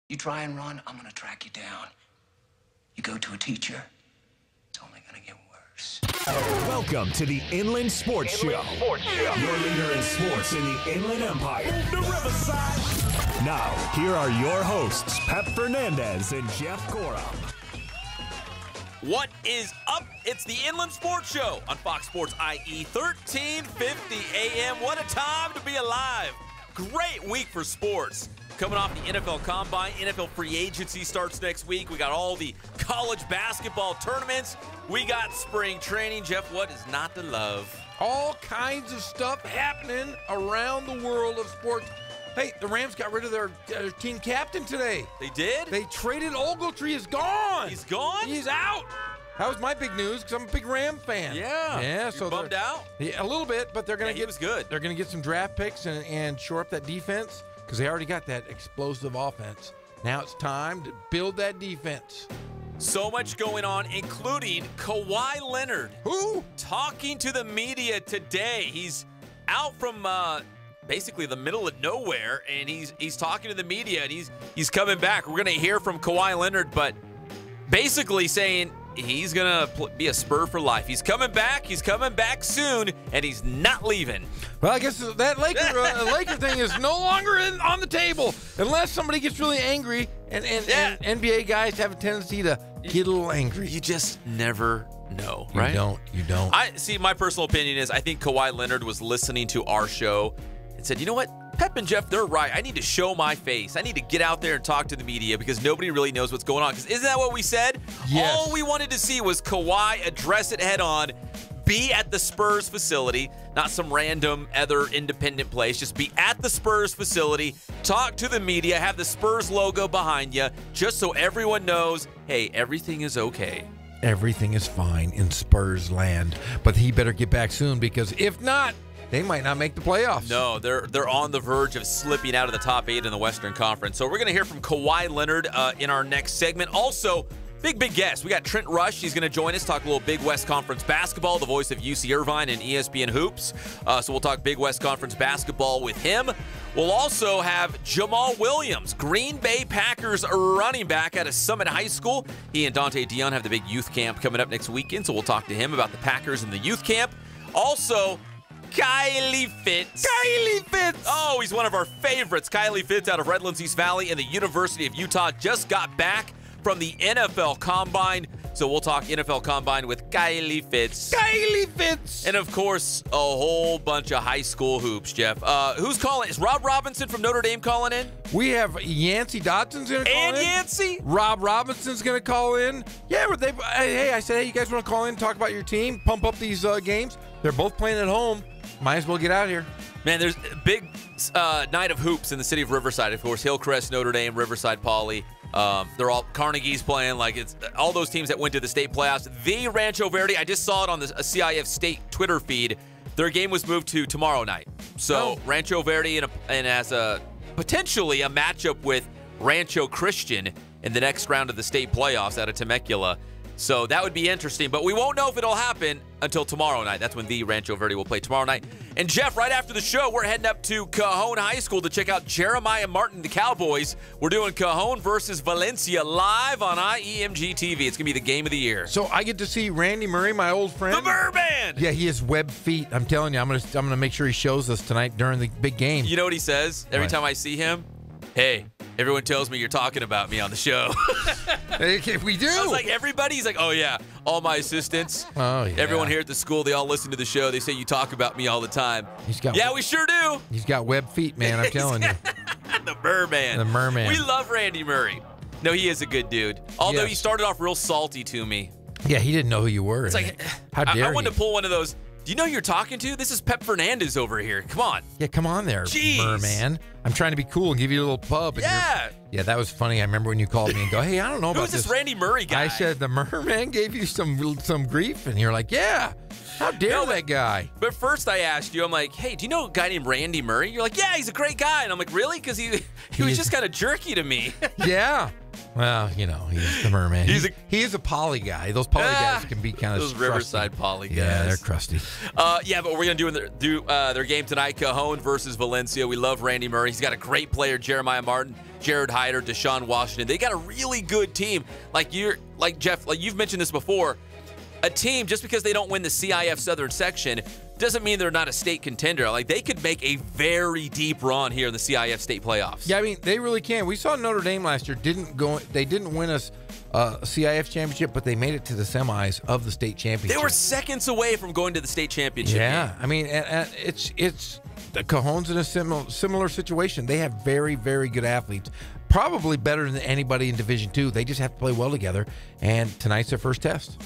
You try and run, I'm gonna track you down. You go to a teacher, it's only gonna get worse. Welcome to the Inland Sports Show. Your leader in sports in the Inland Empire. The Riverside. Now, here are your hosts, Pep Fernandez and Jeff Gorham. What is up? It's the Inland Sports Show on Fox Sports IE 1350 AM. What a time to be alive. Great week for sports. Coming off the NFL Combine, NFL free agency starts next week. We got all the college basketball tournaments. We got spring training. Jeff, what is not to love? All kinds of stuff happening around the world of sports. Hey, the Rams got rid of their team captain today. They did? They traded Ogletree. Is gone. He's gone? He's out. That was my big news because I'm a big Ram fan. Yeah. Yeah. So bummed out? Yeah, a little bit, but they're going to he was good. They're going to get some draft picks and shore up that defense because they already got that explosive offense. Now it's time to build that defense. So much going on, including Kawhi Leonard. Who? Talking to the media today. He's out from basically the middle of nowhere, and he's talking to the media, and he's coming back. We're going to hear from Kawhi Leonard, but basically saying he's going to be a Spur for life. He's coming back soon, and he's not leaving. Well, I guess that Laker thing is no longer on the table unless somebody gets really angry, and NBA guys have a tendency to get a little angry. You just never know, right? You don't. I see. My personal opinion is I think Kawhi Leonard was listening to our show and said, you know what? Pep and Jeff, they're right. I need to show my face. I need to get out there and talk to the media because nobody really knows what's going on. Because isn't that what we said? Yes. All we wanted to see was Kawhi address it head on, be at the Spurs facility, not some random other independent place. Just be at the Spurs facility, talk to the media, have the Spurs logo behind you, just so everyone knows, hey, everything is okay. Everything is fine in Spurs land, but he better get back soon because if not, they might not make the playoffs. No, they're on the verge of slipping out of the top 8 in the Western Conference. So we're going to hear from Kawhi Leonard in our next segment. Also, big guest. We got Trent Rush. He's going to join us, talk a little Big West Conference basketball, the voice of UC Irvine and ESPN Hoops. So we'll talk Big West Conference basketball with him. We'll also have Jamaal Williams, Green Bay Packers running back out of Summit High School. He and Dante Dion have the big youth camp coming up next weekend, so we'll talk to him about the Packers and the youth camp. Also, Kylie Fitts. Kylie Fitts! Oh, he's one of our favorites. Kylie Fitts out of Redlands East Valley and the University of Utah just got back from the NFL Combine. So we'll talk NFL Combine with Kylie Fitts. Kylie Fitts! And, of course, a whole bunch of high school hoops, Jeff. Who's calling? Is Rob Robinson from Notre Dame calling in? We have Yancy Dodson's going to call in. And Yancy? Rob Robinson's going to call in. Yeah, but I said, hey, you guys want to call in and talk about your team, pump up these games? They're both playing at home. Might as well get out here. Man, there's a big night of hoops in the city of Riverside. Of course, Hillcrest, Notre Dame, Riverside Poly. They're all Carnegie's playing. Like it's all those teams that went to the state playoffs. The Rancho Verde, I just saw it on the CIF state Twitter feed. Their game was moved to tomorrow night. So Rancho Verde and as a potentially a matchup with Rancho Christian in the next round of the state playoffs out of Temecula. So that would be interesting, but we won't know if it'll happen until tomorrow night. That's when the Rancho Verde will play tomorrow night. And Jeff, right after the show, we're heading up to Cajon High School to check out Jeremiah Martin, the Cowboys. We're doing Cajon versus Valencia live on IEMG TV. It's going to be the game of the year. So I get to see Randy Murray, my old friend. The Merman! Yeah, he has web feet. I'm telling you, I'm gonna make sure he shows us tonight during the big game. You know what he says every time I see him? Hey, everyone tells me you're talking about me on the show. We do. I was like, everybody? He's like, oh, yeah, all my assistants. Oh, yeah. Everyone here at the school, they all listen to the show. They say you talk about me all the time. Yeah, we sure do. He's got web feet, man, I'm telling you. The Merman. The Merman. We love Randy Murray. No, he is a good dude. Although he started off real salty to me. Yeah, he didn't know who you were. It's like, how dare I wanted to pull one of those. Do you know who you're talking to? This is Pep Fernandez over here. Come on. Yeah, come on there, Jeez. Merman. I'm trying to be cool and give you a little pub. And yeah, that was funny. I remember when you called me and go, hey, I don't know about Who's this Randy Murray guy? I said, the Merman gave you some grief. And you're like, yeah, how dare that guy? But first I asked you, I'm like, hey, do you know a guy named Randy Murray? You're like, yeah, he's a great guy. And I'm like, really? Because he was just kind of jerky to me. Yeah. Well, he's the merman. He is a poly guy. Those poly guys can be kind of those Riverside poly guys. Yeah, they're crusty. But we're going to do their game tonight, Cajon versus Valencia. We love Randy Murray. He's got a great player, Jeremiah Martin, Jared Hyder, Deshaun Washington. They got a really good team. Like Jeff, like you've mentioned this before, a team, just because they don't win the CIF Southern Section doesn't mean they're not a state contender. Like, they could make a very deep run here in the CIF state playoffs. Yeah, I mean, they really can. We saw Notre Dame last year. They didn't win us a CIF championship, but they made it to the semis of the state championship. They were seconds away from going to the state championship. Yeah, I mean, it's the Cajon's in a similar situation. They have very, very good athletes, probably better than anybody in Division II. They just have to play well together, and tonight's their first test.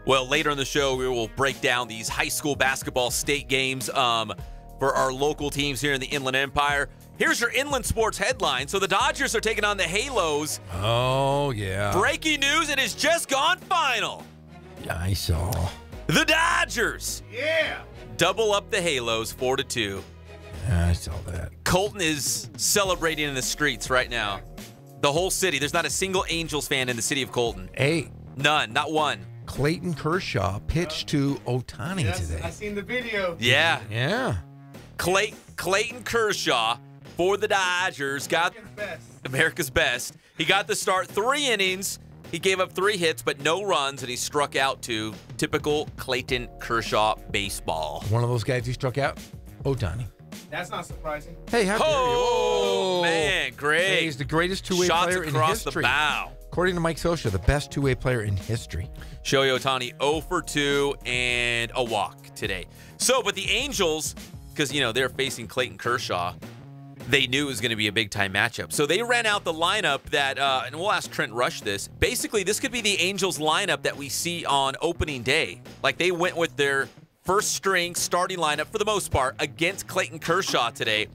Well, later in the show, we will break down these high school basketball state games for our local teams here in the Inland Empire. Here's your Inland Sports headline. So the Dodgers are taking on the Halos. Oh, yeah. Breaking news, it has just gone final. Yeah, I saw. The Dodgers. Yeah. Double up the Halos, 4-2. Yeah, I saw that. Colton is celebrating in the streets right now. The whole city. There's not a single Angels fan in the city of Colton. Hey. None, not one. Clayton Kershaw pitched to Ohtani today. I seen the video. Yeah. Yeah. Clayton Kershaw for the Dodgers got America's best. He got the start, 3 innings. He gave up 3 hits, but no runs, and he struck out 2. Typical Clayton Kershaw baseball. One of those guys who struck out, Ohtani. That's not surprising. Hey, how dare you? Oh, man, great. Hey, he's the greatest two-way player in history. Shots across the bow. According to Mike Scioscia, the best two-way player in history. Shohei Ohtani 0 for 2 and a walk today. So, but the Angels, because, they're facing Clayton Kershaw, they knew it was going to be a big-time matchup. So they ran out the lineup that, and we'll ask Trent Rush this, basically this could be the Angels lineup that we see on opening day. Like, they went with their first-string starting lineup for the most part against Clayton Kershaw today.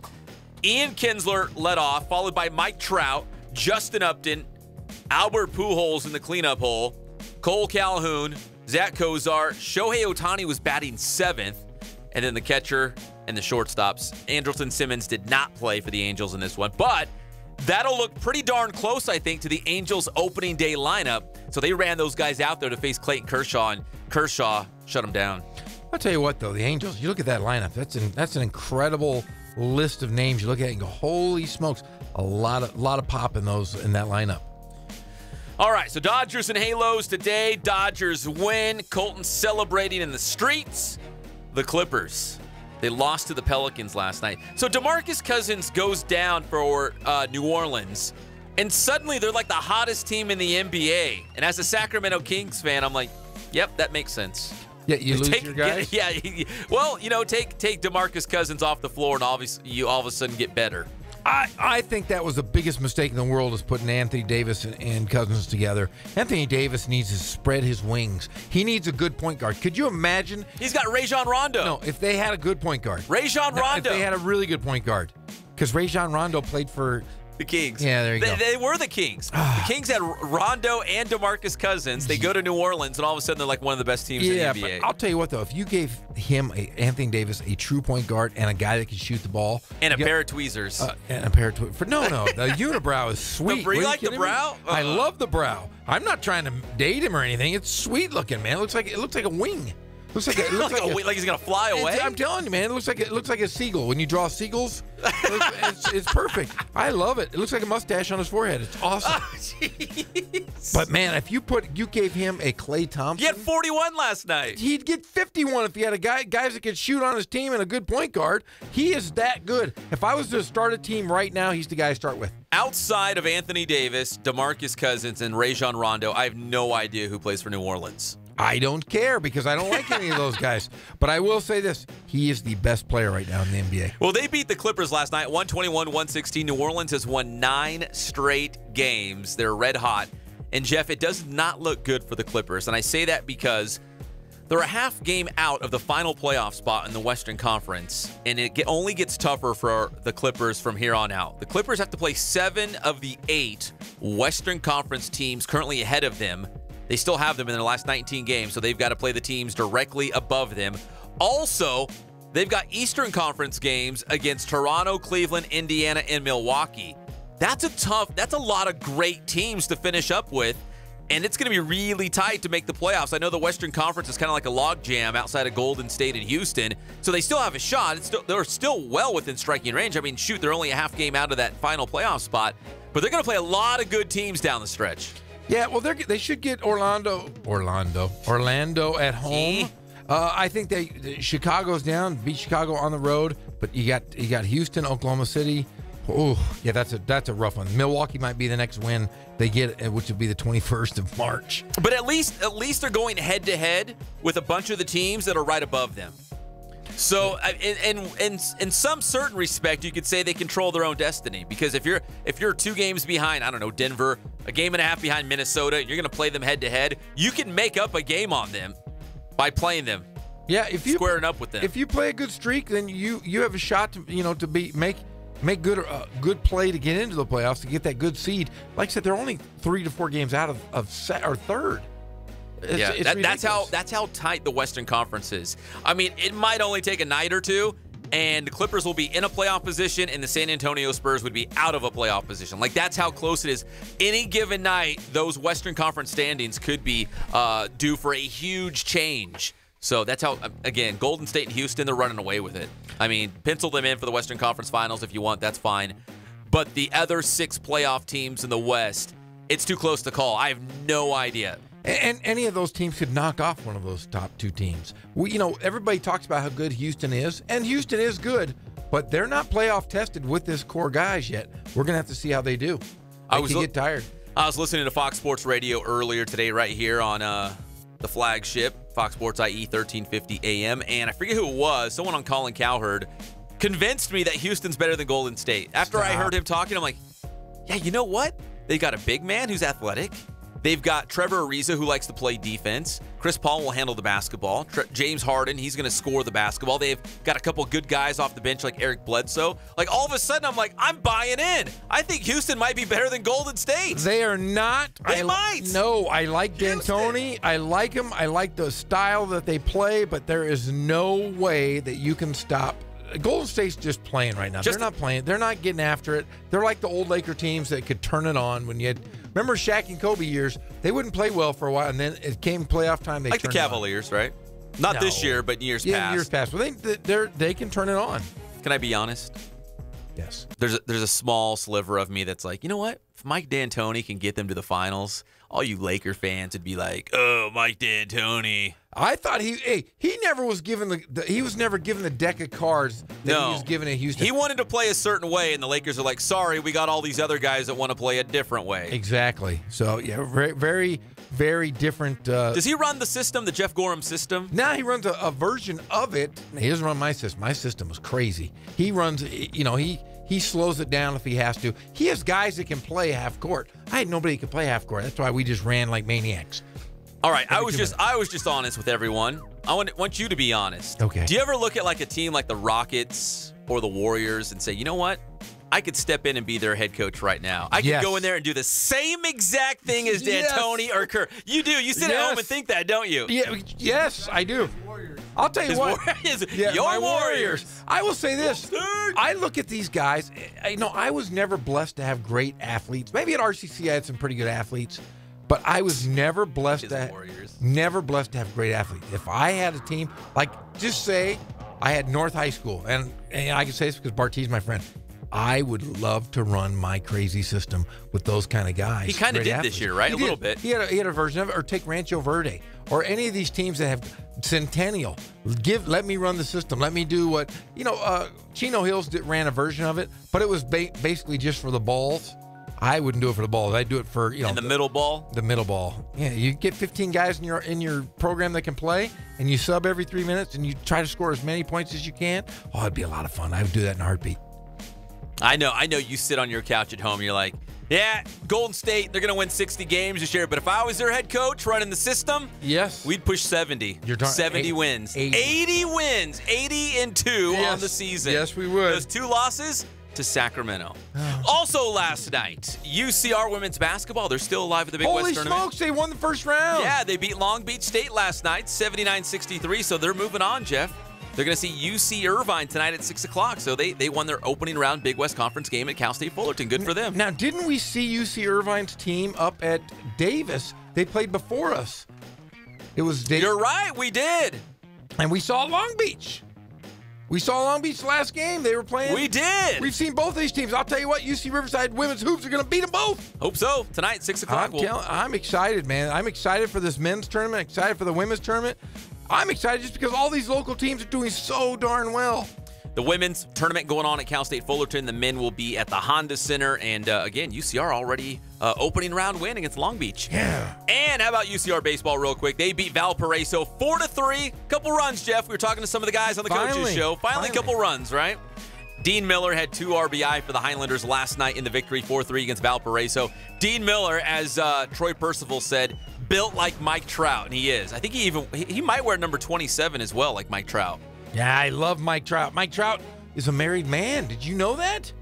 Ian Kinsler led off, followed by Mike Trout, Justin Upton, Albert Pujols in the cleanup hole, Cole Calhoun, Zach Kozar. Shohei Ohtani was batting 7th, and then the catcher and the shortstops. Andrelton Simmons did not play for the Angels in this one, but that'll look pretty darn close, I think, to the Angels' opening day lineup. So they ran those guys out there to face Clayton Kershaw, and Kershaw shut them down. I'll tell you what, though, the Angels, you look at that lineup, that's an incredible list of names. You look at it and go, holy smokes, a lot of pop in that lineup. All right, so Dodgers and Halos today. Dodgers win. Colton celebrating in the streets. The Clippers, they lost to the Pelicans last night. So DeMarcus Cousins goes down for New Orleans, and suddenly they're like the hottest team in the NBA. And as a Sacramento Kings fan, I'm like, yep, that makes sense. Yeah, you lose your guys? Yeah. Well, take DeMarcus Cousins off the floor, and obviously you all of a sudden get better. I think that was the biggest mistake in the world, is putting Anthony Davis and Cousins together. Anthony Davis needs to spread his wings. He needs a good point guard. Could you imagine? He's got Rajon Rondo. No, if they had a good point guard. Rajon Rondo. If they had a really good point guard. Because Rajon Rondo played for the Kings. Yeah, there you go. They were the Kings. The Kings had Rondo and DeMarcus Cousins. They go to New Orleans, and all of a sudden they're like one of the best teams in the NBA. But I'll tell you what, though. If you gave him, Anthony Davis, a true point guard and a guy that can shoot the ball. And a pair of tweezers. And a pair of tweezers. No, the unibrow is sweet. You like the brow? I love the brow. I'm not trying to date him or anything. It's sweet looking, man. It looks like a wing. Looks like like he's gonna fly away. I'm telling you, man. It looks like a seagull. When you draw seagulls, it's perfect. I love it. It looks like a mustache on his forehead. It's awesome. Oh, jeez. But man, if you gave him a Klay Thompson, he had 41 last night. He'd get 51 if he had guys that could shoot on his team and a good point guard. He is that good. If I was to start a team right now, he's the guy to start with. Outside of Anthony Davis, DeMarcus Cousins, and Rajon Rondo, I have no idea who plays for New Orleans. I don't care because I don't like any of those guys. But I will say this. He is the best player right now in the NBA. Well, they beat the Clippers last night, 121-116. New Orleans has won 9 straight games. They're red hot. And, Jeff, it does not look good for the Clippers. And I say that because they're a half game out of the final playoff spot in the Western Conference. And it only gets tougher for the Clippers from here on out. The Clippers have to play 7 of the 8 Western Conference teams currently ahead of them. They still have them in their last 19 games, so they've got to play the teams directly above them. Also, they've got Eastern Conference games against Toronto, Cleveland, Indiana, and Milwaukee. That's a lot of great teams to finish up with. And it's going to be really tight to make the playoffs. I know the Western Conference is kind of like a log jam outside of Golden State and Houston, so they still have a shot. They're still well within striking range. I mean, shoot, they're only a half game out of that final playoff spot, but they're going to play a lot of good teams down the stretch. Yeah, well, they should get Orlando at home. I think Chicago's down, beat Chicago on the road, but you got Houston, Oklahoma City. Oh, yeah, that's a rough one. Milwaukee might be the next win they get, which would be the 21st of March. But at least they're going head to head with a bunch of the teams that are right above them. So, in some certain respect, you could say they control their own destiny, because if you're 2 games behind, I don't know, Denver, a game and a half behind Minnesota, you're going to play them head to head. You can make up a game on them by playing them. Yeah, if you squaring up with them. If you play a good streak, then you have a shot to make good play to get into the playoffs, to get that good seed. Like I said, they're only 3 to 4 games out of third. That's how tight the Western Conference is. I mean, it might only take a night or two, and the Clippers will be in a playoff position, and the San Antonio Spurs would be out of a playoff position. Like, that's how close it is. Any given night, those Western Conference standings could be due for a huge change. So that's how, again, Golden State and Houston, they're running away with it. I mean, pencil them in for the Western Conference Finals if you want, that's fine. But the other 6 playoff teams in the West, it's too close to call. I have no idea. And any of those teams could knock off one of those top 2 teams. Everybody talks about how good Houston is, and Houston is good, but they're not playoff tested with this core guys yet. We're going to have to see how they do. They could get tired. I was listening to Fox Sports Radio earlier today right here on the flagship, Fox Sports IE 1350 AM, and I forget who it was. Someone on Colin Cowherd convinced me that Houston's better than Golden State. After I heard him talking, I'm like, yeah, you know what? They got a big man who's athletic. They've got Trevor Ariza, who likes to play defense. Chris Paul will handle the basketball. James Harden, he's going to score the basketball. They've got a couple good guys off the bench like Eric Bledsoe. Like, all of a sudden, I'm like, I'm buying in. I think Houston might be better than Golden State. They are not. They might. No, I like D'Antoni. I like him. I like the style that they play, but there is no way that you can stop. Golden State's just playing right now. They're not playing. They're not getting after it. They're like the old Laker teams that could turn it on when you had. Remember Shaq and Kobe years? They wouldn't play well for a while, and then it came playoff time. They like the Cavaliers, right? Not this year, but years past. Years past. Well, they can turn it on. Can I be honest? Yes. There's a small sliver of me that's like, you know what? If Mike D'Antoni can get them to the finals, all you Laker fans would be like, oh, Mike D'Antoni. I thought he never was given he was never given the deck of cards that he was given at Houston. He wanted to play a certain way, and the Lakers are like, sorry, we got all these other guys that want to play a different way. Exactly. So, yeah, very, very, very different. Does he run the system, the Jeff Gorham system? Now he runs a version of it. He doesn't run my system. My system was crazy. He runs, he slows it down if he has to. He has guys that can play half court. I had nobody that could play half court. That's why we just ran like maniacs. All right, I was just honest with everyone. I want you to be honest. Okay. Do you ever look at like a team like the Rockets or the Warriors and say, you know what? I could step in and be their head coach right now. I could go in there and do the same exact thing as D'Antoni or Kerr. You do. You sit at home and think that, don't you? Yeah. Yes, I do. I'll tell you what. Your Warriors. I will say this. I look at these guys. I was never blessed to have great athletes. Maybe at RCC I had some pretty good athletes. But I was never blessed to have great athletes. If I had a team, like just say I had North High School, and I can say this because Barty's my friend, I would love to run my crazy system with those kind of guys. He kind of did this year, right? A little bit. He had a version of it. Or take Rancho Verde or any of these teams that have Centennial. Let me run the system. Let me do what Chino Hills ran a version of it, but it was basically just for the balls. I wouldn't do it for the ball. I'd do it for and the middle ball. The middle ball. Yeah, you get 15 guys in your program that can play, and you sub every 3 minutes, and you try to score as many points as you can. Oh, it'd be a lot of fun. I would do that in a heartbeat. I know. You sit on your couch at home. And you're like, yeah, Golden State. They're gonna win 60 games this year. But if I was their head coach running the system, yes, we'd push 70. You're talking 70 wins. 80 wins. 80-2 on the season. Yes, we would. Those 2 losses to Sacramento. Also last night, UCR women's basketball, they're still alive at the Big West tournament. Holy smokes, they won the first round. Yeah, they beat Long Beach State last night, 79-63, so they're moving on, Jeff. They're going to see UC Irvine tonight at 6 o'clock. So they won their opening round Big West Conference game at Cal State Fullerton. Good for them. Now, didn't we see UC Irvine's team up at Davis? They played before us. It was Davis. You're right. We did. And we saw Long Beach. We saw Long Beach last game. They were playing. We did. We've seen both of these teams. I'll tell you what, UC Riverside women's hoops are going to beat them both. Hope so. Tonight, 6 o'clock. I'm excited, man. I'm excited for this men's tournament. Excited for the women's tournament. I'm excited just because all these local teams are doing so darn well. The women's tournament going on at Cal State Fullerton. The men will be at the Honda Center. And again, UCR already opening round win against Long Beach. Yeah. And how about UCR baseball real quick? They beat Valparaiso 4-3. Couple runs, Jeff. We were talking to some of the guys on the coaches show. Finally, a couple runs, right? Dean Miller had 2 RBI for the Highlanders last night in the victory 4-3 against Valparaiso. Dean Miller, as Troy Percival said, built like Mike Trout, and he is. I think he might wear number 27 as well, like Mike Trout. Yeah, I love Mike Trout. Mike Trout is a married man. Did you know that?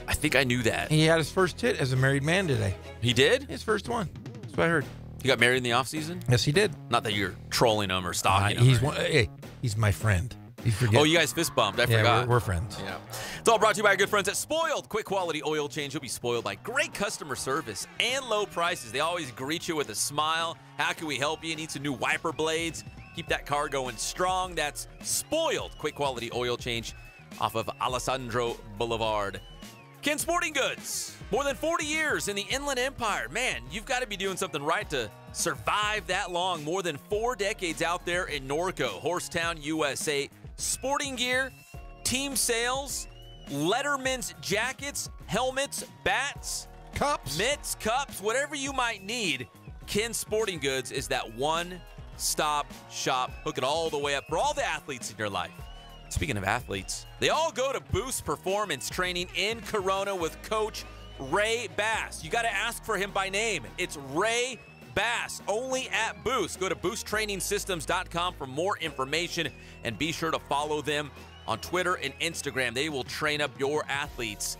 I think I knew that. He had his first hit as a married man today. He did? His first one. That's what I heard. He got married in the offseason? Yes, he did. Not that you're trolling him or stalking him. Hey, he's my friend. You forget. Oh, you guys fist bumped. I yeah, forgot. We're friends. Yeah. It's all brought to you by our good friends at Spoiled. Quick quality oil change. You'll be spoiled by great customer service and low prices. They always greet you with a smile. How can we help you? Need some new wiper blades? Keep that car going strong. That's Spoiled. Quick quality oil change off of Alessandro Boulevard. Ken Sporting Goods. More than 40 years in the Inland Empire. Man, you've got to be doing something right to survive that long. More than 4 decades out there in Norco, Horsetown, USA. Sporting gear, team sales, Letterman's jackets, helmets, bats, cups, mitts, cups, whatever you might need. Ken Sporting Goods is that one-stop shop. Hook it all the way up for all the athletes in your life. Speaking of athletes, they all go to Boost Performance Training in Corona with Coach Ray Bass. You got to ask for him by name. It's Ray Bass, only at Boost. Go to boosttrainingsystems.com for more information and be sure to follow them on Twitter and Instagram. They will train up your athletes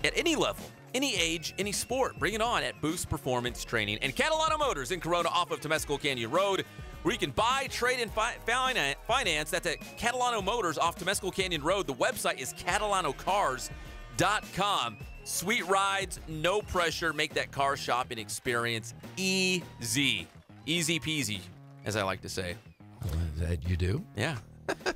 at any level, any age, any sport. Bring it on at Boost Performance Training. And Catalano Motors in Corona off of Temescal Canyon Road, where you can buy, trade, and finance. That's at Catalano Motors off Temescal Canyon Road. The website is catalanocars.com. Sweet rides, no pressure. Make that car shopping experience easy. Easy peasy, as I like to say. That you do? Yeah.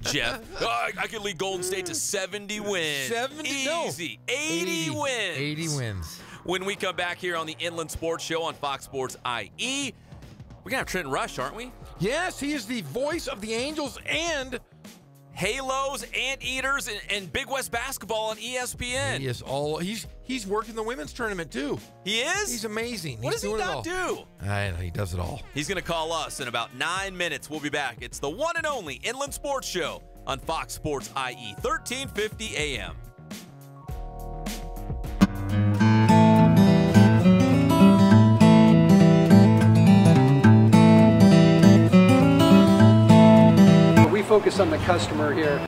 Jeff, I could lead Golden State to 70 wins. 70? Easy. No. 80 wins. 80 wins. When we come back here on the Inland Sports Show on Fox Sports IE, we're going to have Trent Rush, aren't we? Yes, he is the voice of the Angels and Halos, Anteaters, and Big West basketball on ESPN. He is he's working the women's tournament too. He is? He's amazing. What does he not do? I know, he does it all. He's going to call us in about 9 minutes. We'll be back. It's the one and only Inland Sports Show on Fox Sports IE, 1350 AM. We focus on the customer here.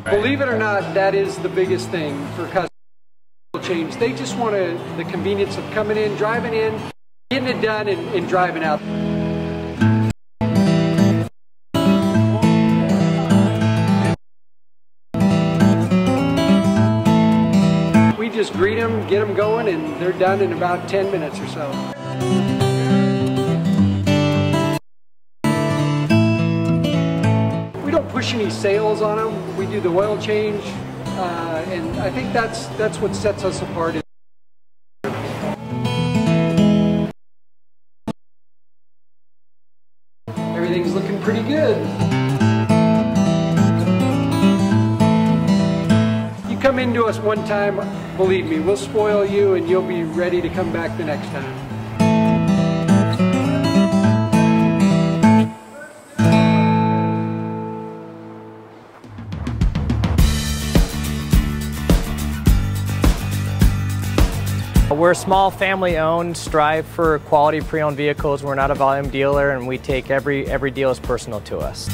Believe it or not, that is the biggest thing for customer change. They just want the convenience of coming in, driving in, getting it done, and driving out. We just greet them, get them going, and they're done in about 10 minutes or so. We don't push any sales on them. We do the oil change, and I think that's what sets us apart. Everything's looking pretty good. You come into us one time, believe me, we'll spoil you and you'll be ready to come back the next time. We're a small family-owned, strive for quality pre-owned vehicles. We're not a volume dealer, and we take every deal as personal to us.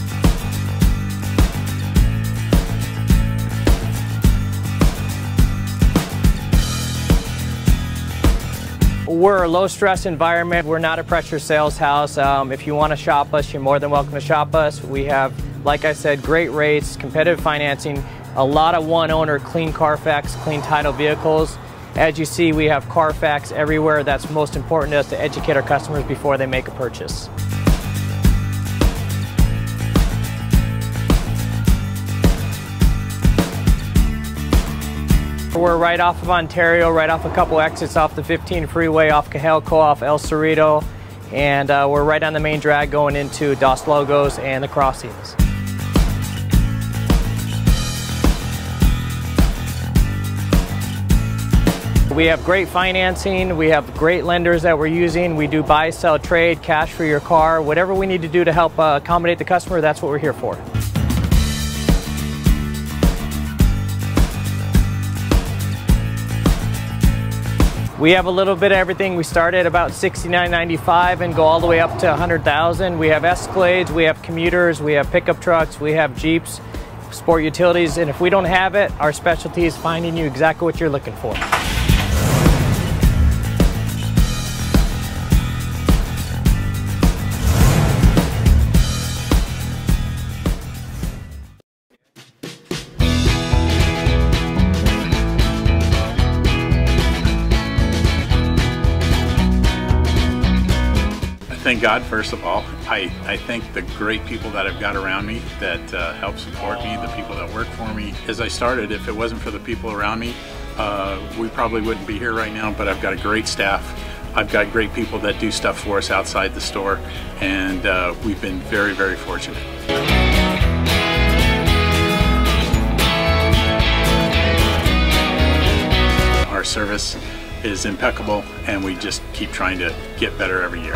We're a low-stress environment. We're not a pressure sales house. If you want to shop us, you're more than welcome to shop us. We have, like I said, great rates, competitive financing, a lot of one-owner, clean Carfax, clean title vehicles. As you see, we have Carfax everywhere. That's most important to us, to educate our customers before they make a purchase. We're right off of Ontario, right off a couple exits off the 15 freeway, off Cajelco, off El Cerrito, and we're right on the main drag going into Dos Logos and the crossings. We have great financing, we have great lenders that we're using. We do buy, sell, trade, cash for your car, whatever we need to do to help accommodate the customer, that's what we're here for. We have a little bit of everything. We start at about $69.95 and go all the way up to $100,000. We have Escalades, we have commuters, we have pickup trucks, we have Jeeps, sport utilities, and if we don't have it, our specialty is finding you exactly what you're looking for. Thank God, first of all. I thank the great people that I've got around me that help support me, the people that work for me. As I started, if it wasn't for the people around me, we probably wouldn't be here right now, but I've got a great staff. I've got great people that do stuff for us outside the store, and we've been very, very fortunate. Our service is impeccable, and we just keep trying to get better every year.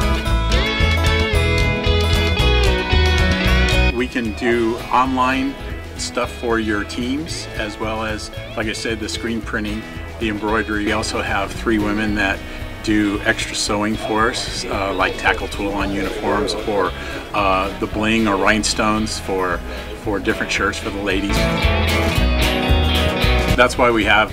We can do online stuff for your teams, as well as, like I said, the screen printing, the embroidery. We also have 3 women that do extra sewing for us, like tackle tool on uniforms, or the bling or rhinestones for different shirts for the ladies. That's why we have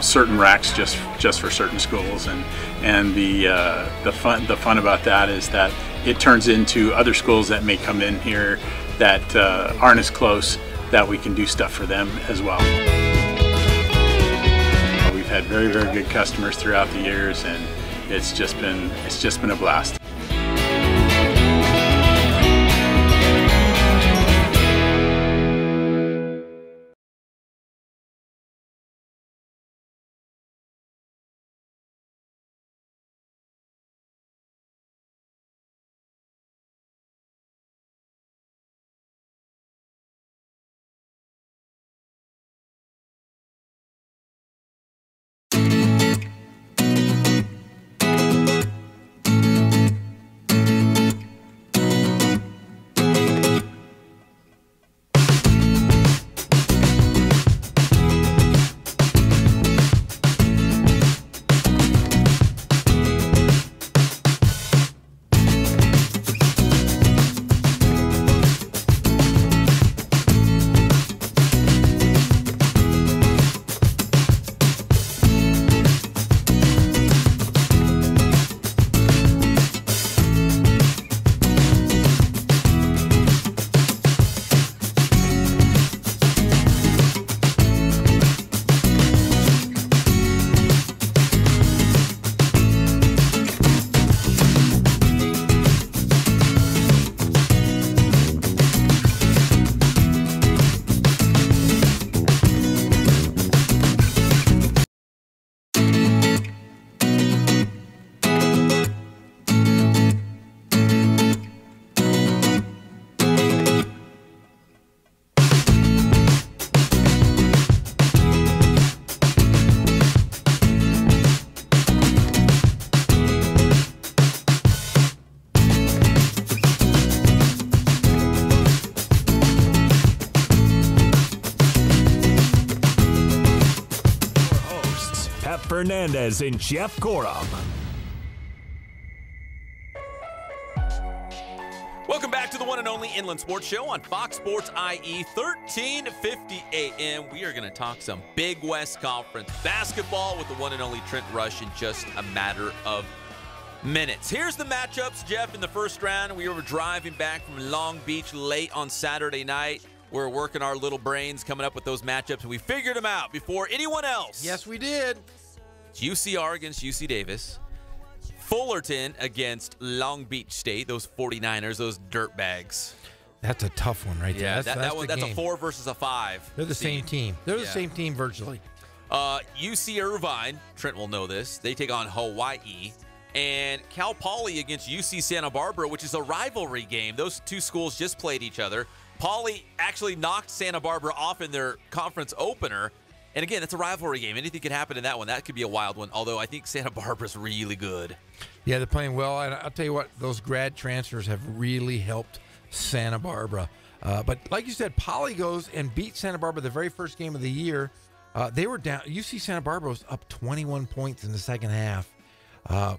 certain racks just for certain schools, and the fun about that is that it turns into other schools that may come in here that aren't as close, that we can do stuff for them as well. We've had very, very good customers throughout the years, and it's just been a blast. Fernandez and Jeff Corum. Welcome back to the one and and only Inland Sports Show on Fox Sports IE 1350 AM. We are going to talk some Big West Conference basketball with the one and only Trent Rush in just a matter of minutes. Here's the matchups, Jeff, in the first round. We were driving back from Long Beach late on Saturday night. We're working our little brains coming up with those matchups, and we figured them out before anyone else. Yes, we did. It's UCR against UC Davis. Fullerton against Long Beach State, those 49ers, those dirtbags. That's a tough one right there. Yeah, that's a 4 versus a 5. They're the same team. They're the same team virtually. UC Irvine, Trent will know this, they take on Hawaii. And Cal Poly against UC Santa Barbara, which is a rivalry game. Those two schools just played each other. Poly actually knocked Santa Barbara off in their conference opener. And again, it's a rivalry game. Anything could happen in that one. That could be a wild one, although I think Santa Barbara's really good. Yeah, they're playing well. And I'll tell you what, those grad transfers have really helped Santa Barbara. But like you said, Poly goes and beat Santa Barbara the very first game of the year. They were down. UC Santa Barbara was up 21 points in the second half.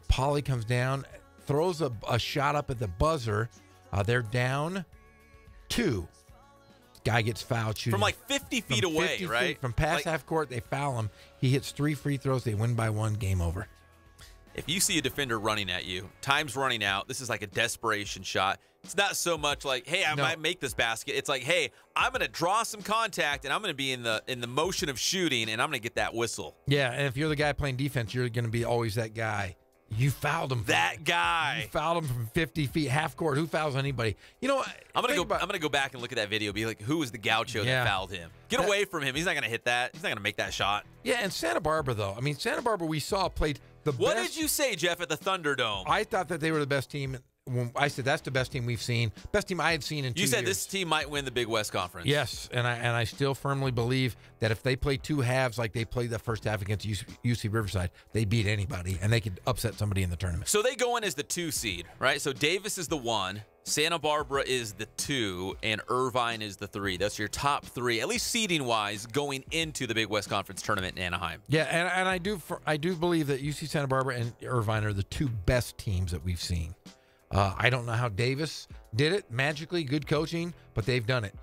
Poly comes down, throws a shot up at the buzzer. They're down 2. Guy gets fouled shooting from like 50 feet away, 50 right? Feet, from past half court, they foul him. He hits 3 free throws. They win by 1. Game over. If you see a defender running at you, time's running out. This is like a desperation shot. It's not so much like, hey, I might make this basket. It's like, hey, I'm going to draw some contact, and I'm going to be in the motion of shooting, and I'm going to get that whistle. Yeah, and if you're the guy playing defense, you're going to be always that guy. You fouled him. That guy. You fouled him from 50 feet, half court. Who fouls anybody? You know, I'm gonna go back and look at that video. Be like, who was the gaucho that fouled him? Get away from him. He's not gonna hit that. He's not gonna make that shot. Yeah, and Santa Barbara though. I mean, Santa Barbara we saw played the best. What did you say, Jeff, at the Thunderdome? I thought that they were the best team. When I said that's the best team we've seen, best team I had seen in 2 years. You said this team might win the Big West Conference. Yes, and I still firmly believe that if they play 2 halves like they played the first half against UC Riverside, they beat anybody, and they could upset somebody in the tournament. So they go in as the 2 seed, right? So Davis is the 1, Santa Barbara is the 2, and Irvine is the 3. That's your top 3, at least seeding-wise, going into the Big West Conference tournament in Anaheim. Yeah, and I do believe that UC Santa Barbara and Irvine are the 2 best teams that we've seen. I don't know how Davis did it magically, good coaching, but they've done it.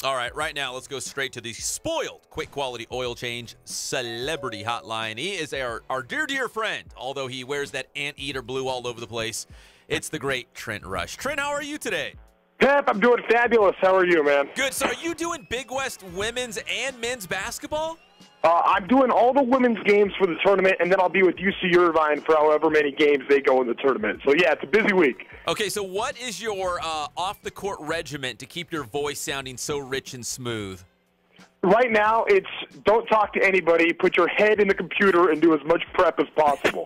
All right, right now, let's go straight to the spoiled quick quality oil change celebrity hotline. He is our dear friend, although he wears that anteater blue all over the place. It's the great Trent Rush. Trent, how are you today? Pep, I'm doing fabulous. How are you, man? Good. So are you doing Big West women's and men's basketball? I'm doing all the women's games for the tournament, and then I'll be with UC Irvine for however many games they go in the tournament. So, yeah, it's a busy week. Okay, so what is your off-the-court regiment to keep your voice sounding so rich and smooth? Right now, it's don't talk to anybody, put your head in the computer, and do as much prep as possible.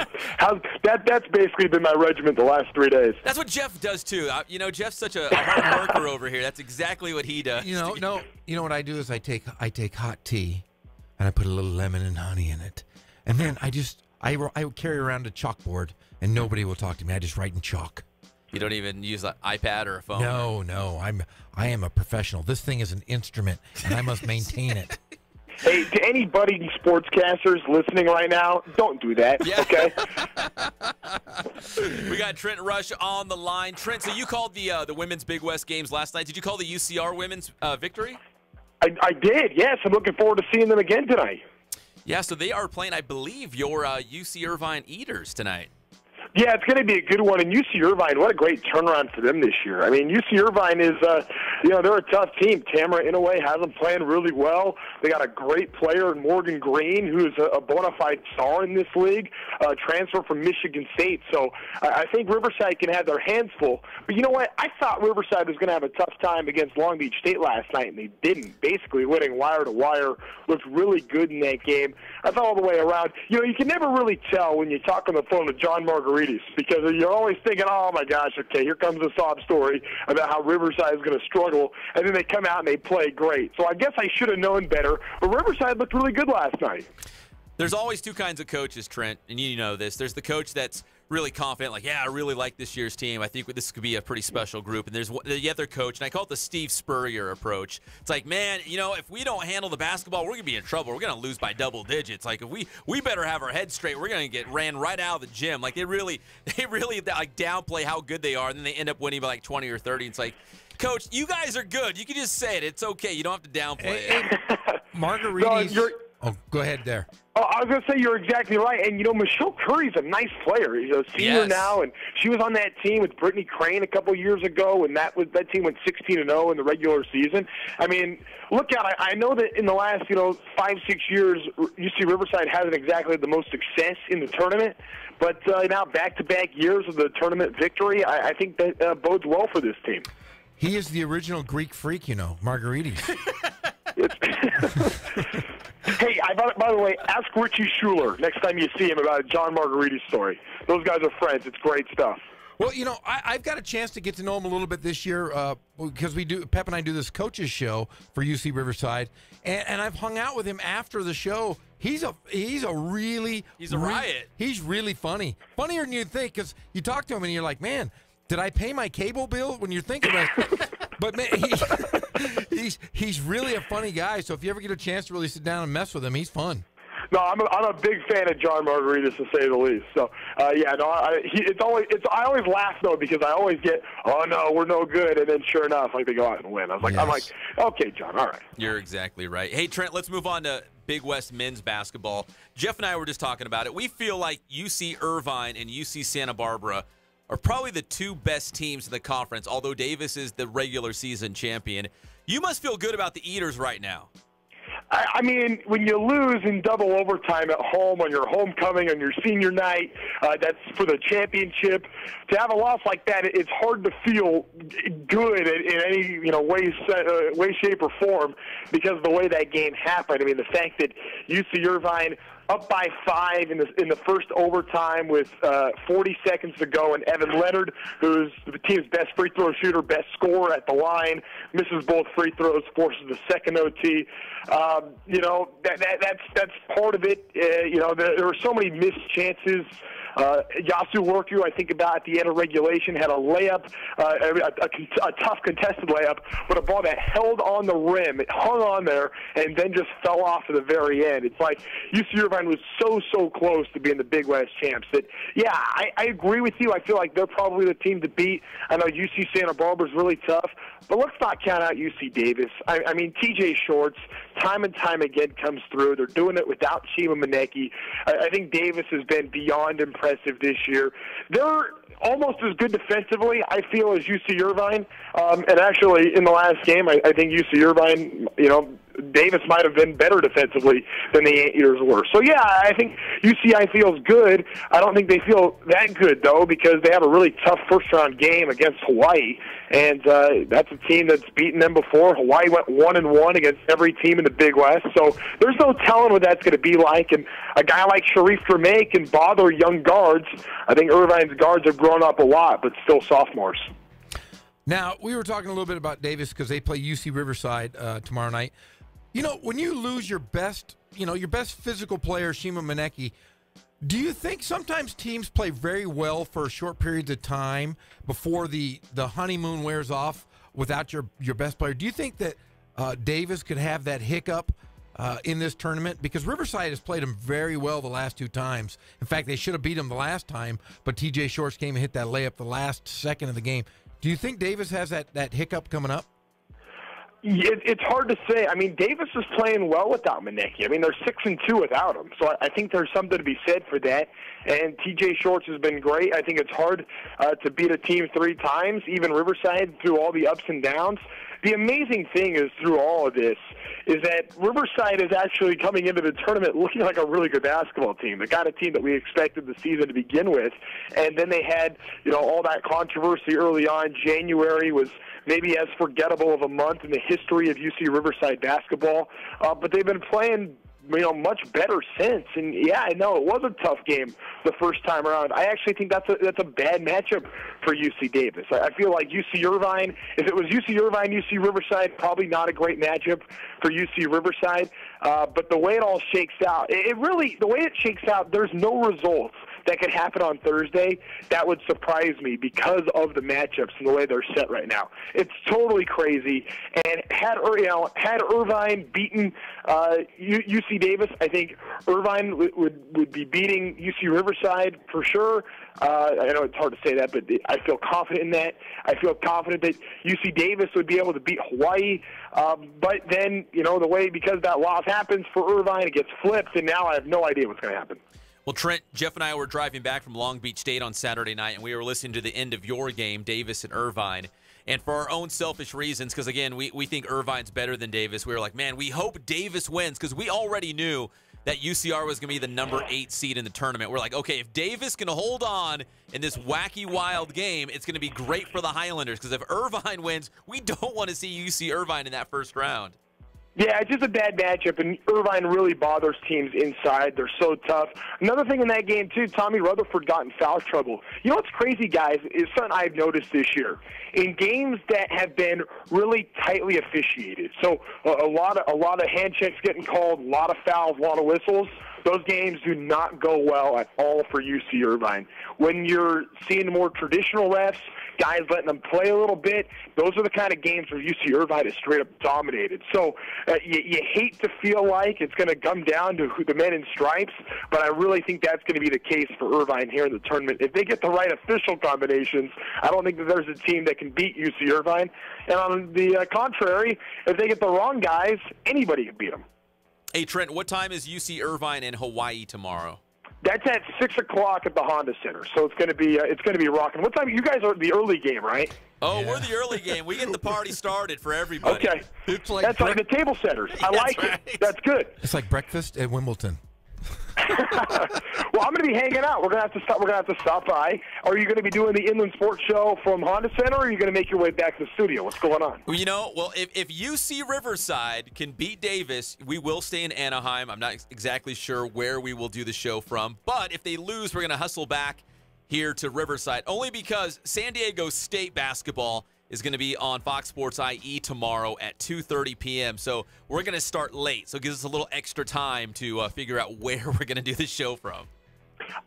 That's basically been my regiment the last 3 days. That's what Jeff does, too. Jeff's such a hard worker over here. That's exactly what he does. You know what I do is I take hot tea, and I put a little lemon and honey in it. And then I carry around a chalkboard, and nobody will talk to me. I just write in chalk. You don't even use an iPad or a phone? No. I am a professional. This thing is an instrument, and I must maintain it. Hey, to any budding sportscasters listening right now, don't do that, okay? We got Trent Rush on the line. Trent, so you called the women's Big West games last night. Did you call the UCR women's victory? I did, yes. I'm looking forward to seeing them again tonight. Yeah, so they are playing, I believe, your UC Irvine Eaters tonight. Yeah, it's going to be a good one. And UC Irvine, what a great turnaround for them this year. I mean, UC Irvine is, they're a tough team. Tamara Inouye has them playing really well. They got a great player in Morgan Green, who's a bona fide star in this league, transfer from Michigan State. So I think Riverside can have their hands full. But you know what? I thought Riverside was going to have a tough time against Long Beach State last night, and they didn't. Basically winning wire to wire, looked really good in that game. I thought all the way around. You can never really tell when you talk on the phone to John Marguerite, because you're always thinking, oh, my gosh, okay, here comes a sob story about how Riverside is going to struggle, and then they come out and they play great. So I guess I should have known better, but Riverside looked really good last night. There's always 2 kinds of coaches, Trent, and you know this. There's the coach that's really confident, like, yeah, I really like this year's team. I think this could be a pretty special group. And there's the other coach, and I call it the Steve Spurrier approach. It's like, man, if we don't handle the basketball, we're going to be in trouble. We're going to lose by double digits. Like, if we better have our heads straight. We're going to get ran right out of the gym. Like, they really like downplay how good they are, and then they end up winning by like 20 or 30. It's like, Coach, you guys are good. You can just say it. It's okay. You don't have to downplay it. Margaritas. Oh, go ahead there. Oh, I was going to say you're exactly right. And, Michelle Curry's a nice player. She's a senior now, and she was on that team with Brittany Crane a couple years ago, and that team went 16-0 in the regular season. I mean, look out. I know that in the last, 5-6 years, UC Riverside hasn't exactly the most success in the tournament, but now back-to-back years of the tournament victory, I think that bodes well for this team. He is the original Greek freak, Margaritas. Hey, by the way, ask Richie Schuler next time you see him about a John Margaritas story. Those guys are friends. It's great stuff. Well, I've got a chance to get to know him a little bit this year because Pep and I do this coaches show for UC Riverside, and I've hung out with him after the show. He's a riot. He's really funny, funnier than you'd think, because you talk to him and you're like, man, did I pay my cable bill? When you're thinking about it. But man, he's really a funny guy. So if you ever get a chance to really sit down and mess with him, he's fun. No, I'm a big fan of John Margaritas, to say the least. So I always laugh though, because I always get, oh no, we're no good, and then sure enough, like, they go out and win. I'm like, okay, John, all right. You're exactly right. Hey, Trent, let's move on to Big West men's basketball. Jeff and I were just talking about it. We feel like UC Irvine and UC Santa Barbara are probably the two best teams in the conference, although Davis is the regular season champion. You must feel good about the Eaters right now. I mean, when you lose in double overtime at home on your homecoming, on your senior night, that's for the championship. To have a loss like that, it's hard to feel good in any way, shape, or form, because of the way that game happened. I mean, the fact that UC Irvine up by 5 in the first overtime with 40 seconds to go, and Evan Leonard, who's the team's best free throw shooter, best scorer at the line, misses both free throws, forces the second OT. That's part of it. There were so many missed chances. Yasu Worku, I think about at the end of regulation, had a layup, a tough contested layup, but a ball that held on the rim. It hung on there and then just fell off at the very end. It's like UC Irvine was so close to being the Big West champs that, yeah, I agree with you. I feel like they're probably the team to beat. I know UC Santa Barbara is really tough, but let's not count out UC Davis. I mean, TJ Shorts, time and time again, comes through. They're doing it without Chima Manecki. I think Davis has been beyond impressive this year. They're almost as good defensively, I feel, as UC Irvine. And actually, in the last game, I think UC Irvine, Davis might have been better defensively than the Anteaters were. So, yeah, I think UCI feels good. I don't think they feel that good, though, because they have a really tough first-round game against Hawaii, and that's a team that's beaten them before. Hawaii went 1-1 against every team in the Big West, so there's no telling what that's going to be like. And a guy like Sharif Tremay can bother young guards. I think Irvine's guards have grown up a lot, but still sophomores. Now, we were talking a little bit about Davis because they play UC Riverside tomorrow night. When you lose your best physical player, Chima Manecki, do you think sometimes teams play very well for short periods of time before the honeymoon wears off without your best player? Do you think that Davis could have that hiccup in this tournament? Because Riverside has played him very well the last two times. In fact, they should have beat him the last time, but TJ Shorts came and hit that layup the last second of the game. Do you think Davis has that hiccup coming up? It's hard to say. I mean, Davis is playing well without Manecki. I mean, they're 6-2 without him. So I think there's something to be said for that. And TJ Shorts has been great. I think it's hard to beat a team 3 times, even Riverside, through all the ups and downs. The amazing thing is, through all of this, is that Riverside is actually coming into the tournament looking like a really good basketball team. They got a team that we expected the season to begin with, and then they had, all that controversy early on. January was maybe as forgettable of a month in the history of UC Riverside basketball, but they've been playing much better since. And yeah, I know it was a tough game the first time around. I actually think that's a bad matchup for UC Davis. I feel like UC Irvine, if it was UC Irvine, UC Riverside, probably not a great matchup for UC Riverside. But the way it all shakes out, the way it shakes out, there's no results that could happen on Thursday, that would surprise me because of the matchups and the way they're set right now. It's totally crazy. And had Irvine beaten UC Davis, I think Irvine would be beating UC Riverside for sure. I know it's hard to say that, but I feel confident in that. I feel confident that UC Davis would be able to beat Hawaii. But then, the way, because that loss happens for Irvine, it gets flipped, and now I have no idea what's going to happen. Well, Trent, Jeff and I were driving back from Long Beach State on Saturday night, and we were listening to the end of your game, Davis and Irvine. And for our own selfish reasons, because, again, we think Irvine's better than Davis, we were like, man, we hope Davis wins, because we already knew that UCR was going to be the number 8 seed in the tournament. We're like, okay, if Davis can hold on in this wacky, wild game, it's going to be great for the Highlanders, because if Irvine wins, we don't want to see UC Irvine in that first round. Yeah, it's just a bad matchup, and Irvine really bothers teams inside. They're so tough. Another thing in that game, too, Tommy Rutherford got in foul trouble. You know what's crazy, guys, is something I've noticed this year. In games that have been really tightly officiated, so a lot of hand checks getting called, a lot of fouls, a lot of whistles, those games do not go well at all for UC Irvine. When you're seeing more traditional refs, guys letting them play a little bit, those are the kind of games where UC Irvine is straight up dominated. So you hate to feel like it's going to come down to the men in stripes, but I really think that's going to be the case for Irvine here in the tournament. If they get the right official combinations, I don't think that there's a team that can beat UC Irvine. And on the contrary, if they get the wrong guys, anybody can beat them. Hey, Trent, what time is UC Irvine in Hawaii tomorrow? That's at 6 o'clock at the Honda Center, so it's going to be rocking. What time? You guys are the early game, right? Oh, yeah. We're the early game. We get the party started for everybody. Okay, it's like that's like the table setters. I like it. That's good. It's like breakfast at Wimbledon. Well, I'm going to be hanging out. We're going to have to stop by. Are you going to be doing the Inland Sports Show from Honda Center, or are you going to make your way back to the studio? What's going on? Well, if UC Riverside can beat Davis, we will stay in Anaheim. I'm not exactly sure where we will do the show from, but if they lose, we're going to hustle back here to Riverside, only because San Diego State basketball is going to be on Fox Sports IE tomorrow at 2:30 p.m. So we're going to start late. So it gives us a little extra time to figure out where we're going to do the show from.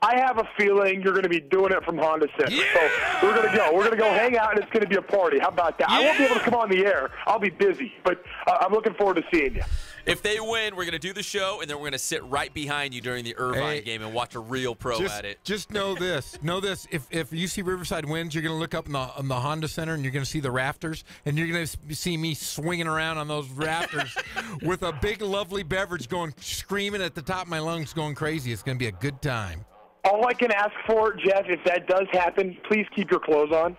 I have a feeling you're going to be doing it from Honda Center. Yeah! So we're going to go. We're going to go hang out, and it's going to be a party. How about that? Yeah! I won't be able to come on the air. I'll be busy, but I'm looking forward to seeing you. If they win, we're going to do the show, and then we're going to sit right behind you during the Irvine game and watch a real pro at it. Just know this. If UC Riverside wins, you're going to look up in the Honda Center, and you're going to see the rafters, and you're going to see me swinging around on those rafters with a big, lovely beverage going, screaming at the top of my lungs, going crazy. It's going to be a good time. All I can ask for, Jeff, if that does happen, please keep your clothes on.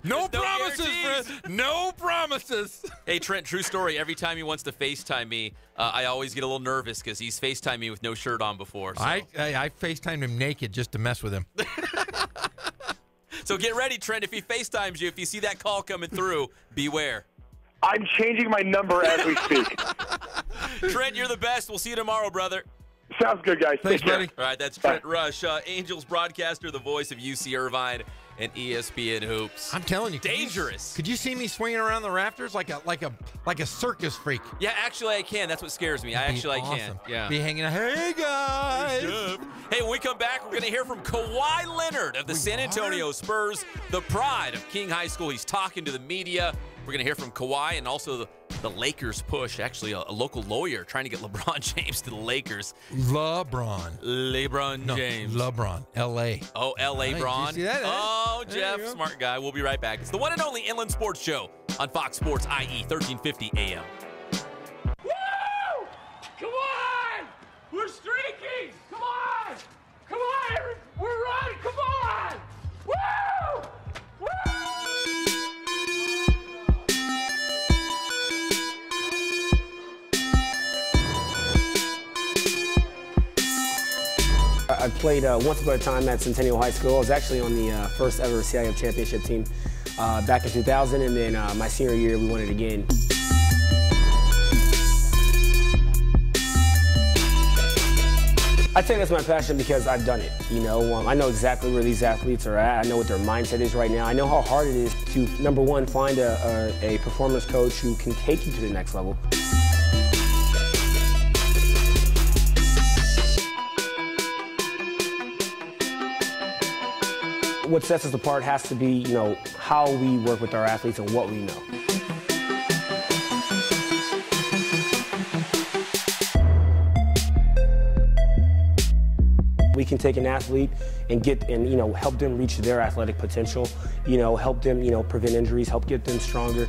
No promises, Fred. No promises. Hey, Trent, true story. Every time he wants to FaceTime me, I always get a little nervous because he's FaceTimed me with no shirt on before. So. I FaceTimed him naked just to mess with him. So get ready, Trent. If he FaceTimes you, if you see that call coming through, beware. I'm changing my number as we speak. Trent, you're the best. We'll see you tomorrow, brother. Sounds good, guys. Thanks, buddy. All right, that's Trent Rush, Angels broadcaster, the voice of UC Irvine and ESPN Hoops. I'm telling you, dangerous. Could you see me swinging around the rafters like a circus freak? Yeah, actually I can. That's what scares me. I can. Yeah. Be hanging out. Hey guys. Hey, when we come back, we're going to hear from Kawhi Leonard of the San Antonio Spurs, the pride of King High School. He's talking to the media. We're going to hear from Kawhi and also the Lakers push. Actually, a local lawyer trying to get LeBron James to the Lakers. LeBron James. LeBron. L.A. Oh, L.A. Bron. Did you see that? Oh, Jeff, smart guy. We'll be right back. It's the one and only Inland Sports Show on Fox Sports IE, 1350 AM. Woo! Come on! We're streaking! Come on! Come on! We're running! Come on! Woo! Woo! I played once upon a time at Centennial High School. I was actually on the first ever CIF championship team back in 2000, and then my senior year we won it again. I'd say that's my passion because I've done it. You know, I know exactly where these athletes are at. I know what their mindset is right now. I know how hard it is to, number one, find a performance coach who can take you to the next level. what sets us apart has to be, you know, how we work with our athletes and what we know. We can take an athlete and you know, help them reach their athletic potential, you know, help them, you know, prevent injuries, help get them stronger.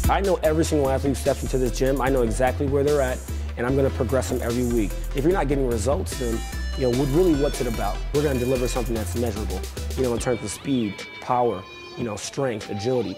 I know every single athlete who steps into this gym. I know exactly where they're at, and I'm going to progress them every week. If you're not getting results, then, you know, really what's it about? We're going to deliver something that's measurable, you know, in terms of speed, power, you know, strength, agility.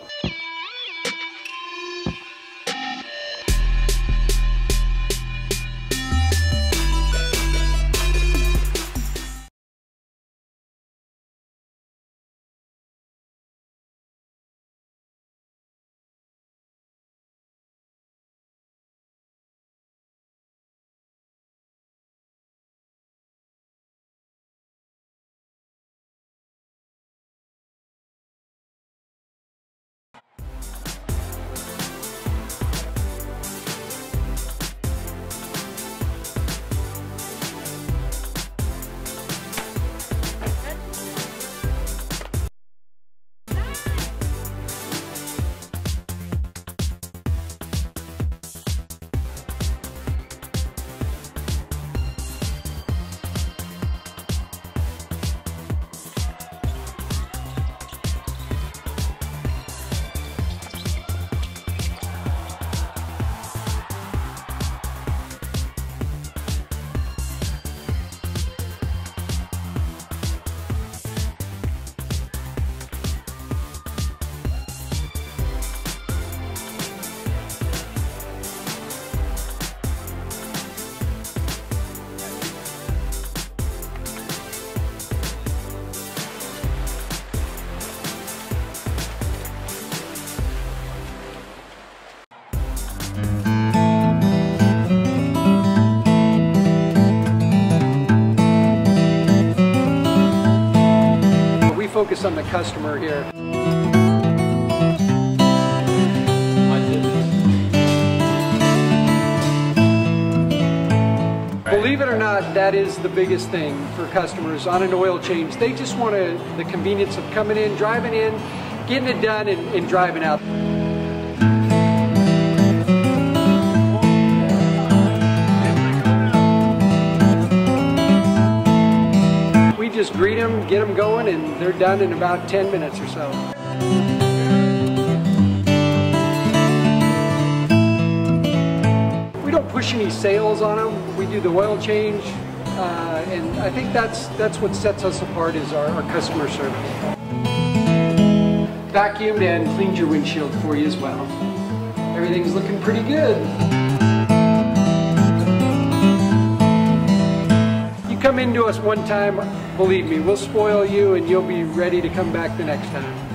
Focus on the customer here. Believe it or not, that is the biggest thing for customers on an oil change. They just want the convenience of coming in, driving in, getting it done, and driving out. Just greet them, get them going, and they're done in about 10 minutes or so. We don't push any sales on them. We do the oil change, and I think that's what sets us apart is our customer service. Vacuumed and cleaned your windshield for you as well. Everything's looking pretty good. Come into us one time, believe me, we'll spoil you and you'll be ready to come back the next time.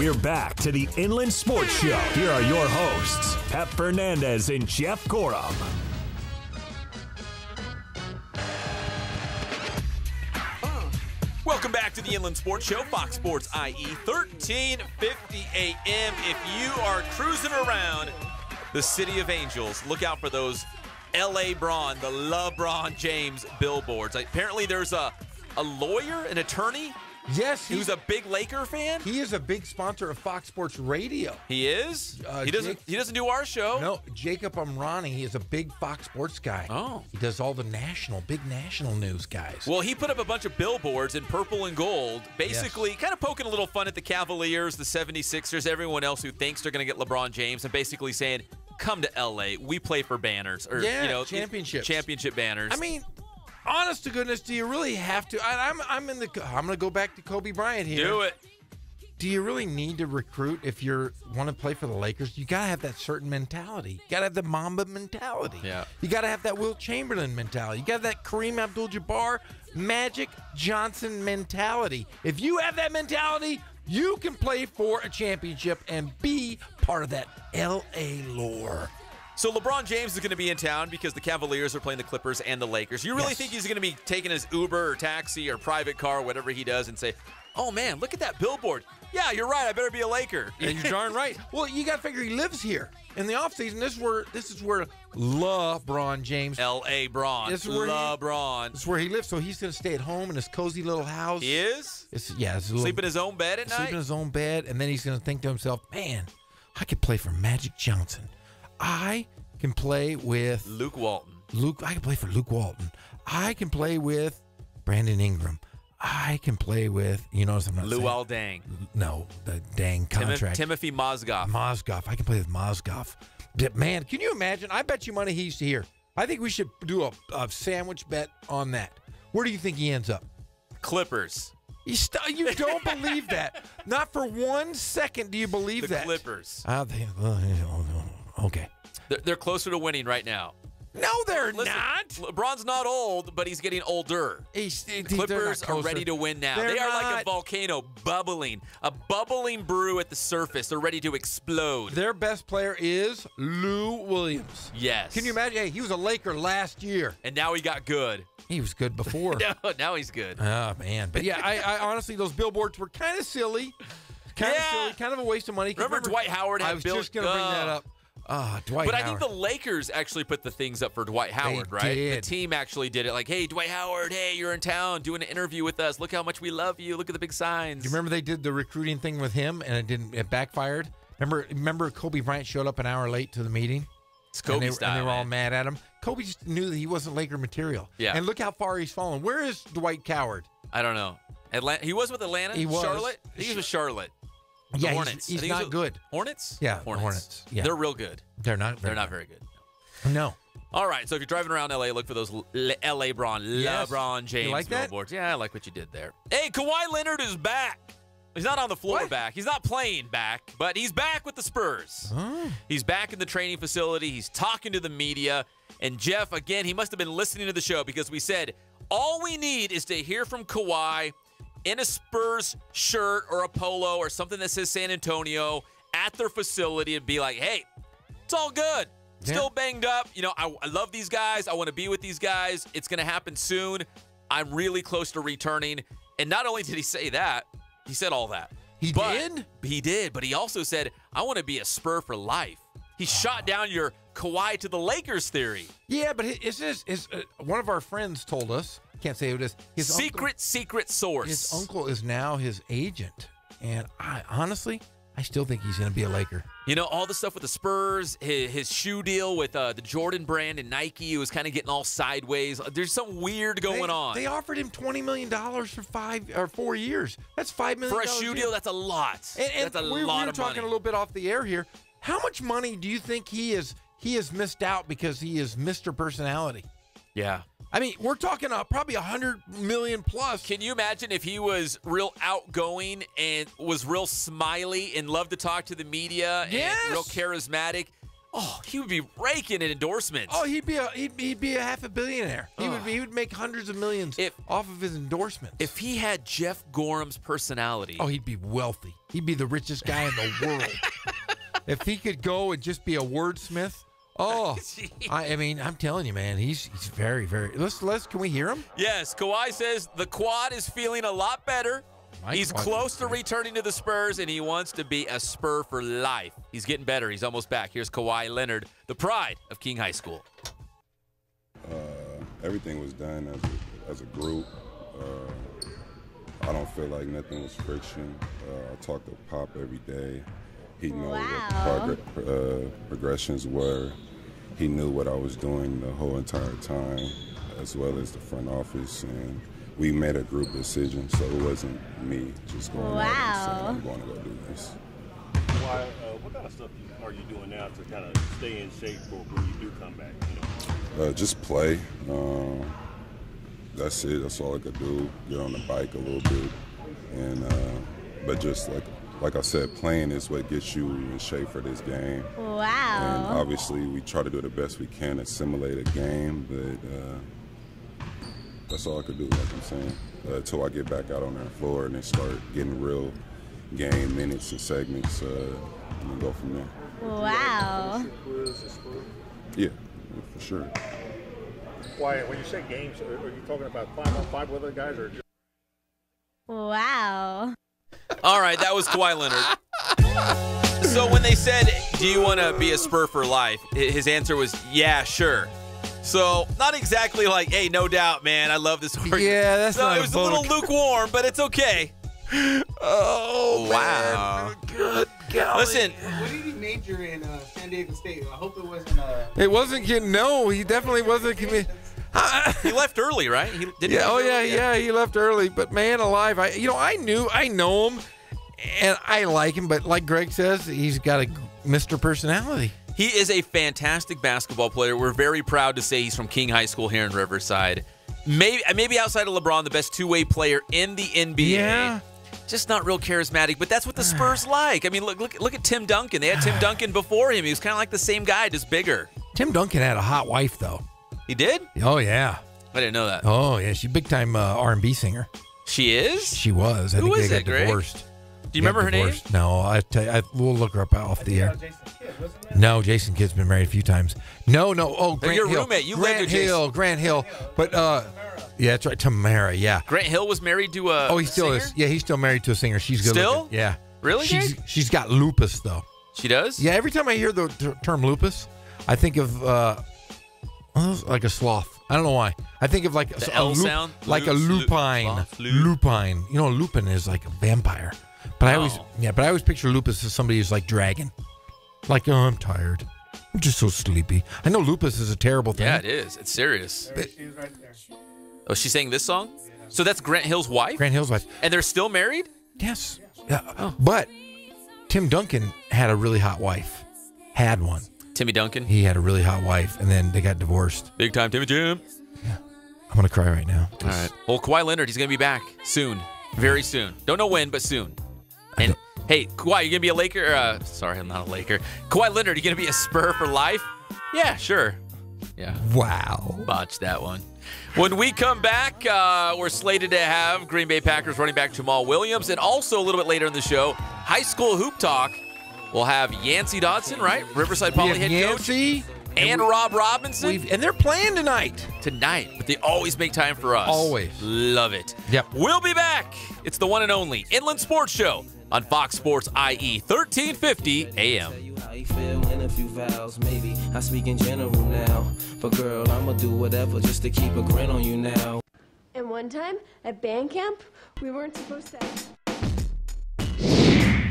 We're back to the Inland Sports Show. Here are your hosts, Pep Fernandez and Jeff Corum. Welcome back to the Inland Sports Show, Fox Sports IE, 1350 a.m. If you are cruising around the City of Angels, look out for those L.A. Braun, the LeBron James billboards. Apparently there's a lawyer, an attorney. Yes. Who's a big Laker fan? He is a big sponsor of Fox Sports Radio. He is? He doesn't do our show? No, Jacob Amrani. He is a big Fox Sports guy. Oh. He does all the big national news guys. Well, he put up a bunch of billboards in purple and gold, basically kind of poking a little fun at the Cavaliers, the 76ers, everyone else who thinks they're going to get LeBron James, and basically saying, come to L.A. We play for banners. Or, championships. Championship banners. I mean, honest to goodness, do you really have to? I'm going to go back to Kobe Bryant here. Do it. Do you really need to recruit if you want to play for the Lakers? You got to have that certain mentality. You got to have the Mamba mentality. Yeah. You got to have that Wilt Chamberlain mentality. You got that Kareem Abdul-Jabbar, Magic Johnson mentality. If you have that mentality, you can play for a championship and be part of that L.A. lore. So LeBron James is going to be in town because the Cavaliers are playing the Clippers and the Lakers. You really think he's going to be taking his Uber or taxi or private car, whatever he does, and say, oh, man, look at that billboard. Yeah, you're right. I better be a Laker. And you're darn right. Well, you got to figure he lives here. In the offseason, this is where LeBron James. L.A. Braun. This is where LeBron. This is where he lives, so he's going to stay at home in his cozy little house. He is? Sleep in his own bed at night? Sleep in his own bed, and then he's going to think to himself, man, I could play for Magic Johnson. I can play with Luke Walton. I can play for Luke Walton. I can play with Brandon Ingram. I can play with, I'm not Luol Deng. No, the Dang contract. Timothy Mozgov. I can play with Mozgov. Man, can you imagine? I bet you money he's here. I think we should do a sandwich bet on that. Where do you think he ends up? Clippers. You don't believe that. Not for 1 second do you believe that. The Clippers. Okay. They're closer to winning right now. No, they're not. LeBron's not old, but he's getting older. Clippers are ready to win now. They are like a volcano bubbling, a bubbling brew at the surface. They're ready to explode. Their best player is Lou Williams. Yes. Can you imagine? Hey, he was a Laker last year. And now he got good. He was good before. Now he's good. Oh, man. But yeah, I honestly, those billboards were kind of silly. Kind of a waste of money. Remember Dwight Howard had I was just going to bring that up. Dwight Howard. I think the Lakers actually put the things up for Dwight Howard, right? The team actually did it. Like, hey, Dwight Howard, hey, you're in town doing an interview with us. Look how much we love you. Look at the big signs. Do you remember they did the recruiting thing with him and it backfired? Remember Kobe Bryant showed up an hour late to the meeting? It's Kobe style. And they were all mad at him. Kobe just knew that he wasn't Laker material. Yeah. And look how far he's fallen. Where is Dwight Howard? I don't know. He was with Atlanta? He was. Charlotte? He was with Charlotte. Yeah, Hornets. He's not good. Hornets? Yeah, Hornets. Yeah. They're real good. They're not very good. No. All right, so if you're driving around L.A., look for those L.A. LeBron James you like that? billboards. Yeah, I like what you did there. Hey, Kawhi Leonard is back. He's not on the floor back. He's not playing back, but he's back with the Spurs. Oh. He's back in the training facility. He's talking to the media. And Jeff, again, he must have been listening to the show because we said, all we need is to hear from Kawhi in a Spurs shirt or a polo or something that says San Antonio at their facility and be like, hey, it's all good. Still banged up. I love these guys. I want to be with these guys. It's going to happen soon. I'm really close to returning. And not only did he say that, he said all that. He did, but he also said, I want to be a Spur for life. He shot down your Kawhi to the Lakers theory. Yeah, but one of our friends told us, can't say who it is. His secret source. His uncle is now his agent. And honestly, I still think he's going to be a Laker. All the stuff with the Spurs, his shoe deal with the Jordan brand and Nike was kind of getting all sideways. There's something weird going on. They offered him $20 million for 4 years. That's $5 million. For a shoe deal, that's a lot. That's a lot of money. We were talking a little bit off the air here. How much money do you think he has missed out because he is Mr. Personality? Yeah. I mean, we're talking probably $100 million plus. Can you imagine if he was real outgoing and was real smiley and loved to talk to the media and real charismatic? Oh, he would be raking in endorsements. Oh, he'd be a half a billionaire. He would make hundreds of millions off of his endorsements. If he had Jeff Gorham's personality. Oh, he'd be wealthy. He'd be the richest guy in the world. If he could go and just be a wordsmith. Oh, I mean, I'm telling you, man, he's very, very. Can we hear him? Yes, Kawhi says the quad is feeling a lot better. He's close to returning to the Spurs, and he wants to be a Spur for life. He's getting better. He's almost back. Here's Kawhi Leonard, the pride of King High School. Everything was done as a group. I don't feel like nothing was friction. I talk to Pop every day. He knew what the progressions were. He knew what I was doing the whole entire time, as well as the front office, and we made a group decision, so it wasn't me just going out and saying, I'm going to go do this. What kind of stuff are you doing now to kind of stay in shape for when you do come back? You know? Just play. That's it. That's all I could do. Get on the bike a little bit, and but just like I said, playing is what gets you in shape for this game. Wow. And obviously, we try to do the best we can to simulate a game, but that's all I could do, like I'm saying, until I get back out on that floor and then start getting real game minutes and segments, and then go from there. Wow. Yeah, for sure. Why, when you say games, are you talking about 5-on-5 with other guys, or just... Wow. All right, that was Kawhi Leonard. So when they said, do you want to be a Spur for life, his answer was, yeah, sure. So not exactly like, hey, no doubt, man, I love this argument. Yeah, that's not it was a little lukewarm, but it's okay. Oh, wow. Man. Good golly. Listen. What did he major in San Diego State? I hope it wasn't. It wasn't. No, he definitely wasn't. He left early, right? He he left early. But man, alive, I know him, and I like him. But like Greg says, he's got a Mr. Personality. He is a fantastic basketball player. We're very proud to say he's from King High School here in Riverside. Maybe outside of LeBron, the best two-way player in the NBA. Yeah. Just not real charismatic, but that's what the Spurs like. I mean, look at Tim Duncan. They had Tim Duncan before him. He was kind of like the same guy, just bigger. Tim Duncan had a hot wife, though. He did? Oh, yeah. I didn't know that. Oh, yeah. She's a big-time R&B singer. She is? She was. I think they got divorced. Do you remember her name? No, we'll look her up off the air. No, Jason Kidd's been married a few times. No. Oh, Grant your Hill. roommate. You Grant lived with Hill. Grant Hill. But yeah, that's right. Tamara. Yeah. Grant Hill was married to a. Oh, he still singer? is. Yeah, he's still married to a singer. She's good. Still? Looking. Yeah. Really? She's got lupus though. She does? Yeah. Every time I hear the term lupus, I think of like a sloth. I don't know why. I think of like the L sound, like a lupine. Lupine. You know, a lupin is like a vampire. But I always picture lupus as somebody who's like dragon. Like, oh, I'm tired. I'm just so sleepy. I know lupus is a terrible thing. Yeah, it is. It's serious. She's right there. Oh, she sang this song? So that's Grant Hill's wife? Grant Hill's wife. And they're still married? Yes. Yeah. Oh. But Tim Duncan had a really hot wife. Had one. Timmy Duncan? He had a really hot wife, and then they got divorced. Big time Timmy Jim. Yeah. I'm going to cry right now. All right. Well, Kawhi Leonard, he's going to be back soon. Very soon. Don't know when, but soon. And, hey, Kawhi, you going to be a Laker? Sorry, I'm not a Laker. Kawhi Leonard, you going to be a Spur for life? Yeah, sure. Yeah. Wow. Botched that one. When we come back, we're slated to have Green Bay Packers running back Jamaal Williams, and also a little bit later in the show, high school hoop talk. We'll have Yancy Dodson, right? Riverside Poly head Yancy, coach. And Rob Robinson. And they're playing tonight. But they always make time for us. Always. Love it. Yep. We'll be back. It's the one and only Inland Sports Show on Fox Sports IE 1350 AM. A few vows, maybe I speak in general now, but girl, I'ma do whatever just to keep a grin on you now. And one time at band camp, we weren't supposed to.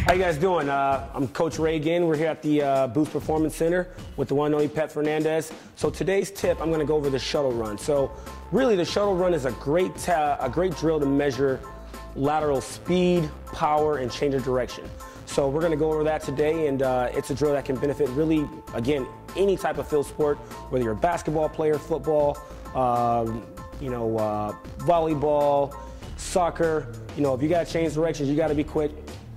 How you guys doing? I'm Coach Ray again. We're here at the Boost Performance Center with the one and only Pep Fernandez. So today's tip, I'm going to go over the shuttle run. So really, the shuttle run is a great drill to measure lateral speed, power, and change of direction. So we're going to go over that today, and it's a drill that can benefit really, again, any type of field sport, whether you're a basketball player, football, volleyball, soccer. If you got to change directions, you got to be quick.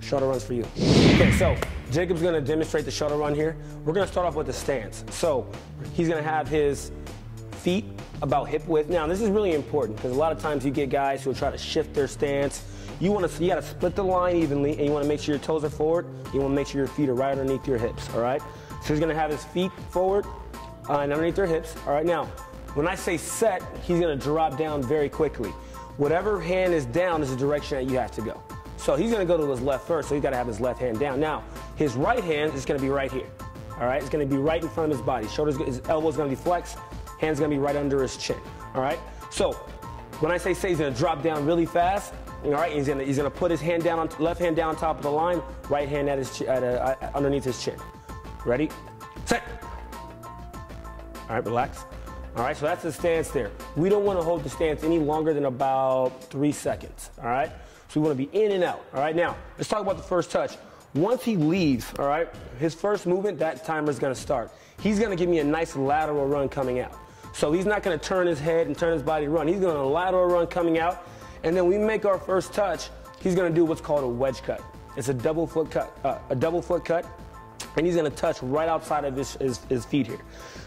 Shuttle runs for you. Okay, so Jacob's gonna demonstrate the shuttle run here. We're gonna start off with the stance. So he's gonna have his feet about hip width. Now this is really important because a lot of times you get guys who will try to shift their stance. You gotta split the line evenly, and you wanna make sure your toes are forward. You wanna make sure your feet are right underneath your hips, all right? So he's gonna have his feet forward and underneath their hips. All right, now, when I say set, he's gonna drop down very quickly. Whatever hand is down is the direction that you have to go. So he's gonna go to his left first, so he's gotta have his left hand down. Now, his right hand is gonna be right here, all right? It's gonna be right in front of his body. His elbow's gonna be flexed, hand's gonna be right under his chin, all right? So, when I say he's gonna drop down really fast, all right, he's gonna put his hand down, left hand down on top of the line, right hand underneath his chin. Ready, set. All right, relax. All right, so that's the stance there. We don't want to hold the stance any longer than about 3 seconds, all right? So we want to be in and out, all right? Now, let's talk about the first touch. Once he leaves, all right, his first movement, that timer is going to start. He's going to give me a nice lateral run coming out. So he's not going to turn his head and turn his body run. He's going to lateral run coming out, and then we make our first touch. He's going to do what's called a wedge cut. It's a double foot cut, and he's gonna touch right outside of his feet here.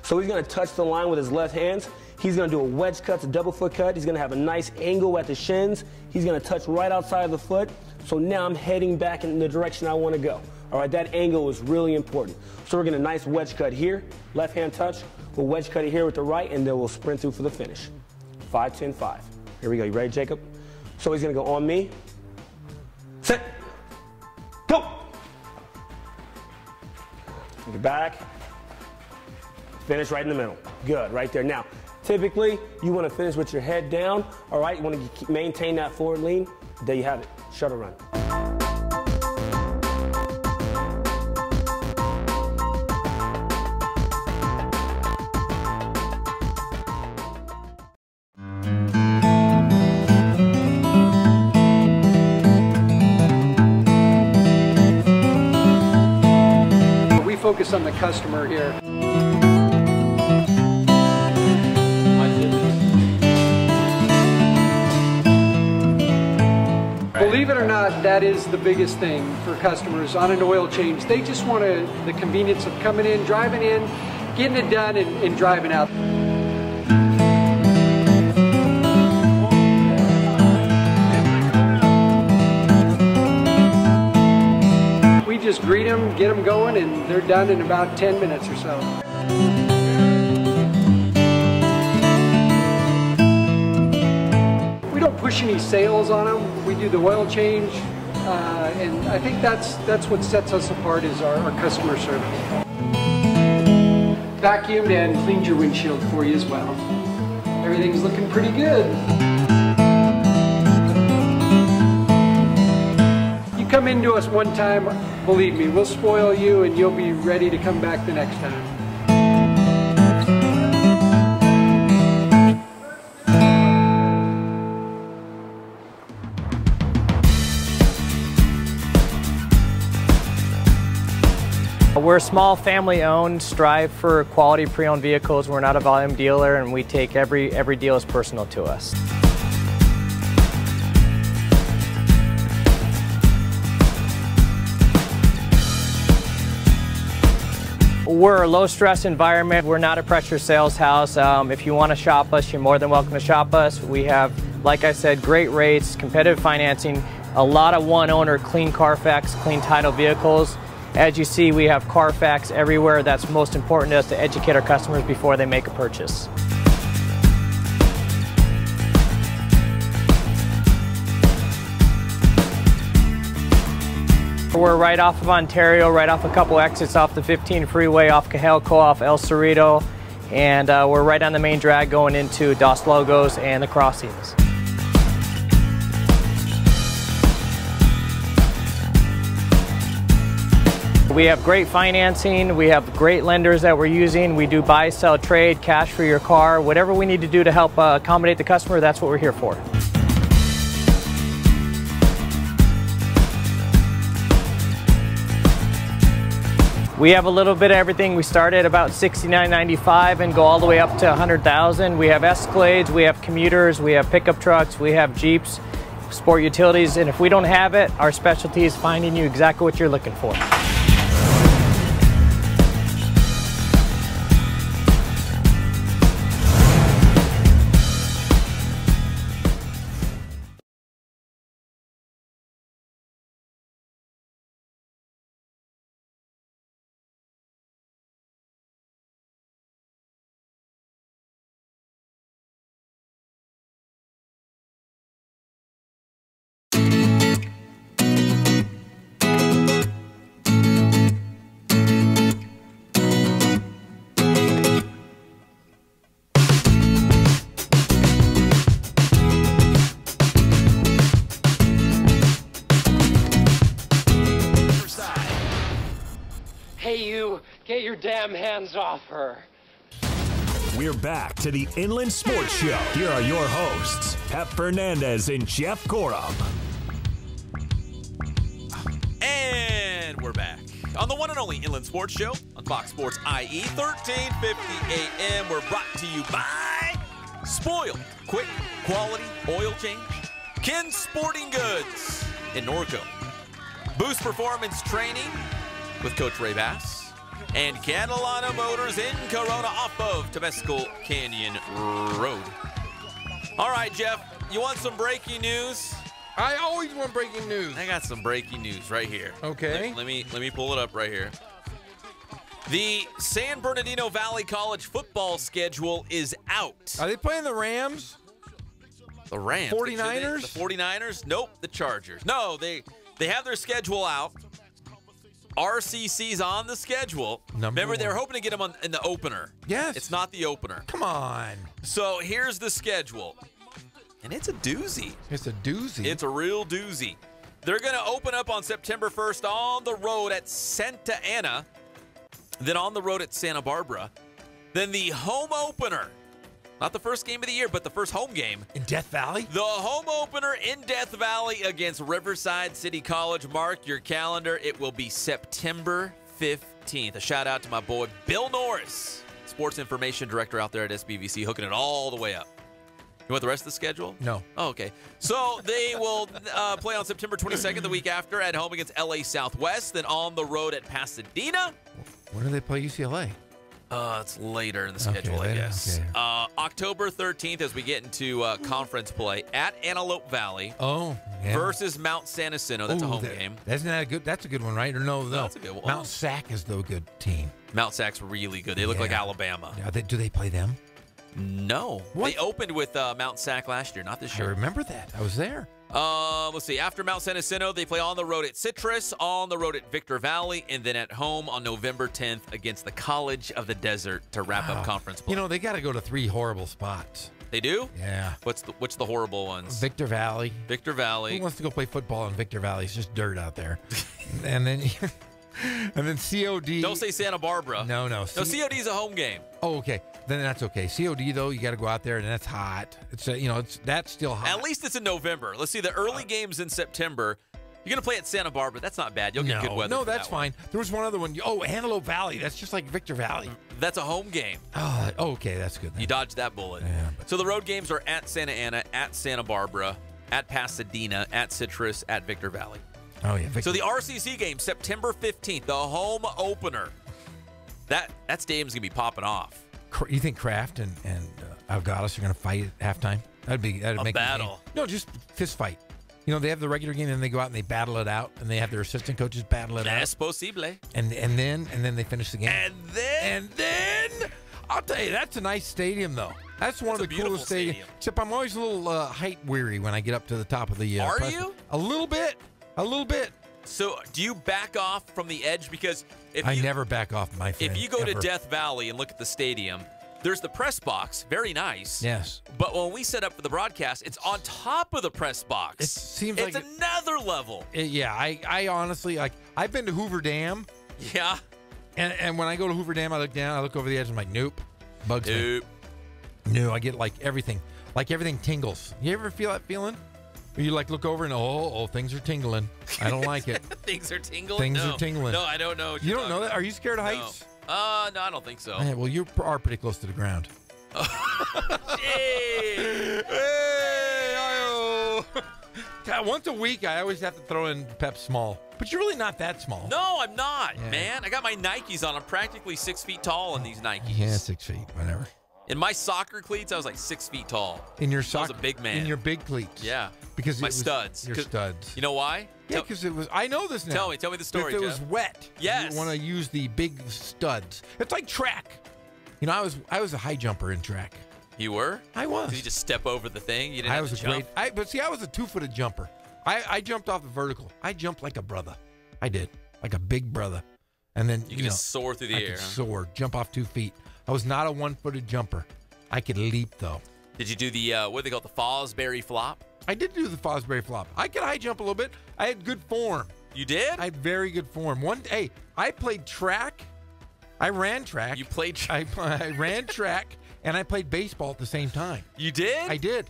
So he's gonna touch the line with his left hands. He's gonna do a wedge cut, a double foot cut. He's gonna have a nice angle at the shins. He's gonna touch right outside of the foot. So now I'm heading back in the direction I wanna go. All right, that angle is really important. So we're gonna nice wedge cut here, left hand touch. We'll wedge cut it here with the right, and then we'll sprint through for the finish. 5, 10, 5. Here we go, you ready, Jacob? So he's gonna go on me, set, go. Get back, finish right in the middle. Good, right there. Now, typically, you want to finish with your head down, all right? You want to maintain that forward lean. There you have it, shuttle run. Focus on the customer here. Believe it or not, that is the biggest thing for customers on an oil change. They just want the convenience of coming in, driving in, getting it done, and driving out. Just greet them, get them going, and they're done in about 10 minutes or so. We don't push any sales on them. We do the oil change, and I think that's what sets us apart is our customer service. Vacuumed and cleaned your windshield for you as well. Everything's looking pretty good. Come into us one time, believe me, we'll spoil you and you'll be ready to come back the next time. We're a small family-owned, strive for quality pre-owned vehicles. We're not a volume dealer, and we take every deal as personal to us. We're a low-stress environment. We're not a pressure sales house. If you want to shop us, you're more than welcome to shop us. We have, like I said, great rates, competitive financing, a lot of one-owner, clean Carfax, clean title vehicles. As you see, we have Carfax everywhere. That's most important to us, to educate our customers before they make a purchase. We're right off of Ontario, right off a couple exits off the 15 freeway, off Cahelco, off El Cerrito, and we're right on the main drag going into Dos Logos and the crossings. We have great financing, we have great lenders that we're using. We do buy, sell, trade, cash for your car, whatever we need to do to help accommodate the customer, that's what we're here for. We have a little bit of everything. We start at about $69.95 and go all the way up to $100,000. We have Escalades, we have commuters, we have pickup trucks, we have Jeeps, sport utilities, and if we don't have it, our specialty is finding you exactly what you're looking for. Get your damn hands off her. We're back to the Inland Sports Show. Here are your hosts, Pep Fernandez and Jeff Gorham. And we're back on the one and only Inland Sports Show on Fox Sports IE, 1350 AM. We're brought to you by Spoiled. Quick, quality oil change. Ken Sporting Goods in Norco. Boost Performance Training with Coach Ray Bass. And Catalana Motors in Corona off of Temescal Canyon Road. All right, Jeff, you want some breaking news? I always want breaking news. I got some breaking news right here. Okay. Let me pull it up right here. The San Bernardino Valley College football schedule is out. Are they playing the Rams? The Rams. 49ers? The 49ers? Nope, the Chargers. No, they have their schedule out. RCC's on the schedule. Remember, they were hoping to get them in the opener. Yes. It's not the opener. Come on. So here's the schedule. And it's a doozy. It's a doozy. It's a real doozy. They're going to open up on September 1st on the road at Santa Ana. Then on the road at Santa Barbara. Then the home opener. Not the first game of the year, but the first home game. In Death Valley? The home opener in Death Valley against Riverside City College. Mark your calendar. It will be September 15th. A shout out to my boy Bill Norris, Sports Information Director out there at SBVC, hooking it all the way up. You want the rest of the schedule? No. Oh, okay. So they will play on September 22nd, the week after, at home against LA Southwest. Then on the road at Pasadena. When do they play UCLA? It's later in the schedule, I guess. Okay. October 13th, as we get into conference play at Antelope Valley. Oh, yeah. Versus Mount San Jacinto. That's a home game. That's not a good. That's a good one, right? Or no? That's a good one. Mount Sac is the good team. Mount Sac's really good. They look like Alabama. Yeah, do they play them? No. What? They opened with Mount Sac last year, not this year. I remember that. I was there. Let's see. After Mount San Jacinto, they play on the road at Citrus, on the road at Victor Valley, and then at home on November 10th against the College of the Desert to wrap up conference play. You know, they got to go to 3 horrible spots. They do? Yeah. What's the horrible ones? Victor Valley. Victor Valley. Who wants to go play football in Victor Valley? It's just dirt out there. and then COD. Don't say Santa Barbara. No. No, COD's a home game. Oh, okay. Then that's okay. COD though, you got to go out there, and that's hot. That's still hot. At least it's in November. Let's see the early games in September. You're gonna play at Santa Barbara. That's not bad. You'll get good weather. No, that's fine. There was one other one. Oh, Antelope Valley. That's just like Victor Valley. That's a home game. Oh, okay, that's good. You dodged that bullet. Yeah, so the road games are at Santa Ana, at Santa Barbara, at Pasadena, at Citrus, at Victor Valley. Oh yeah. Victor. So the RCC game, September 15th, the home opener. That stadium's gonna be popping off. You think Kraft and Algadas are going to fight at halftime? That'd make battle. No, just fist fight. You know, they have the regular game, and they go out and they battle it out, and they have their assistant coaches battle it out. Es posible. And then they finish the game. And then I'll tell you, that's a nice stadium, though. That's one of the coolest stadiums. Except I'm always a little height weary when I get up to the top of the. Are you? A little bit. So do you back off from the edge? Because I never back off, my friend. If you go to Death Valley and look at the stadium, there's the press box. Very nice. Yes. But when we set up for the broadcast, it's on top of the press box. It seems it's like another level. Yeah, I honestly, like, I've been to Hoover Dam. Yeah. And when I go to Hoover Dam, I look down, I look over the edge, I'm like, nope. Bugs me. No, I get like everything tingles. You ever feel that feeling? You like look over and oh, things are tingling. I don't like it. Things are tingling? Things are tingling. No, I don't know. You don't know that? Are you scared of heights? No, I don't think so. Yeah, well, you are pretty close to the ground. Hey! Once a week, I always have to throw in Pep Small. But you're really not that small. No, I'm not, man. I got my Nikes on. I'm practically 6 feet tall in these Nikes. Yeah, 6 feet, whatever. In my soccer cleats, I was like 6 feet tall. In your I was a big man. In your big cleats. Yeah. Because my studs. Your studs. You know why? Yeah, because it was. I know this now. Tell me the story. If it Jeff. was wet, yes, you want to use the big studs. It's like track. You know, I was a high jumper in track. You were? I was. Did you just step over the thing? You didn't. I was a great. But see, I was a 2-footed jumper. I jumped off the vertical. I jumped like a brother. I did, like a big brother. And then you could just soar through the air. I could soar, jump off 2 feet. I was not a 1-footed jumper. I could leap though. Did you do the what do they call it, the Fosbury flop? I did do the Fosbury flop. I could high jump a little bit. I had good form. You did? I had very good form. I played track. I ran track. You played I ran track and I played baseball at the same time. You did? I did.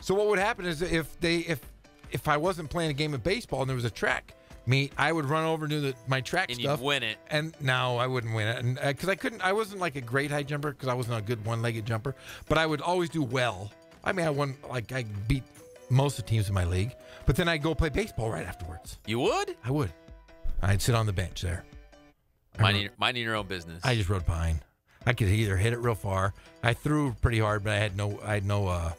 So what would happen is if I wasn't playing a game of baseball and there was a track meet, I would run over to my track and stuff. You'd win it. And no, I wouldn't win it. And because I wasn't like a great high jumper because I wasn't a good one-legged jumper, but I would always do well. I mean, I beat most of the teams in my league, but then I'd go play baseball right afterwards. You would? I would. I'd sit on the bench there. Minding your own business. I just rode behind. I could either hit it real far. I threw pretty hard, but I had no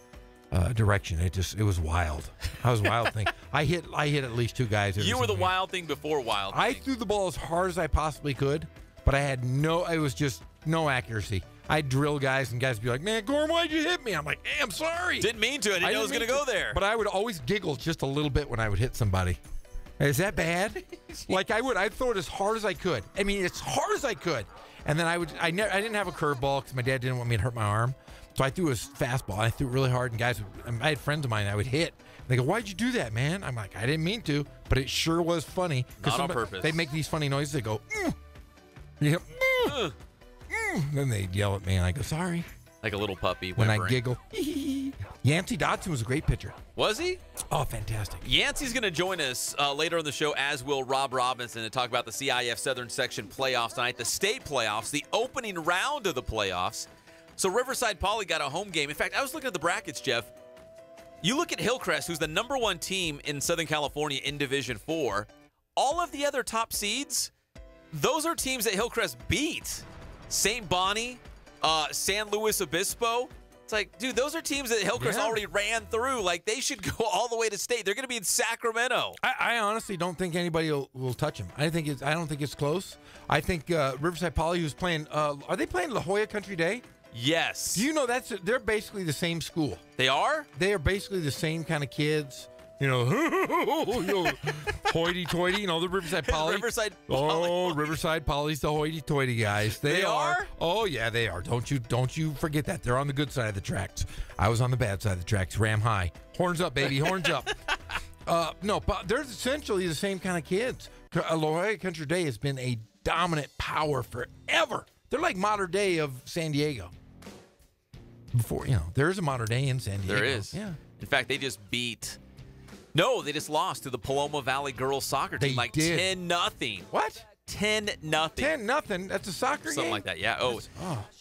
direction. It was wild. I was wild thing. I hit at least 2 guys. You were the wild thing before wild thing. I threw the ball as hard as I possibly could, but it was just no accuracy. I'd drill guys, and guys would be like, "Man, Gorm, why'd you hit me?" I'm like, "Hey, I'm sorry. Didn't mean to. I didn't know it was going to go there." But I would always giggle just a little bit when I would hit somebody. Is that bad? Like I'd throw it as hard as I could. I mean, as hard as I could. And then I didn't have a curveball because my dad didn't want me to hurt my arm. So I threw a fastball. I threw it really hard, and guys, I had friends of mine I would hit. They go, "Why'd you do that, man?" I'm like, "I didn't mean to, but it sure was funny." Not on purpose. They make these funny noises. They go, "Yep." Then they yell at me, and I go, "Sorry." Like a little puppy. When whimpering. I giggle. Yancy Dodson was a great pitcher. Was he? Oh, fantastic. Yancy's going to join us later in the show, as will Rob Robinson, to talk about the CIF Southern Section playoffs tonight, the state playoffs, the opening round of the playoffs. So Riverside Poly got a home game. In fact, I was looking at the brackets, Jeff. You look at Hillcrest, who's the #1 team in Southern California in Division 4. All of the other top seeds, those are teams that Hillcrest beat. St. Bonnie, San Luis Obispo. It's like, dude, those are teams that Hillcrest already ran through. Like, they should go all the way to state. They're going to be in Sacramento. I honestly don't think anybody will touch them. I don't think it's close. I think Riverside Poly, who's playing, are they playing La Jolla Country Day? Yes. Do you know they're basically the same school? They are? They are basically the same kind of kids. You know, hoity-toity, the Riverside Poly. Riverside Poly. Oh, Riverside Poly's the hoity-toity guys. They are. Oh, yeah, they are. Don't you forget that. They're on the good side of the tracks. I was on the bad side of the tracks. Ram high. Horns up, baby. Horns up. No, but they're essentially the same kind of kids. La Jolla Country Day has been a dominant power forever. They're like modern day of San Diego. Before, there is a modern day in San Diego. There is. Yeah. In fact, they just they just lost to the Paloma Valley girls soccer team, They did. 10-0. What? 10-0. 10-0. That's a soccer game? Something like that, yeah.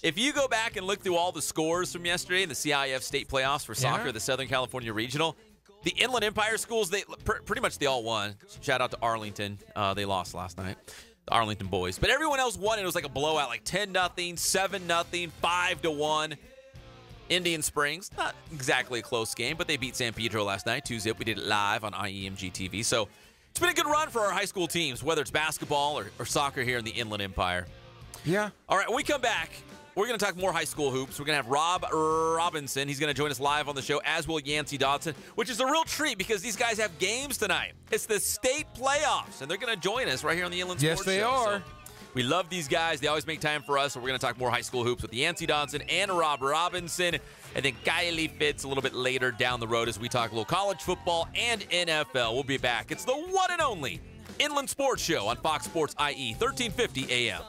If you go back and look through all the scores from yesterday in the CIF state playoffs for soccer, the Southern California Regional, the Inland Empire schools, they pretty much they all won. Shout out to Arlington. They lost last night. The Arlington boys. But everyone else won. It was like a blowout, like 10-0, 7-0, 5-1. Indian Springs, not exactly a close game, but they beat San Pedro last night, 2-0. We did it live on IEMG TV. So it's been a good run for our high school teams, whether it's basketball or soccer here in the Inland Empire. Yeah. All right, when we come back, we're going to talk more high school hoops. We're going to have Rob Robinson. He's going to join us live on the show, as will Yancy Dodson, which is a real treat because these guys have games tonight. It's the state playoffs, and they're going to join us right here on the Inland Sports Show. Yes, they are. So we love these guys. They always make time for us, so we're going to talk more high school hoops with Yancy Dodson and Rob Robinson. And then Kylie Fitts a little bit later down the road as we talk a little college football and NFL. We'll be back. It's the one and only Inland Sports Show on Fox Sports IE, 1350 AM.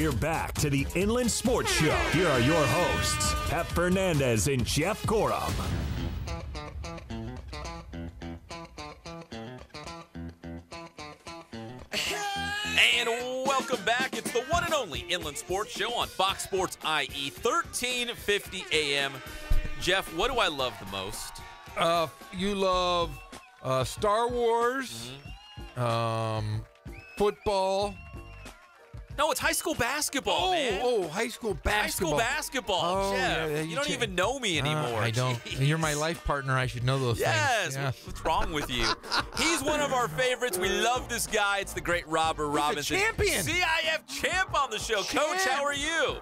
We're back to the Inland Sports Show. Here are your hosts, Pep Fernandez and Jeff Corum. And welcome back. It's the one and only Inland Sports Show on Fox Sports IE, 1350 AM. Jeff, what do I love the most? You love Star Wars, football. No, it's high school basketball, man. Oh, high school basketball. High school basketball, Oh, Jeff. yeah, you don't even know me anymore. I don't. Jeez. You're my life partner. I should know those Yes. things. What's wrong with you? He's one of our favorites. We love this guy. It's the great Robert Robinson. He's a champion. CIF champ on the show. Coach, how are you?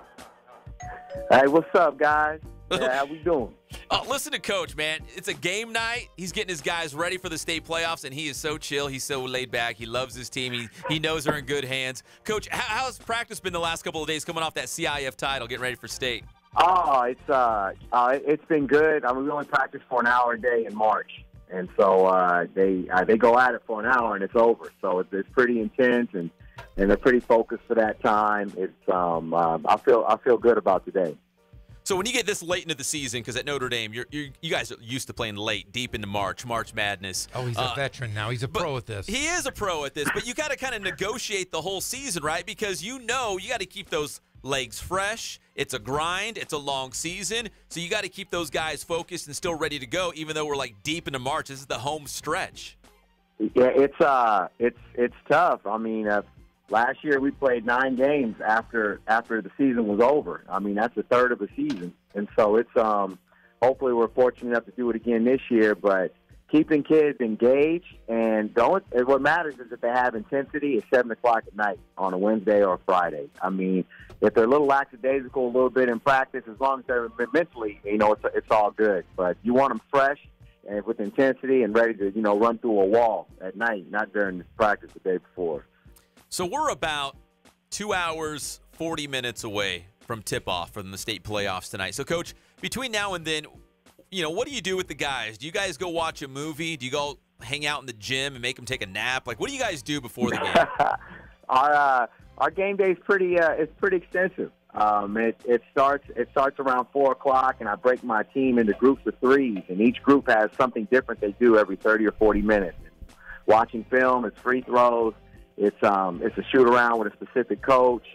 Hey, what's up, guys? Yeah, how we doing? Listen to Coach, man. It's a game night. He's getting his guys ready for the state playoffs, and he is so chill. He's so laid back. He loves his team. He knows they're in good hands. Coach, how's practice been the last couple of days coming off that CIF title, getting ready for state? Oh, it's been good. I mean, we only practice for an hour a day in March, and so they go at it for an hour and it's over. So it's pretty intense, and they're pretty focused for that time. It's I feel good about today. So when you get this late into the season, because at Notre Dame, you guys are used to playing late, deep into March Madness. Oh, he's a veteran now. He's a pro at this. He is a pro at this, but you got to kind of negotiate the whole season, right? Because you got to keep those legs fresh. It's a grind. It's a long season. So you got to keep those guys focused and still ready to go, even though we're like deep into March. This is the home stretch. Yeah, it's tough. I mean, last year we played 9 games after the season was over. I mean, that's a third of a season. And so it's hopefully we're fortunate enough to do it again this year, but keeping kids engaged and what matters is if they have intensity at 7 o'clock at night on a Wednesday or a Friday. I mean, if they're a little lackadaisical a little bit in practice, as long as they're mentally, it's all good. But you want them fresh and with intensity and ready to, run through a wall at night, not during practice the day before. So we're about 2 hours, 40 minutes away from tip-off from the state playoffs tonight. So, Coach, between now and then, what do you do with the guys? Do you guys go watch a movie? Do you go hang out in the gym and make them take a nap? Like, what do you guys do before the game? Our game day is pretty extensive. It starts around 4 o'clock, and I break my team into groups of 3s, and each group has something different they do every 30 or 40 minutes. Watching film, it's free throws. It's a shoot around with a specific coach.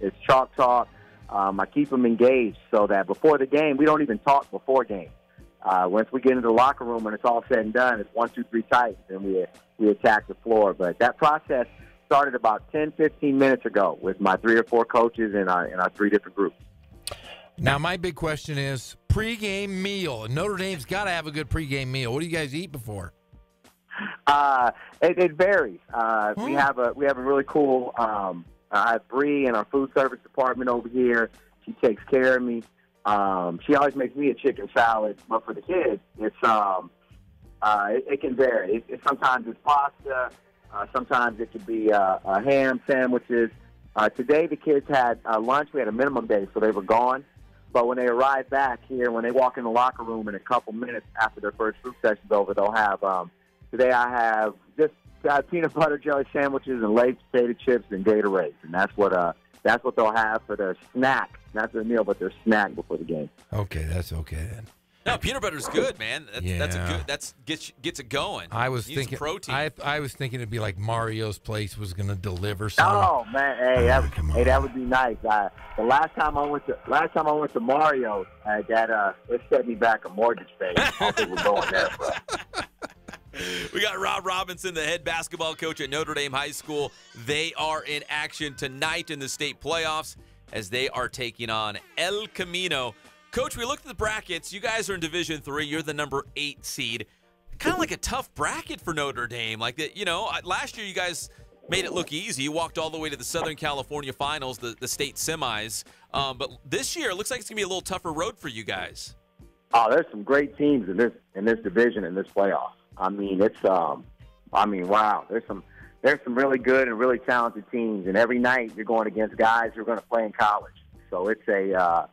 It's chalk talk. I keep them engaged so that before the game, we don't even talk before game. Once we get into the locker room and it's all said and done, it's 1, 2, 3 Titans, and we attack the floor. But that process started about 10, 15 minutes ago with my 3 or 4 coaches in our 3 different groups. Now, my big question is pregame meal. Notre Dame's got to have a good pregame meal. What do you guys eat before? It varies. We have a really cool. I have Bree in our food service department over here. She takes care of me. She always makes me a chicken salad, but for the kids, it can vary. Sometimes it's pasta. Sometimes it could be ham sandwiches. Today the kids had lunch. We had a minimum day, so they were gone. But when they arrive back here, when they walk in the locker room in a couple minutes after their first group session's over, they'll have. Today I have just peanut butter jelly sandwiches and Lay's potato chips and Gatorade, and that's what they'll have for their snack, not their meal, but their snack before the game. Okay, that's okay then. No, peanut butter's good, man. That's gets it going. I was thinking protein. I was thinking it'd be like Mario's place was going to deliver something. Oh man, that would be nice. The last time I went to Mario's, it set me back a mortgage payment. I don't think we're going there, bro. We got Rob Robinson, the head basketball coach at Notre Dame High School. They are in action tonight in the state playoffs as they are taking on El Camino. Coach, we looked at the brackets. You guys are in Division III. You're the number 8 seed. Kind of like a tough bracket for Notre Dame. Like that, last year you guys made it look easy. You walked all the way to the Southern California Finals, the state semis. But this year, it looks like it's going to be a little tougher road for you guys. Oh, there's some great teams in this division, in this playoff. I mean, wow. There's some really good and really talented teams, and every night you're going against guys who are going to play in college. So it's a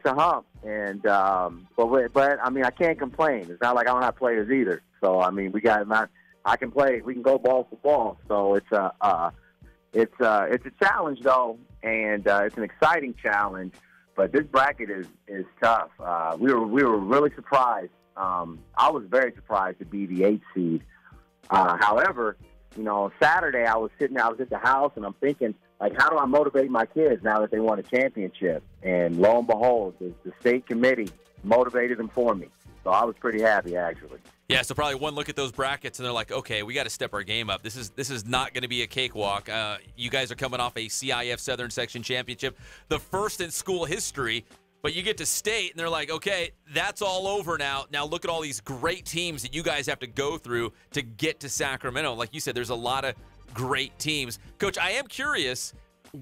hump, and but I mean, I can't complain. It's not like I don't have players either. So I mean, I can play. We can go ball for ball. So it's a challenge though, and it's an exciting challenge. But this bracket is tough. We were really surprised. I was very surprised to be the 8th seed. However, Saturday I was at the house and I'm thinking, like, how do I motivate my kids now that they won a championship? And lo and behold, the state committee motivated them for me. So I was pretty happy, actually. Yeah, so probably one look at those brackets and they're like, okay, we got to step our game up. This is not going to be a cakewalk. You guys are coming off a CIF Southern Section Championship, the first in school history. But you get to state, and they're like, okay, that's all over now. Now look at all these great teams that you guys have to go through to get to Sacramento. Like you said, there's a lot of great teams. Coach, I am curious,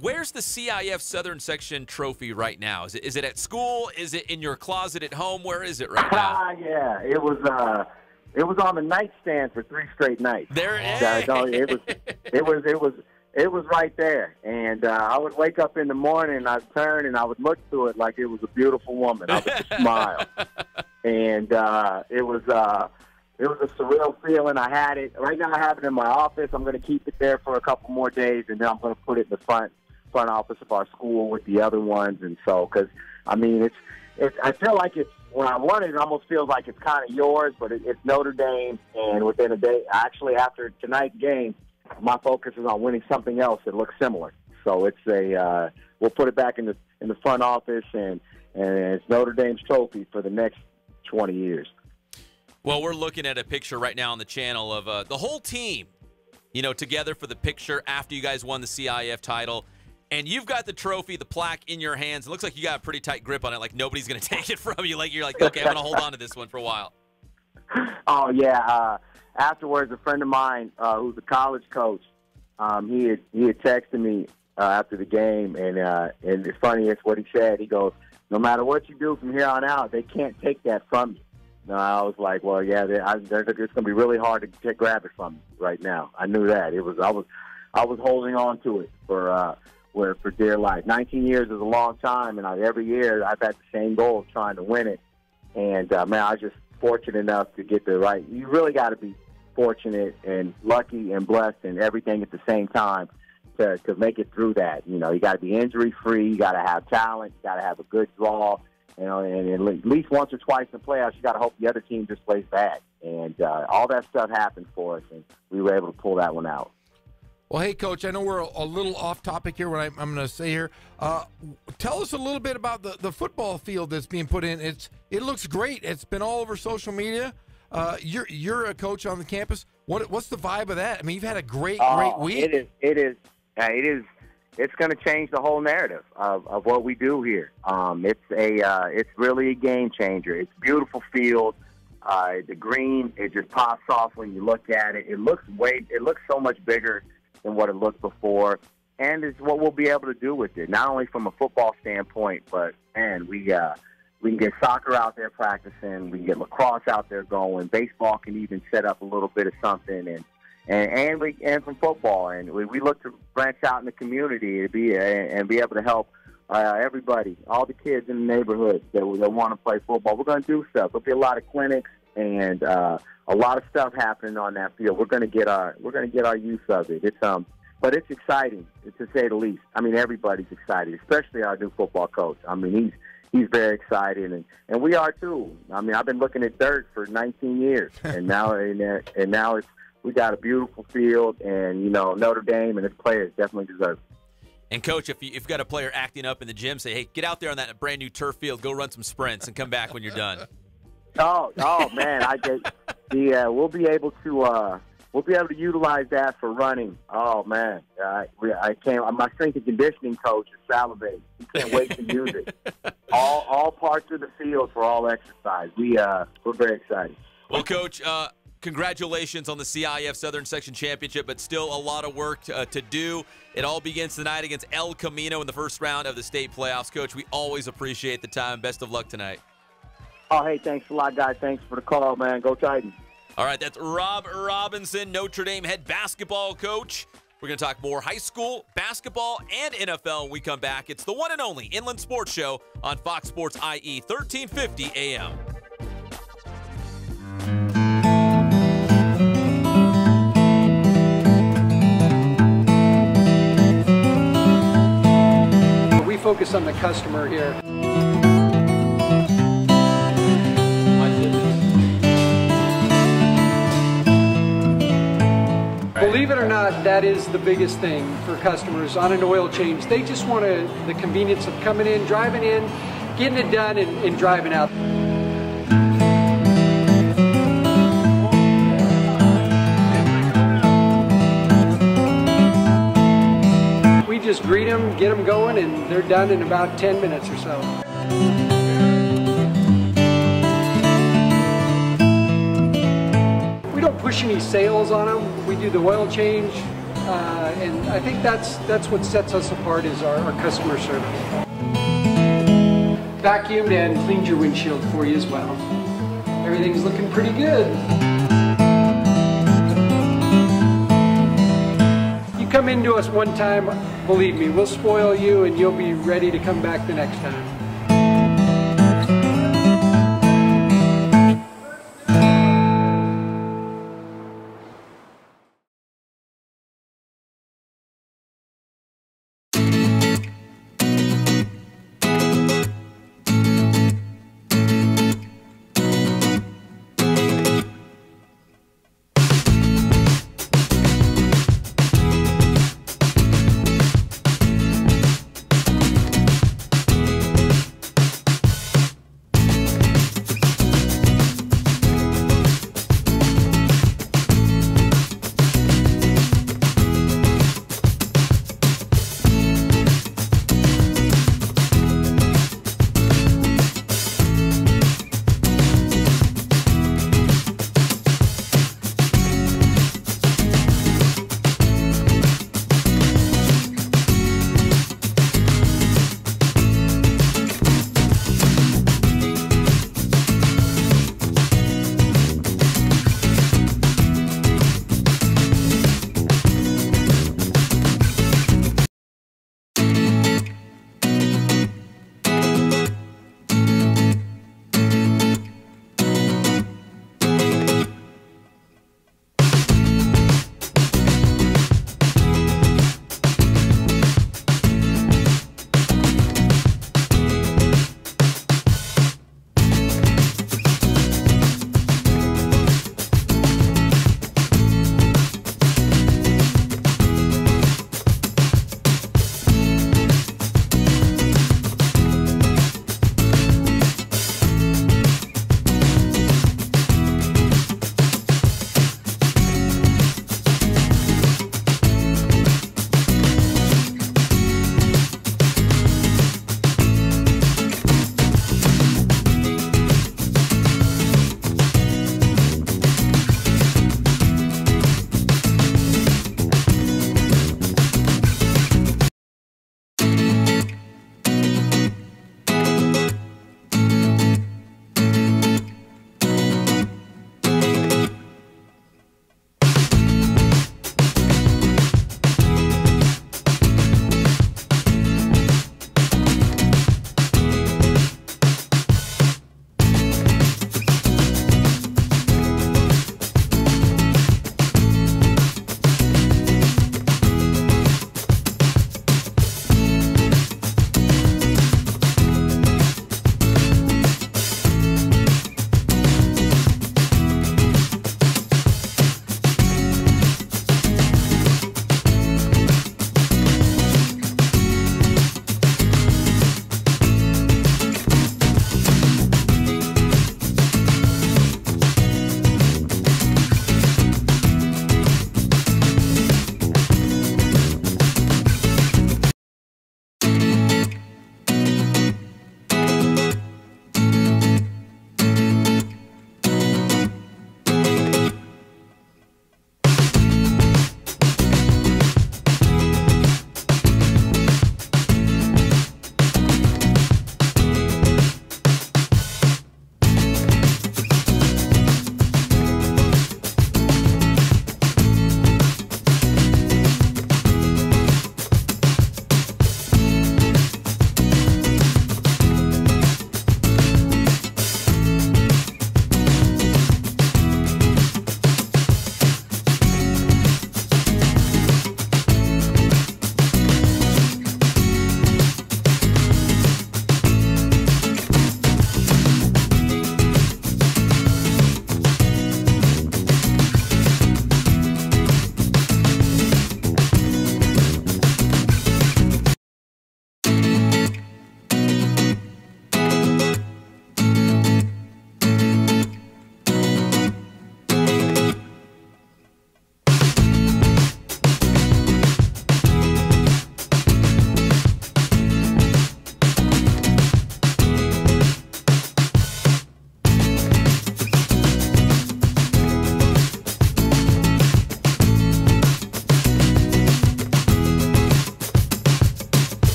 where's the CIF Southern Section trophy right now? Is it at school? Is it in your closet at home? Where is it right now? Yeah, it was on the nightstand for 3 straight nights. There it is. It was right there, and I would wake up in the morning, and I'd turn, and I would look through it like it was a beautiful woman. I would just smile, and it was a surreal feeling. I had it right now. I have it in my office. I'm going to keep it there for a couple more days, and then I'm going to put it in the front office of our school with the other ones. And so, because I mean, it's I feel like it's when I won it, it almost feels like it's kind of yours, but it's Notre Dame, and within a day, actually after tonight's game, my focus is on winning something else that looks similar. So it's we'll put it back in the front office, and it's Notre Dame's trophy for the next 20 years. Well, we're looking at a picture right now on the channel of the whole team, together for the picture after you guys won the CIF title. And you've got the trophy, the plaque in your hands. It looks like you got a pretty tight grip on it, like nobody's going to take it from you. Like you're like, okay, I'm going to hold on to this one for a while. Oh, yeah. Afterwards, a friend of mine who's a college coach, he had texted me after the game, and it's funny, it's what he said. He goes, no matter what you do from here on out, they can't take that from you. No, I was like, well, yeah, it's going to be really hard to grab it from me right now. I knew that. I was holding on to it for dear life. 19 years is a long time, and every year I've had the same goal of trying to win it. And, man, I was just fortunate enough to get the right. You really got to be fortunate and lucky and blessed and everything at the same time to make it through that. You got to be injury-free. You got to have talent. You got to have a good draw. And at least once or twice in the playoffs, you got to hope the other team just plays bad. And all that stuff happened for us, and we were able to pull that one out. Well, hey, Coach, I know we're a little off topic here. What I'm going to say here, tell us a little bit about the football field that's being put in. It looks great. It's been all over social media. You're a coach on the campus. What's the vibe of that? I mean, you've had a great week. It is. It's going to change the whole narrative of what we do here. It's really a game changer. It's a beautiful field. The green, it just pops off when you look at it. It looks so much bigger than what it looked before, and it's what we'll be able to do with it. Not only from a football standpoint, but man, we can get soccer out there practicing. We can get lacrosse out there going. Baseball can even set up a little bit of something, and from football. And we look to branch out in the community and be able to help everybody, all the kids in the neighborhood that want to play football. We're going to do stuff. There'll be a lot of clinics and a lot of stuff happening on that field. We're going to get our use of it. But it's exciting, to say the least. I mean, everybody's excited, especially our new football coach. I mean, he's very excited, and we are too. I mean, I've been looking at dirt for 19 years, and now we got a beautiful field, and Notre Dame and its players definitely deserve it. And Coach, if you've got a player acting up in the gym, say, hey, get out there on that brand new turf field, go run some sprints, and come back when you're done. Oh man, we'll be able to utilize that for running. Oh man, my strength and conditioning coach is salivating. He can't wait to use it. All parts of the field for all exercise. We're very excited. Well, Coach, congratulations on the CIF Southern Section Championship, but still a lot of work to do. It all begins tonight against El Camino in the first round of the state playoffs. Coach, we always appreciate the time. Best of luck tonight. Oh, hey, thanks a lot, guys. Thanks for the call, man. Go Titans. All right, that's Rob Robinson, Notre Dame head basketball coach. We're going to talk more high school, basketball, and NFL when we come back. It's the one and only Inland Sports Show on Fox Sports IE 1350 AM. focus on the customer here. Believe it or not, that is the biggest thing for customers on an oil change. They just want the convenience of coming in, driving in, getting it done, and driving out. We just greet them, get them going, and they're done in about 10 minutes or so. We don't push any sales on them. We do the oil change, and I think that's what sets us apart is our customer service. Vacuumed and cleaned your windshield for you as well. Everything's looking pretty good. You come into us one time, believe me, we'll spoil you and you'll be ready to come back the next time.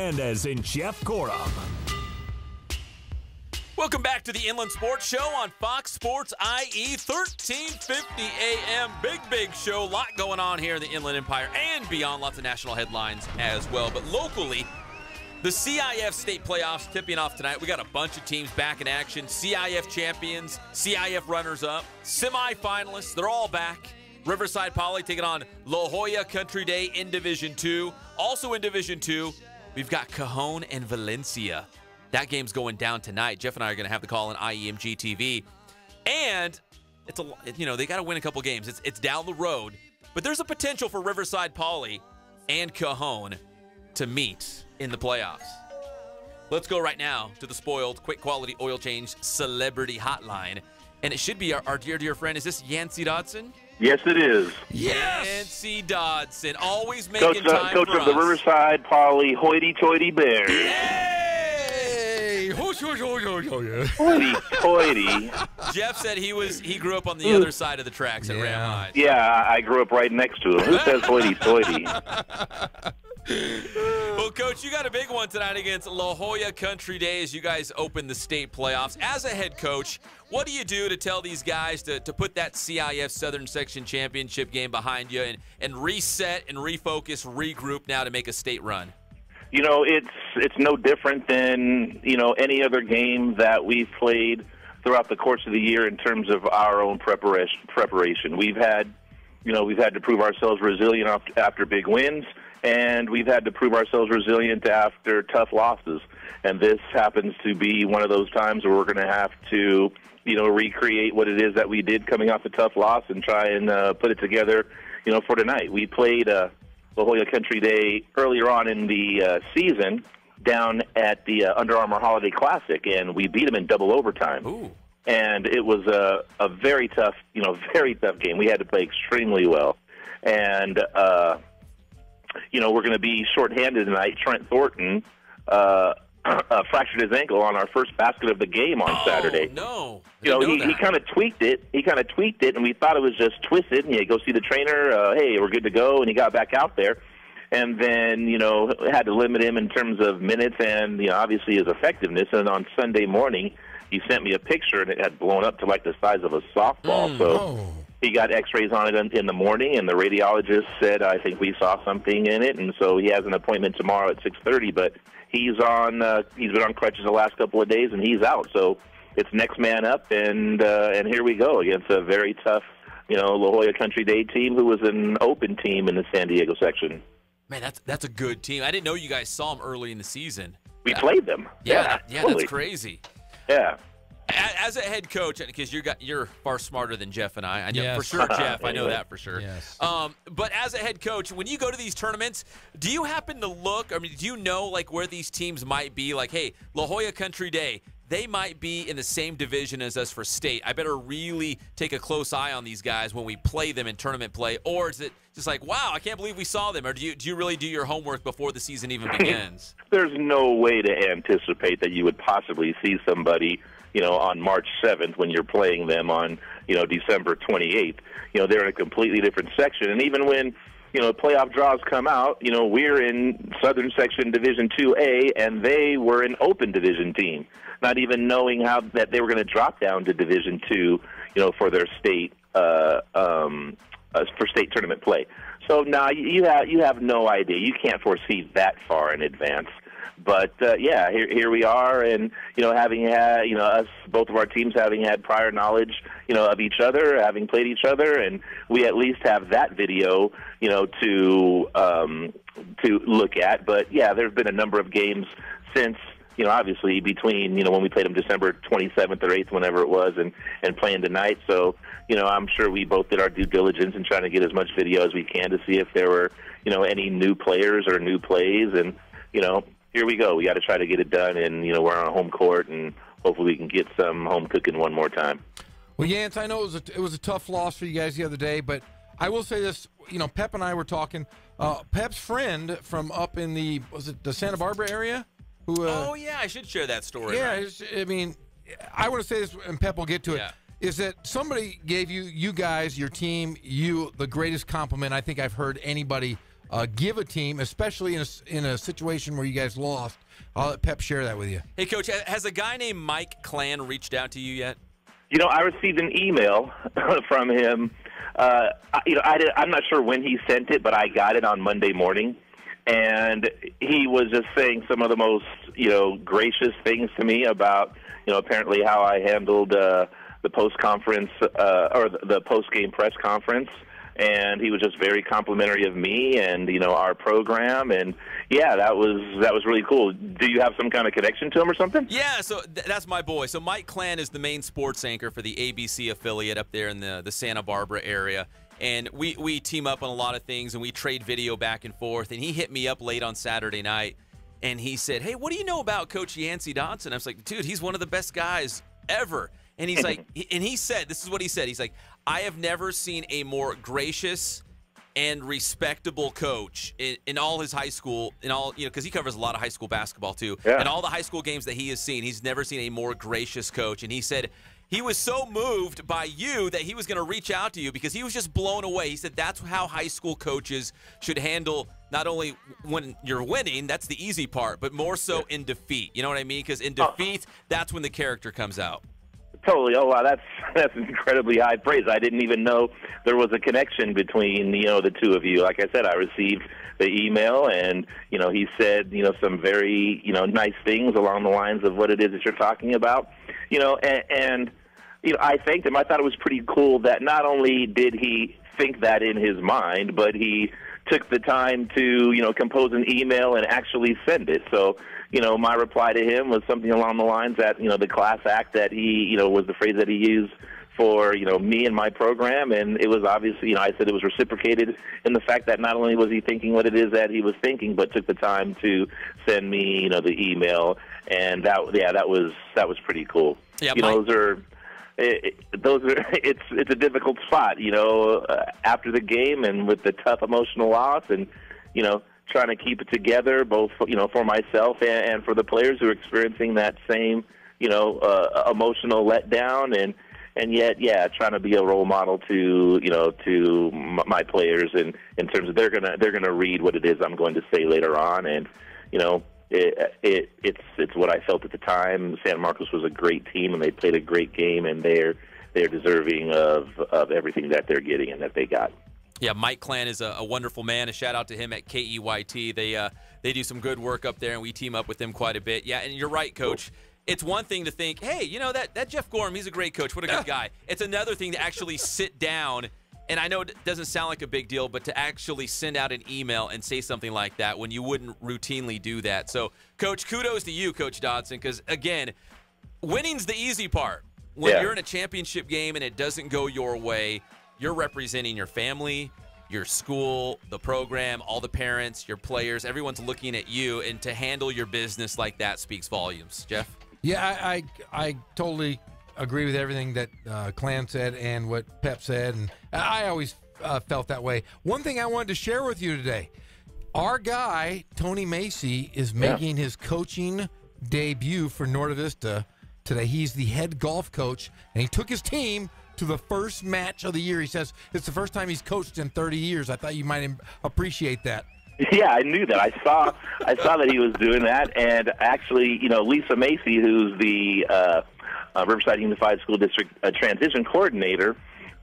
Fernandez and Jeff Corum. Welcome back to the Inland Sports Show on Fox Sports IE, 1350 AM. Big show. A lot going on here in the Inland Empire and beyond. Lots of national headlines as well. But locally, the CIF state playoffs tipping off tonight. We got a bunch of teams back in action. CIF champions, CIF runners-up, semifinalists. They're all back. Riverside Poly taking on La Jolla Country Day in Division 2. Also in Division 2, we've got Cajon and Valencia. That game's going down tonight. Jeff and I are going to have the call on IEMG TV. And it's they got to win a couple games. It's down the road, but there's a potential for Riverside Poly and Cajon to meet in the playoffs. Let's go right now to the Spoiled Quick Quality Oil Change Celebrity Hotline. And it should be our dear friend. Is this Yancy Dodson? Yes, it is. Yes! Yancy Dodson, always making time coach for of the us. Riverside Poly Hoity-Toity Bears. Hey! Hoity-toity. Jeff said he grew up on the other side of the tracks at Ram High. Yeah, I grew up right next to him. Who says hoity-toity? Well, Coach, you got a big one tonight against La Jolla Country Day as you guys open the state playoffs. As a head coach, what do you do to tell these guys to put that CIF Southern Section Championship game behind you and reset and refocus, regroup now to make a state run? You know, it's no different than, any other game that we've played throughout the course of the year in terms of our own preparation. We've had to prove ourselves resilient after big wins, and we've had to prove ourselves resilient after tough losses. And this happens to be one of those times where we're going to have to, recreate what it is that we did coming off a tough loss and try and put it together, for tonight. We played La Jolla Country Day earlier on in the season down at the Under Armour Holiday Classic, and we beat them in double overtime. Ooh. And it was a very tough game. We had to play extremely well. And, we're going to be shorthanded tonight. Trent Thornton fractured his ankle on our first basket of the game on Saturday. No. He kind of tweaked it. And we thought it was just twisted. And he go see the trainer. Hey, we're good to go. And he got back out there. And then, had to limit him in terms of minutes and, obviously his effectiveness. And on Sunday morning, he sent me a picture, and it had blown up to like the size of a softball. He got x-rays on it in the morning, and the radiologist said, I think we saw something in it. And so he has an appointment tomorrow at 6:30, but he's been on crutches the last couple of days, and he's out. So it's next man up, and here we go against a very tough, La Jolla Country Day team who was an open team in the San Diego section. Man, that's a good team. I didn't know you guys saw them early in the season. We played them. Yeah, totally. That's crazy. Yeah. As a head coach, because you're far smarter than Jeff and I know for sure, Jeff. I know that for sure. Yes. But as a head coach, when you go to these tournaments, do you happen to look? I mean, do you know where these teams might be? Like, hey, La Jolla Country Day, they might be in the same division as us for state. I better really take a close eye on these guys when we play them in tournament play. Or is it just like, wow, I can't believe we saw them? Or do you really do your homework before the season even begins? There's no way to anticipate that you would possibly see somebody, on March 7th when you're playing them on, December 28th. They're in a completely different section. And even when, playoff draws come out, we're in Southern Section Division 2A, and they were an open division team, not even knowing that they were going to drop down to Division 2, for their state, for state tournament play. So, you have no idea. You can't foresee that far in advance. But, here we are, and, having had, us, both of our teams having had prior knowledge, of each other, having played each other, and we at least have that video, to look at. But, there have been a number of games since, obviously between, when we played them December 27th or 8th, whenever it was, and playing tonight. So, I'm sure we both did our due diligence in trying to get as much video as we can to see if there were, any new players or new plays. And, here we go. We got to try to get it done, and, we're on home court, and hopefully we can get some home cooking one more time. Well, Yance, I know it was a tough loss for you guys the other day, but I will say this, Pep and I were talking. Pep's friend from up in the Santa Barbara area? Who? I should share that story. Yeah, right? I want to say this, and Pep will get to it. Is that somebody gave you guys, your team, the greatest compliment I think I've heard anybody give a team, especially in a situation where you guys lost. I'll let Pep share that with you. Hey, Coach, has a guy named Mike Clan reached out to you yet? You know, I received an email from him. I'm not sure when he sent it, but I got it on Monday morning. And he was just saying some of the most, gracious things to me about, apparently how I handled the post-conference or the post-game press conference. And he was just very complimentary of me and, our program. And, yeah, that was really cool. Do you have some kind of connection to him or something? Yeah, so that's my boy. So Mike Clan is the main sports anchor for the ABC affiliate up there in the Santa Barbara area. And we team up on a lot of things, and we trade video back and forth. And he hit me up late on Saturday night, and he said, hey, what do you know about Coach Yancy Dodson? I was like, dude, he's one of the best guys ever. And he's like, and he said, this is what he said. He's like, I have never seen a more gracious and respectable coach in all his high school, because he covers a lot of high school basketball too. Yeah. And all the high school games that he has seen, he's never seen a more gracious coach. And he said he was so moved by you that he was going to reach out to you because he was just blown away. He said that's how high school coaches should handle not only when you're winning, that's the easy part, but more so in defeat. You know what I mean? Because in defeat, that's when the character comes out. Totally. Oh, wow, that's incredibly high praise. I didn't even know there was a connection between, the two of you. Like I said, I received the email, and, he said, some very, nice things along the lines of what it is that you're talking about. And I thanked him. I thought it was pretty cool that not only did he think that in his mind, but he took the time to, compose an email and actually send it. So, my reply to him was something along the lines that, the class act that he, was the phrase that he used for, me and my program. And it was obviously, I said it was reciprocated in the fact that not only was he thinking what it is that he was thinking, but took the time to send me, the email. And that was pretty cool. Yeah, it's a difficult spot, after the game and with the tough emotional loss and, trying to keep it together, both, for myself and for the players who are experiencing that same, emotional letdown and yet, yeah, trying to be a role model to, to my players and in terms of they're gonna read what it is I'm going to say later on. And, it's what I felt at the time. San Marcos was a great team and they played a great game and they're deserving of everything that they're getting and that they got. Yeah, Mike Clan is a wonderful man. A shout-out to him at KEYT. They do some good work up there, and we team up with them quite a bit. Yeah, and you're right, Coach. It's one thing to think, hey, that Jeff Gorham, he's a great coach. What a good guy. It's another thing to actually sit down, and I know it doesn't sound like a big deal, but to actually send out an email and say something like that when you wouldn't routinely do that. So, Coach, kudos to you, Coach Dodson, because, again, winning's the easy part. When you're in a championship game and it doesn't go your way, you're representing your family, your school, the program, all the parents, your players. Everyone's looking at you, and to handle your business like that speaks volumes. Jeff? Yeah, I totally agree with everything that Clan said and what Pep said, and I always felt that way. One thing I wanted to share with you today, our guy, Tony Macy, is making his coaching debut for Norte Vista today. He's the head golf coach, and he took his team to the first match of the year. He says it's the first time he's coached in 30 years. I thought you might appreciate that. Yeah, I knew that. I saw that he was doing that. And actually, Lisa Macy, who's the Riverside Unified School District transition coordinator,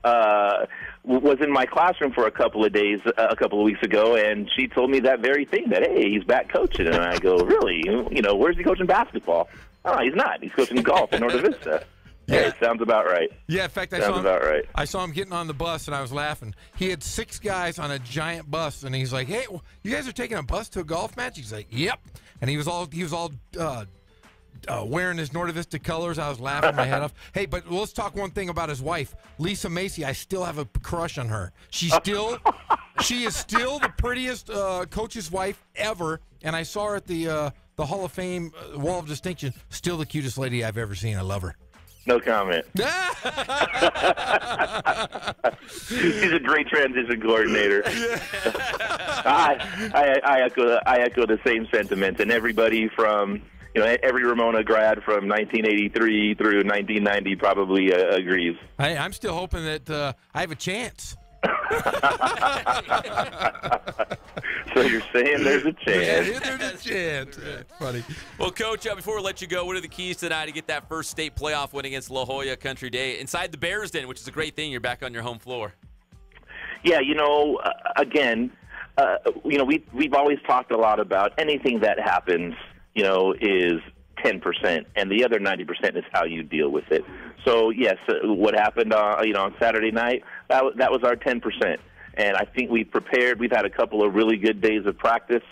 was in my classroom for a couple of days, a couple of weeks ago, and she told me that very thing, that, hey, he's back coaching. And I go, really? Where's he coaching basketball? Oh, he's not. He's coaching golf in Norte Vista. Yeah, it sounds about right. Yeah, in fact, I saw him getting on the bus, and I was laughing. He had 6 guys on a giant bus, and he's like, "Hey, you guys are taking a bus to a golf match?" He's like, "Yep." And he was all wearing his Norte Vista colors. I was laughing my head off. Hey, but let's talk one thing about his wife, Lisa Macy. I still have a crush on her. She is still the prettiest coach's wife ever. And I saw her at the Hall of Fame Wall of Distinction. Still the cutest lady I've ever seen. I love her. No comment. He's a great transition coordinator. I echo the same sentiments, and everybody from every Ramona grad from 1983 through 1990 probably agrees. I'm still hoping that I have a chance. So you're saying there's a chance. Yeah, there's a chance. Funny. Well, Coach, before we let you go, what are the keys tonight to get that first state playoff win against La Jolla Country Day inside the Bears Den, which is a great thing. You're back on your home floor. Yeah, again, we've always talked a lot about anything that happens, is 10%, and the other 90% is how you deal with it. So, yes, what happened, on Saturday night, that was our 10%. And I think we've prepared. We've had a couple of really good days of practice,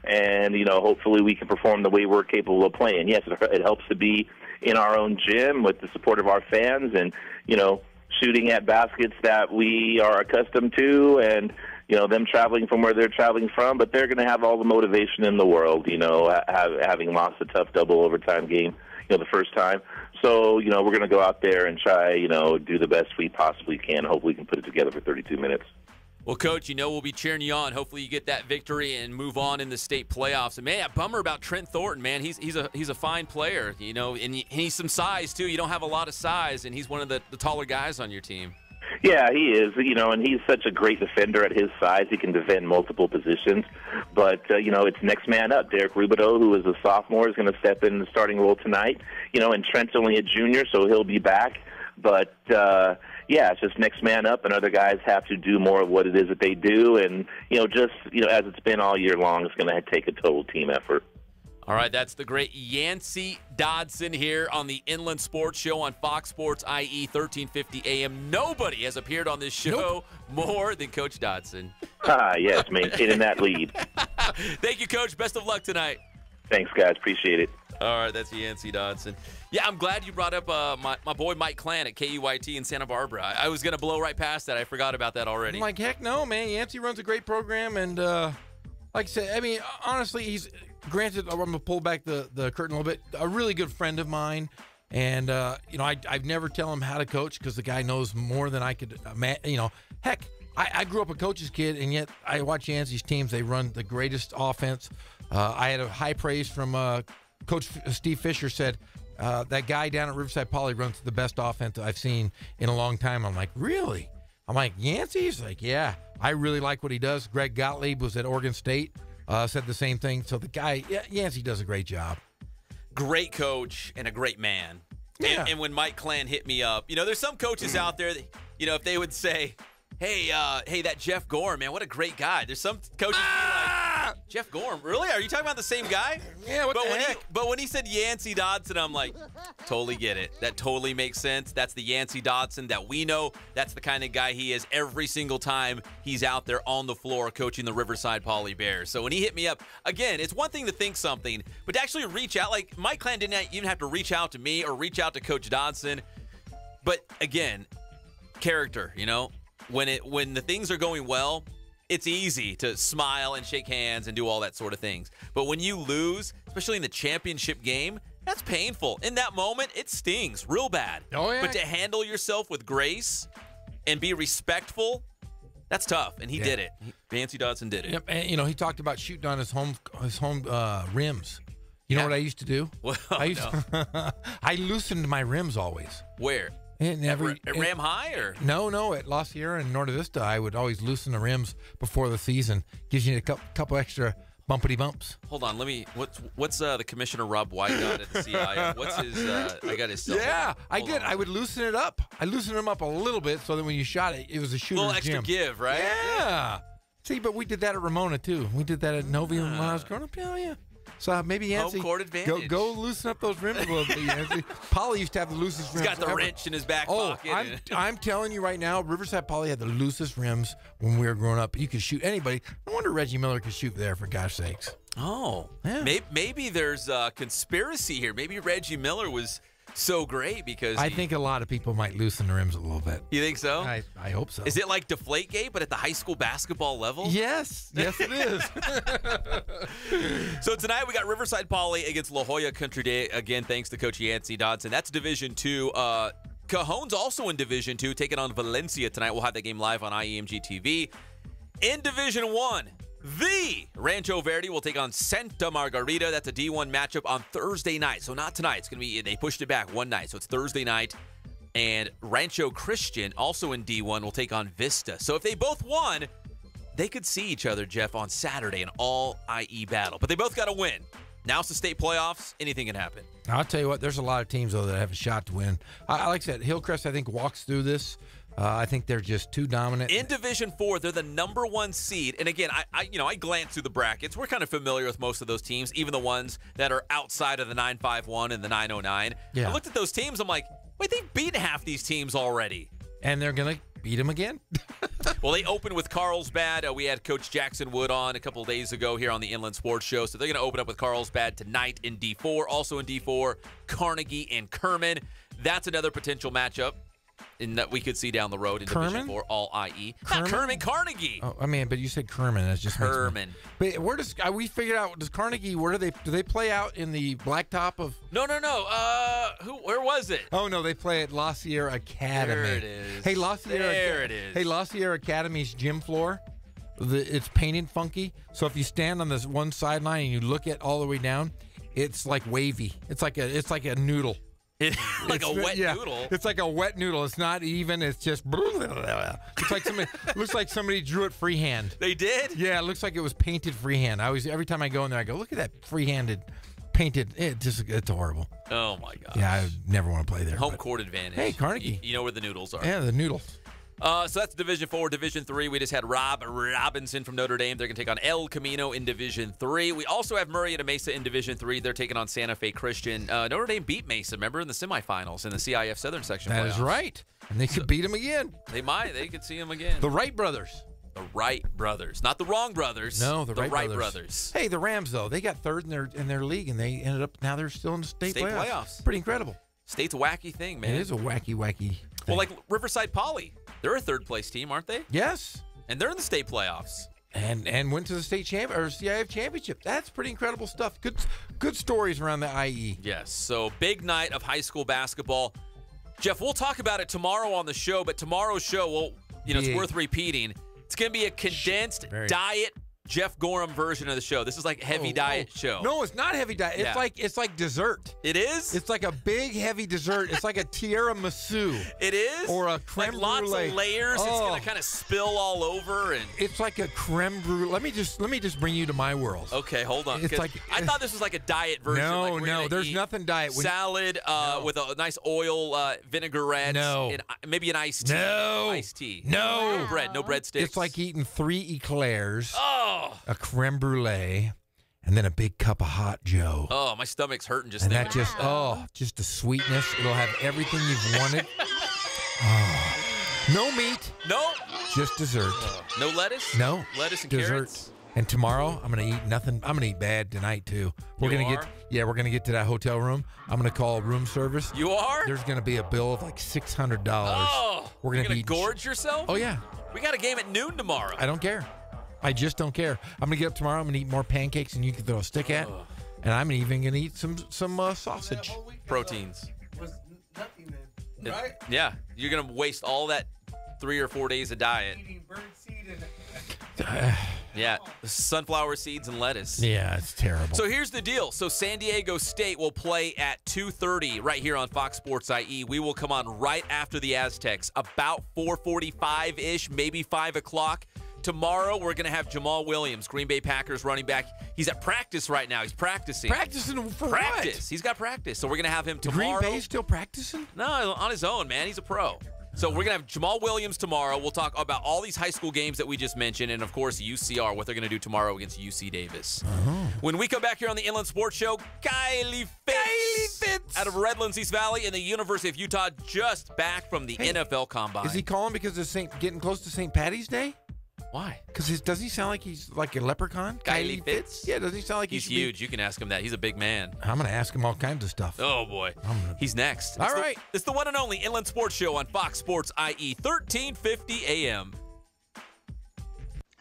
and, hopefully we can perform the way we're capable of playing. Yes, it helps to be in our own gym with the support of our fans and, shooting at baskets that we are accustomed to and, them traveling from where they're traveling from. But they're going to have all the motivation in the world, having lost a tough double overtime game, the first time. So, we're going to go out there and try, do the best we possibly can. Hopefully we can put it together for 32 minutes. Well, Coach, we'll be cheering you on. Hopefully you get that victory and move on in the state playoffs. And, man, bummer about Trent Thornton, man. He's a fine player, and he's some size, too. You don't have a lot of size, and he's one of the taller guys on your team. Yeah, he is, and he's such a great defender at his size. He can defend multiple positions. But, it's next man up. Derek Rubidoux, who is a sophomore, is going to step in the starting role tonight. And Trent's only a junior, so he'll be back. But, it's just next man up, and other guys have to do more of what it is that they do. And, as it's been all year long, it's going to take a total team effort. All right, that's the great Yancy Dodson here on the Inland Sports Show on Fox Sports IE 1350 AM. Nobody has appeared on this show more than Coach Dodson. Yes, maintaining that lead. Thank you, Coach. Best of luck tonight. Thanks, guys. Appreciate it. All right, that's Yancy Dodson. Yeah, I'm glad you brought up my boy Mike Clan at KUIT in Santa Barbara. I was going to blow right past that. I forgot about that already. I'm like, heck no, man. Yancy runs a great program, and like I said, honestly, he's – granted, I'm going to pull back the curtain a little bit. A really good friend of mine, and, I've never tell him how to coach because the guy knows more than I could Heck, I grew up a coach's kid, and yet I watch Yancy's teams. They run the greatest offense. I had a high praise from Coach Steve Fisher said, that guy down at Riverside Poly runs the best offense I've seen in a long time. I'm like, really? I'm like, Yancy? He's like, yeah, I really like what he does. Greg Gottlieb was at Oregon State. Said the same thing. So the guy, Yancy does a great job. Great coach and a great man. Yeah. And when Mike Clan hit me up, there's some coaches out there that, if they would say, hey, that Jeff Gorham, man, what a great guy. There's some coaches like, Jeff Gorham, really? Are you talking about the same guy? Yeah, what the heck? But when he said Yancy Dodson, I'm like, totally get it. That totally makes sense. That's the Yancy Dodson that we know. That's the kind of guy he is every single time he's out there on the floor coaching the Riverside Poly Bears. So when he hit me up, again, it's one thing to think something, but to actually reach out, like Mike Clan didn't even have to reach out to me or reach out to Coach Dodson. But again, character, when the things are going well, it's easy to smile and shake hands and do all that sort of things. But when you lose, especially in the championship game, that's painful. In that moment, it stings real bad. Oh, yeah. But to handle yourself with grace and be respectful, that's tough. And he did it. Yancy Dodson did it. Yep. And, he talked about shooting on his home rims. You know what I used to do? Well, I loosened my rims always. Where? At Ram High or? No, at La Sierra and Norte Vista, I would always loosen the rims before the season. Gives you a couple extra bumpity bumps. Hold on, what's the Commissioner Rob White got at the CIA? What's his? I got his cell phone. Yeah, I did. I would loosen it up. I loosened them up a little bit so that when you shot it, it was a shooter's little extra gym. give, right? Yeah. See, but we did that at Ramona too. We did that at Novi when I was growing up. Yeah. So maybe Yancy, home court advantage. Go loosen up those rims a little bit, Yancy. Poly used to have the loosest rims. He's got the wrench in his back pocket. I'm telling you right now, Riverside Poly had the loosest rims when we were growing up. You could shoot anybody. No wonder Reggie Miller could shoot there, for gosh sakes. Oh, yeah. Maybe there's a conspiracy here. Maybe Reggie Miller was so great because I think a lot of people might loosen the rims a little bit. You think so? I hope so. Is it like Deflategate, but at the high school basketball level? Yes, it is. So tonight we got Riverside Poly against La Jolla Country Day. Again, thanks to Coach Yancy Dodson. That's Division II. Cajon's also in Division II, taking on Valencia tonight. We'll have that game live on IEMG TV. In Division I, the Rancho Verde will take on Santa Margarita. That's a D1 matchup on Thursday night. So not tonight. It's going to be, they pushed it back one night. So it's Thursday night. And Rancho Christian, also in D1, will take on Vista. So if they both won, they could see each other, Jeff, on Saturday, an all-IE battle. But they both got to win. Now it's the state playoffs. Anything can happen. I'll tell you what, there's a lot of teams, though, that have a shot to win. Like I said, Hillcrest, I think, walks through this. I think they're just too dominant. In Division 4, they're the #1 seed. And again, I glanced through the brackets. We're kind of familiar with most of those teams, even the ones that are outside of the 951 and the 909. Yeah. I looked at those teams. I'm like, wait, they've beaten half these teams already. And they're going to beat them again? Well, they opened with Carlsbad. We had Coach Jackson Wood on a couple of days ago here on the Inland Sports Show. So they're going to open up with Carlsbad tonight in D4. Also in D4, Carnegie and Kerman. That's another potential matchup in that we could see down the road in Division 4, all IE. Not Kerman, Carnegie. Oh, I mean, but you said Kerman. That's just Kerman. But where does we figured out? Does Carnegie? Where do they play out in the blacktop of? No. Where was it? Oh no, they play at La Sierra Academy. There it is. Hey, La Sierra. There it is. Hey, La Sierra Academy's gym floor. It's painted funky. So if you stand on this one sideline and you look at all the way down, it's like wavy. It's like a noodle. Like a wet noodle. It's like a wet noodle. It's not even. It's just. It's like somebody. Looks like somebody drew it freehand. They did? Yeah, it looks like it was painted freehand. Every time I go in there, I go, look at that freehanded, painted. It's horrible. Oh my gosh. Yeah, I never want to play there. Home court advantage. Hey, Carnegie. You know where the noodles are. Yeah, the noodles. So that's Division 4. Division 3, we just had Rob Robinson from Notre Dame. They're going to take on El Camino in Division 3. We also have Murrieta Mesa in Division 3. They're taking on Santa Fe Christian. Notre Dame beat Mesa, remember, in the semifinals in the CIF Southern Section That playoffs. is right. And they could beat them again. They might. They could see them again. The Wright brothers. The Wright brothers. Not the wrong brothers. No, the Wright brothers. Hey, the Rams, though, they got third in their league, and they ended up, now they're still in the state playoffs. Pretty incredible. State's a wacky thing, man. It is a wacky thing. Well, like Riverside Poly. They're a third-place team, aren't they? Yes. And they're in the state playoffs. And went to the state CIF championship. That's pretty incredible stuff. Good stories around the IE. Yes. So big night of high school basketball. Jeff, we'll talk about it tomorrow on the show, but tomorrow's show, it's worth repeating. It's going to be a condensed diet Jeff Gorham version of the show. This is like heavy diet show. No, it's not heavy diet. It's like dessert. It is? It's like a big heavy dessert. It's like a tiramisu. It is? Or a creme like lots brulee. of layers. It's going to kind of spill all over and it's like a creme brulee. Let me just bring you to my world. Okay, hold on. It's like I thought this was like a diet version. No, there's nothing diet. Salad with a nice oil vinaigrette. No. And maybe an iced tea. No. Iced tea. No. No bread. No breadsticks. It's like eating 3 eclairs. Oh. A creme brulee, and then a big cup of hot Joe. Oh, my stomach's hurting just and thinking. that just the sweetness. It'll have everything you've wanted. No meat. No. Just dessert. No lettuce. No. Lettuce and dessert. carrots. And tomorrow I'm gonna eat nothing. I'm gonna eat bad tonight too. We're gonna get to that hotel room. I'm gonna call room service. You are? There's gonna be a bill of like $600. Oh. We're gonna be gorge yourself? Oh yeah. We got a game at noon tomorrow. I don't care. I just don't care. I'm gonna get up tomorrow. I'm gonna eat more pancakes than you can throw a stick at, and I'm even gonna eat some sausage. Proteins. Was nothing then, right? Yeah, you're gonna waste all that 3 or 4 days of diet. Eating bird seed and Yeah, sunflower seeds and lettuce. Yeah, it's terrible. So here's the deal. So San Diego State will play at 2:30 right here on Fox Sports IE. We will come on right after the Aztecs, about 4:45-ish, maybe 5 o'clock. Tomorrow, we're going to have Jamaal Williams, Green Bay Packers running back. He's at practice right now. He's practicing. Practicing for practice. what? He's got practice. So we're going to have him tomorrow. Green Bay still practicing? No, on his own, man. He's a pro. So we're going to have Jamaal Williams tomorrow. We'll talk about all these high school games that we just mentioned, and, of course, UCR, what they're going to do tomorrow against UC Davis. When we come back here on the Inland Sports Show, Kylie Fitts out of Redlands, East Valley, and the University of Utah, just back from the NFL Combine. Is he calling because it's getting close to St. Patty's Day? Why? Because does he sound like he's like a leprechaun? Kylie Fitts? Yeah, doesn't he sound like he's huge? You can ask him that. He's a big man. I'm going to ask him all kinds of stuff. Oh, boy. He's next. All right. It's the one and only Inland Sports Show on Fox Sports IE, 1350 AM.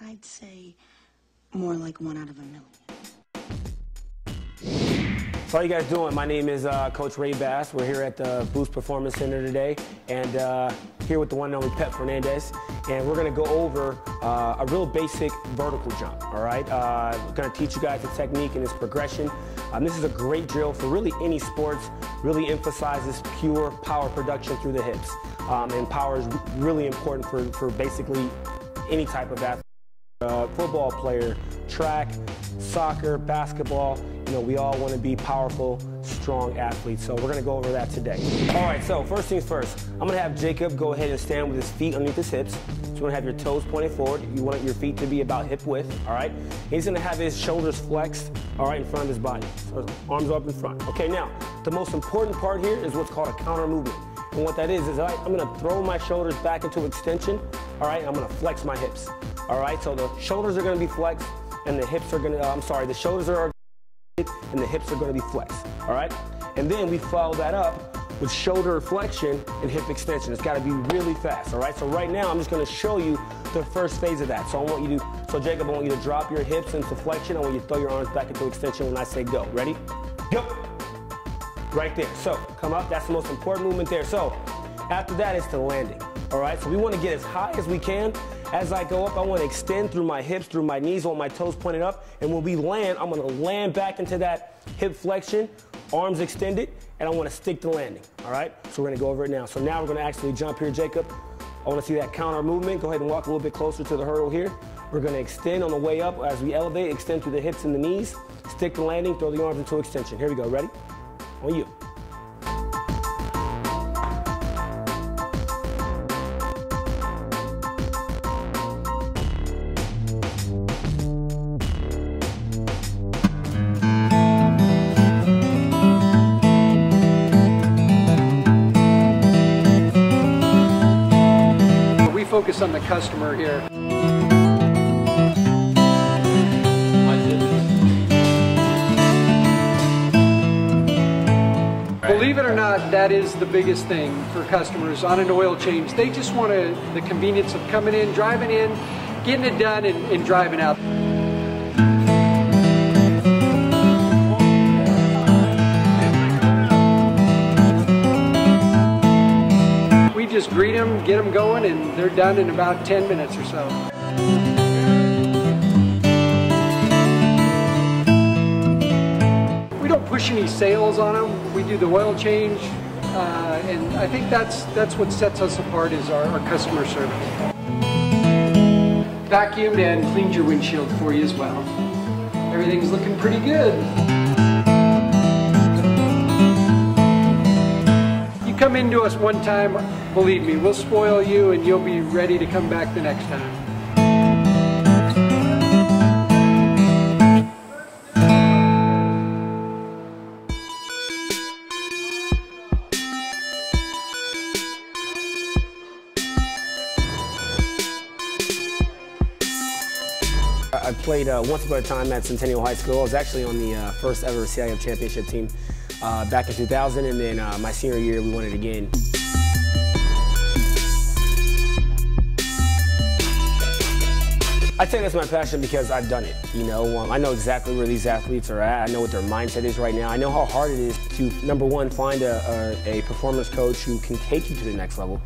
I'd say more like 1 out of a million. So how you guys doing? My name is Coach Ray Bass. We're here at the Boost Performance Center today, and here with the one and only Pep Fernandez, and we're going to go over a real basic vertical jump, all right? We're going to teach you guys the technique and its progression. This is a great drill for really any sports, really emphasizes pure power production through the hips, and power is really important for basically any type of athlete. football player, track, soccer, basketball, we all want to be powerful, strong athletes. So we're going to go over that today. All right, so first things first, I'm going to have Jacob go ahead and stand with his feet underneath his hips. So you want to have your toes pointed forward. You want your feet to be about hip width, all right? He's going to have his shoulders flexed, all right, in front of his body. So arms up in front. Okay, now, the most important part here is what's called a counter movement. And what that is I'm going to throw my shoulders back into extension, all right? I'm going to flex my hips, all right? So the shoulders are going to be flexed, and the hips are going to, the shoulders are and the hips are going to be flexed, all right? And then we follow that up with shoulder flexion and hip extension. It's got to be really fast, all right? So right now, I'm just going to show you the first phase of that. So Jacob, I want you to drop your hips into flexion. I want you to throw your arms back into extension when I say go. Ready? Go. Right there. So come up. That's the most important movement there. So after that, it's the landing, all right? So we want to get as high as we can. As I go up, I want to extend through my hips, through my knees, I want my toes pointed up. And when we land, I'm going to land back into that hip flexion, arms extended, and I want to stick the landing, all right? So we're going to go over it now. So now we're going to actually jump here, Jacob. I want to see that counter movement. Go ahead and walk a little bit closer to the hurdle here. We're going to extend on the way up. As we elevate, extend through the hips and the knees, stick the landing, throw the arms into extension. Here we go. Ready? On you. Focus on the customer here. Believe it or not, that is the biggest thing for customers on an oil change. They just want the convenience of coming in, driving in, getting it done, and driving out. Just greet them, get them going, and they're done in about 10 minutes or so. We don't push any sales on them. We do the oil change, and I think that's what sets us apart is our customer service. Vacuumed and cleaned your windshield for you as well. Everything's looking pretty good. Come into us one time, believe me, we'll spoil you and you'll be ready to come back the next time. I played once upon a time at Centennial High School. I was actually on the first ever CIF championship team back in 2000, and then my senior year we won it again. I think that's my passion because I've done it. I know exactly where these athletes are at. I know what their mindset is right now. I know how hard it is to, number one, find a performance coach who can take you to the next level.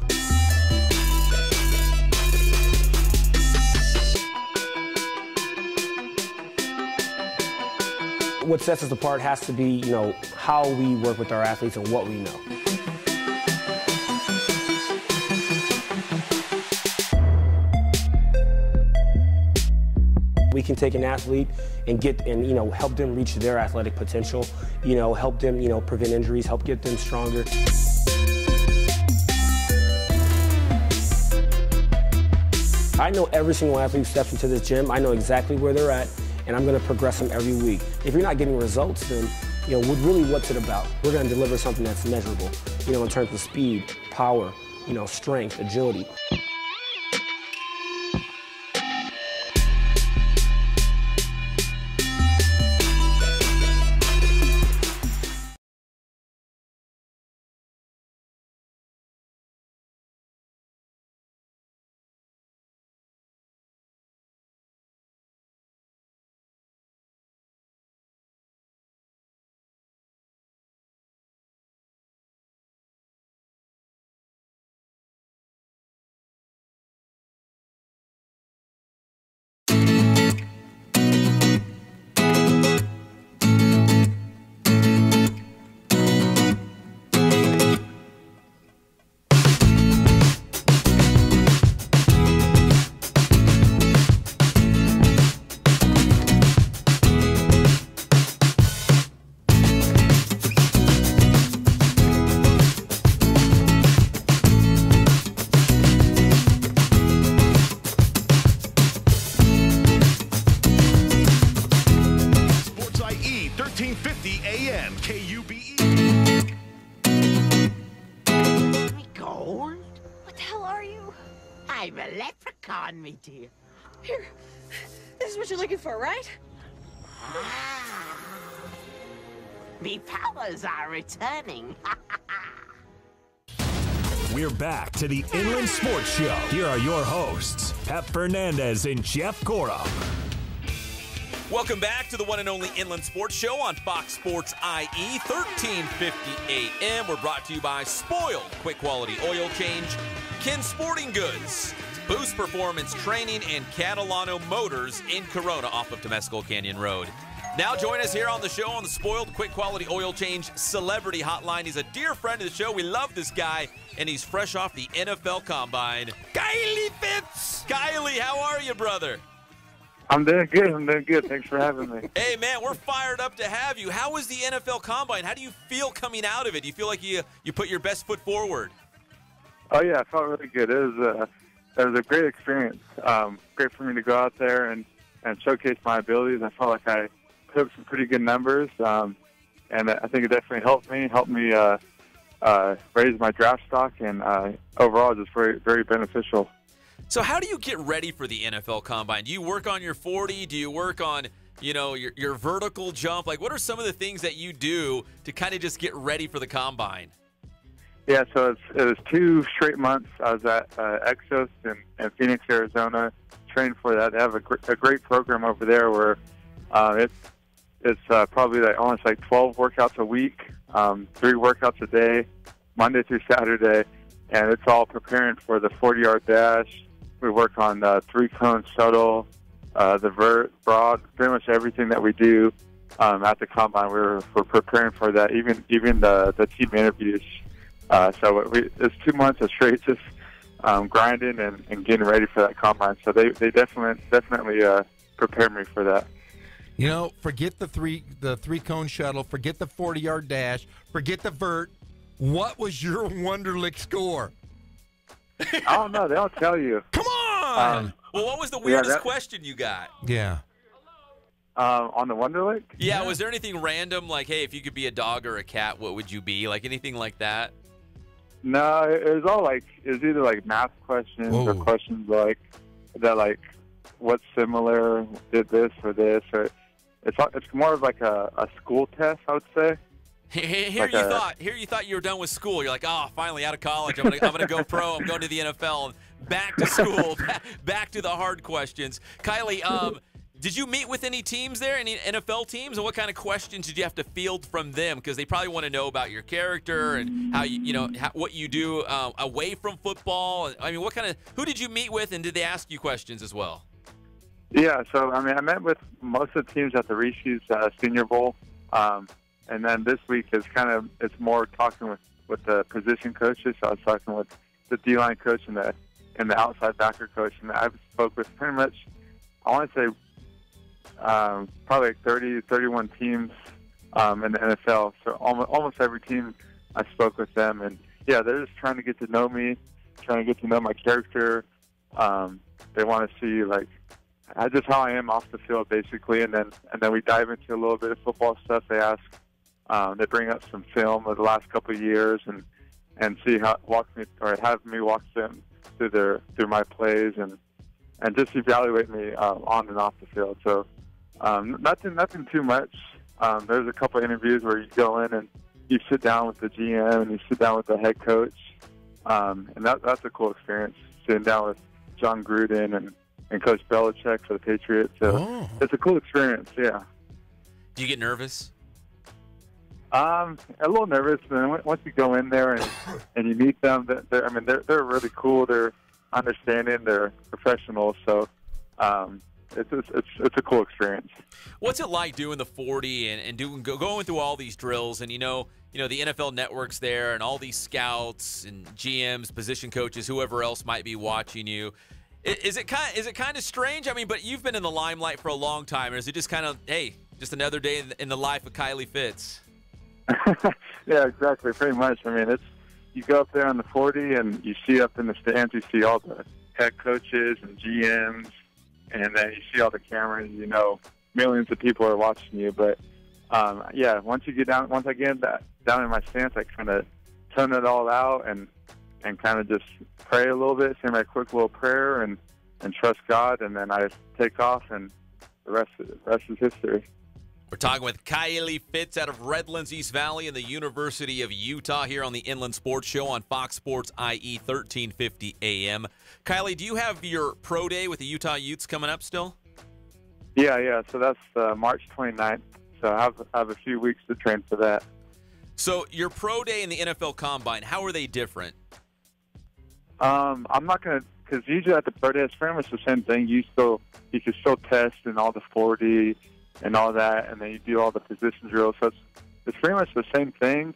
What sets us apart has to be, how we work with our athletes and what we know. We can take an athlete and help them reach their athletic potential, help them, prevent injuries, help get them stronger. I know every single athlete who steps into this gym. I know exactly where they're at, and I'm going to progress them every week. If you're not getting results, then, really what's it about? We're going to deliver something that's measurable, in terms of speed, power, strength, agility. ESPN KUBE. Gold? What the hell are you? I'm a leprechaun, me dear. Here, this is what you're looking for, right? Me powers are returning. We're back to the Inland Sports Show. Here are your hosts, Pep Fernandez and Jeff Cora. Welcome back to the one and only Inland Sports Show on Fox Sports IE, 1350 AM. We're brought to you by Spoiled Quick Quality Oil Change, Ken Sporting Goods, Boost Performance Training, and Catalano Motors in Corona off of Temescal Canyon Road. Now join us here on the show on the Spoiled Quick Quality Oil Change Celebrity Hotline. He's a dear friend of the show. We love this guy, and he's fresh off the NFL Combine. Kylie Fitts! Kylie, how are you, brother? I'm doing good. Thanks for having me. Hey, man, we're fired up to have you. How was the NFL Combine? How do you feel coming out of it? Do you feel like you put your best foot forward? Oh, yeah, I felt really good. It was a great experience. Great for me to go out there and showcase my abilities. I felt like I put up some pretty good numbers, and I think it definitely helped me raise my draft stock, and overall just very, very beneficial. So how do you get ready for the NFL Combine? Do you work on your 40? Do you work on, your vertical jump? Like, what are some of the things that you do to kind of just get ready for the Combine? Yeah, so it was 2 straight months. I was at Exos in Phoenix, Arizona, trained for that. They have a great program over there where it's probably almost 12 workouts a week, 3 workouts a day, Monday through Saturday, and it's all preparing for the 40-yard dash. We work on 3-cone shuttle, the vert, broad, pretty much everything that we do at the Combine. We're preparing for that, even the team interviews. So it's 2 months of straight just grinding and getting ready for that Combine. So they definitely prepared me for that. Forget the 3-cone shuttle, forget the 40-yard dash, forget the vert. What was your Wonderlic score? I don't know. They don't tell you. Come on! Well, what was the weirdest question you got? Yeah. On the Wonderlic? Yeah, was there anything random, like, hey, if you could be a dog or a cat, what would you be? Like, anything like that? No, it was all it was either math questions or questions that what's similar, did this or this, or it's more of a school test, I would say. Here you thought you were done with school. You're like, oh, finally out of college. I'm gonna go pro. I'm going to the NFL. And back to school. back to the hard questions. Kylie, did you meet with any teams there, any NFL teams, and what kind of questions did you have to field from them? Because they probably want to know about your character and how what you do away from football. I mean, who did you meet with, and did they ask you questions as well? Yeah, so I met with most of the teams at the Reese's Senior Bowl. And then this week it's more talking with the position coaches. So I was talking with the D-line coach and the outside backer coach, and I spoke with pretty much, I want to say, probably 30, 31 teams in the NFL. So almost every team I spoke with them, and yeah, they're just trying to get to know me, trying to get to know my character. They want to see just how I am off the field, basically, and then we dive into a little bit of football stuff. They ask. They bring up some film of the last couple of years and see have me walk them through my plays and just evaluate me on and off the field. So nothing too much. There's a couple of interviews where you go in and you sit down with the GM and you sit down with the head coach, and that's a cool experience, sitting down with John Gruden and Coach Belichick for the Patriots. So it's a cool experience. Yeah. Do you get nervous? A little nervous, but then once you go in there and you meet them, they're really cool. They're understanding. They're professionals. So it's a cool experience. What's it like doing the 40 and going through all these drills and the NFL Network's there and all these scouts and GMs, position coaches, whoever else might be watching you? Is it kind of strange? I mean, but you've been in the limelight for a long time. Or is it just kind of, hey, just another day in the life of Kylie Fitts? Yeah, exactly. Pretty much. I mean, you go up there on the 40 and you see up in the stands, you see all the head coaches and GMs, and then you see all the cameras. Millions of people are watching you. But yeah, once I get down in my stance, I kind of tone it all out and kind of just pray a little bit, say my quick little prayer, and trust God, and then I take off, and the rest is history. We're talking with Kylie Fitts out of Redlands, East Valley, and the University of Utah here on the Inland Sports Show on Fox Sports IE 1350 AM. Kylie, do you have your pro day with the Utah Utes coming up still? Yeah. So that's March 29th. So I have a few weeks to train for that. So your pro day and the NFL Combine, how are they different? I'm not going to, because usually at the pro day, it's pretty much the same thing. You can still test and all the 40 and all that, and then you do all the position drills. So it's pretty much the same thing.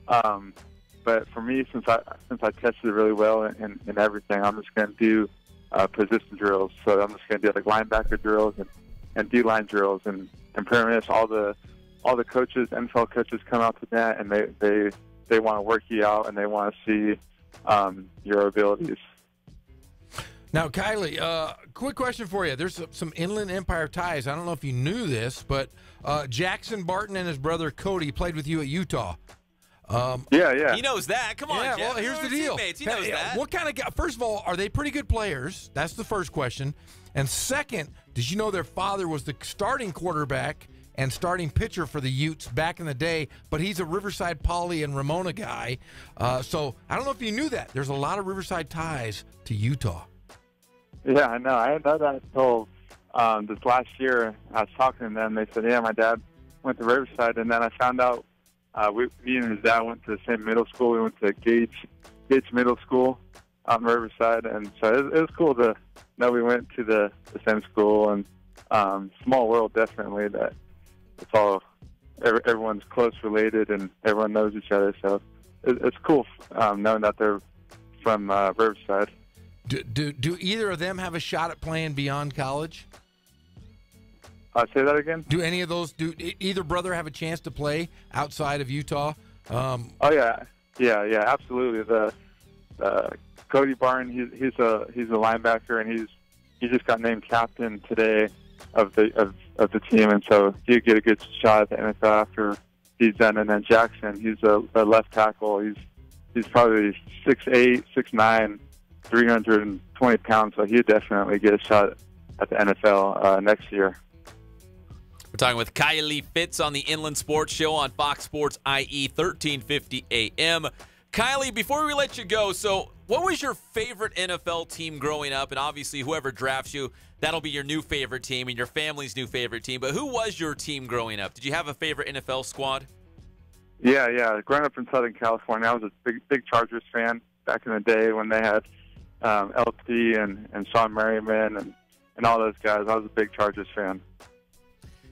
But for me, since I tested really well and everything, I'm just going to do position drills. So I'm just going to do like linebacker drills and D-line drills, and pretty much all the coaches, NFL coaches, come out to that, and they want to work you out, and they want to see your abilities. Now, Kylie, quick question for you. There's some Inland Empire ties. I don't know if you knew this, but Jackson Barton and his brother Cody played with you at Utah. Yeah. He knows that. Come on, Jeff. Well, here's the deal. He knows that. What kind of guy? First of all, are they pretty good players? That's the first question. And second, did you know their father was the starting quarterback and starting pitcher for the Utes back in the day, but he's a Riverside Poly and Ramona guy. So I don't know if you knew that. There's a lot of Riverside ties to Utah. Yeah, I know. I didn't know that until this last year. I was talking to them. They said, yeah, my dad went to Riverside, and then I found out me and his dad went to the same middle school. We went to Gage Middle School out in Riverside, and so it was cool to know we went to the same school. And small world, definitely, that it's all everyone's close related and everyone knows each other. So it's cool knowing that they're from Riverside. Do either of them have a shot at playing beyond college? Say that again? Do any of those, do either brother have a chance to play outside of Utah? Oh, yeah, absolutely. The Cody Barton, he's a linebacker, and he just got named captain today of the team, and so he'll get a good shot at the NFL after he's done. And then Jackson, he's a left tackle. He's probably 6'8", 6'9", 320 pounds, so he'll definitely get a shot at the NFL next year. We're talking with Kylie Fitts on the Inland Sports Show on Fox Sports IE 1350 AM. Kylie, before we let you go, so what was your favorite NFL team growing up? And obviously, whoever drafts you, that'll be your new favorite team and your family's new favorite team. But who was your team growing up? Did you have a favorite NFL squad? Yeah. Growing up in Southern California, I was a big Chargers fan back in the day when they had LT and Sean Merriman and all those guys. I was a big Chargers fan.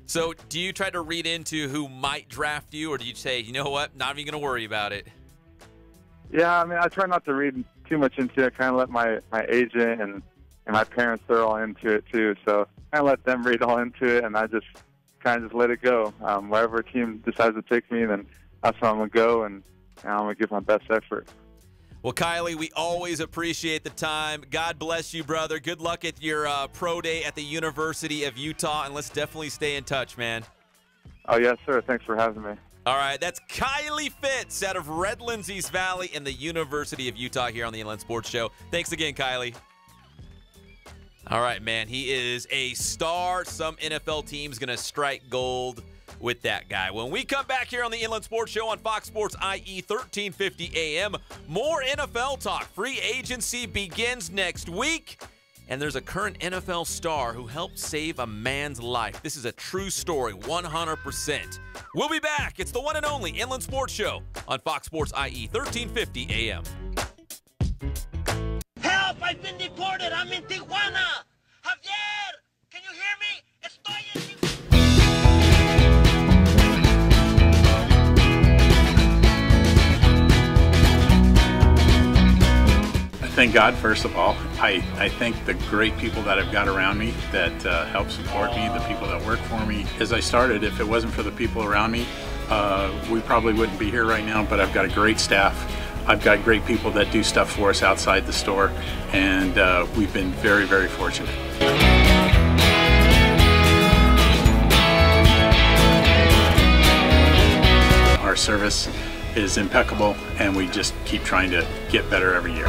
So do you try to read into who might draft you, or do you say, you know what, not even going to worry about it? Yeah, I mean, I try not to read too much into it. I kind of let my agent and my parents, they're all into it too. So I let them read all into it, and I just kind of just let it go. Wherever a team decides to pick me, then that's where I'm going to go, and I'm going to give my best effort. Well, Kylie, we always appreciate the time. God bless you, brother. Good luck at your pro day at the University of Utah, and let's definitely stay in touch, man. Oh, yes, sir. Thanks for having me. All right, that's Kylie Fitts out of Redlands, East Valley, and the University of Utah here on the Inland Sports Show. Thanks again, Kylie. All right, man, he is a star. Some NFL team's going to strike gold with that guy. When we come back here on the Inland Sports Show on Fox Sports IE 1350 AM, more NFL talk. Free agency begins next week, and there's a current NFL star who helped save a man's life. This is a true story, 100%. We'll be back. It's the one and only Inland Sports Show on Fox Sports IE 1350 AM. Help! I've been deported. I'm in Tijuana. Javier, can you hear me? Estoy en Tijuana. Thank God, first of all. I thank the great people that I've got around me that help support me, the people that work for me. As I started, if it wasn't for the people around me, we probably wouldn't be here right now, but I've got a great staff. I've got great people that do stuff for us outside the store, and we've been very, very fortunate. service is impeccable, and we just keep trying to get better every year.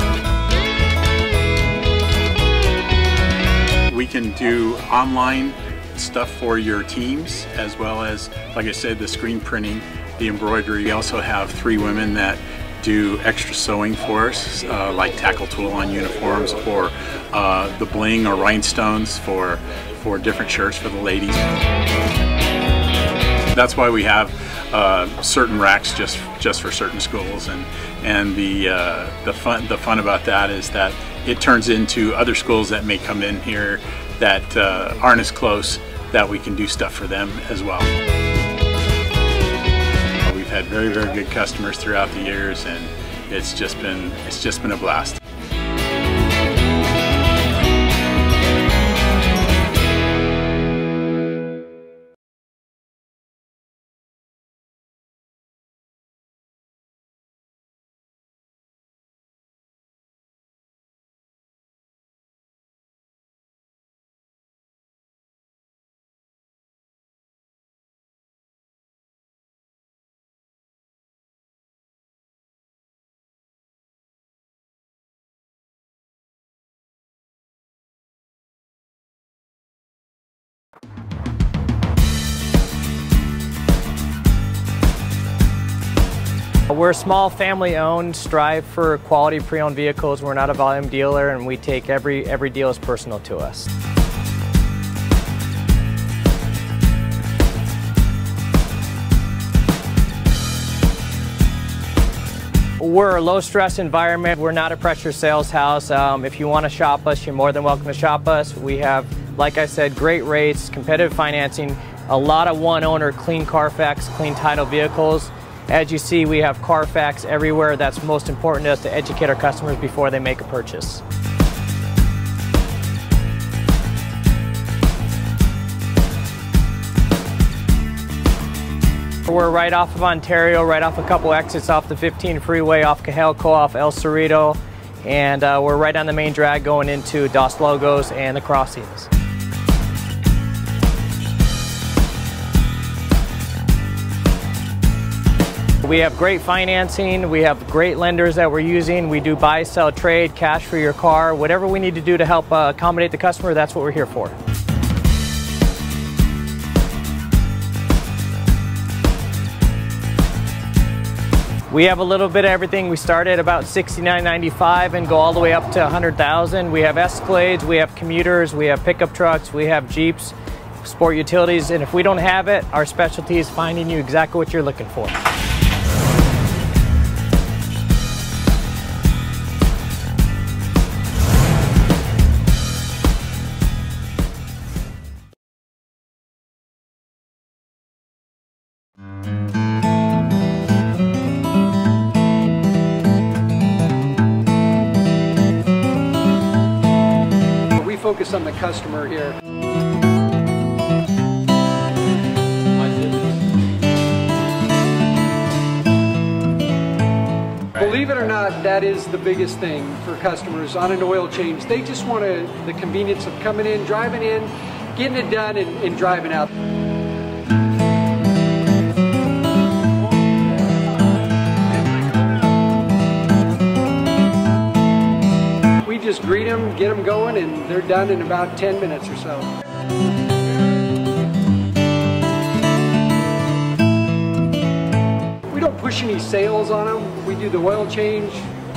We can do online stuff for your teams, as well as, like I said, the screen printing, the embroidery. We also have 3 women that do extra sewing for us, like tackle tool on uniforms, or the bling or rhinestones for different shirts for the ladies. That's why we have certain racks just for certain schools, and the fun about that is that it turns into other schools that may come in here that aren't as close, that we can do stuff for them as well. We've had very, very good customers throughout the years, and it's just been a blast. We're a small family-owned, strive for quality pre-owned vehicles. We're not a volume dealer, and we take every deal as personal to us. We're a low-stress environment. We're not a pressure sales house. If you want to shop us, you're more than welcome to shop us. We have, like I said, great rates, competitive financing, a lot of one-owner, clean Carfax, clean title vehicles. As you see, we have Carfax everywhere. That's most important to us, to educate our customers before they make a purchase. We're right off of Ontario, right off a couple exits off the 15 freeway, off Cajelco, off El Cerrito, and we're right on the main drag going into Dos Logos and the Crossings. We have great financing, we have great lenders that we're using. We do buy, sell, trade, cash for your car. Whatever we need to do to help accommodate the customer, that's what we're here for. We have a little bit of everything. We start at about $69.95 and go all the way up to $100,000. We have Escalades, we have commuters, we have pickup trucks, we have Jeeps, sport utilities, and if we don't have it, our specialty is finding you exactly what you're looking for. Focus on the customer here. Believe it or not, that is the biggest thing for customers on an oil change. They just want the convenience of coming in, driving in, getting it done, and driving out. Just greet them, get them going, and they're done in about 10 minutes or so. We don't push any sales on them. We do the oil change,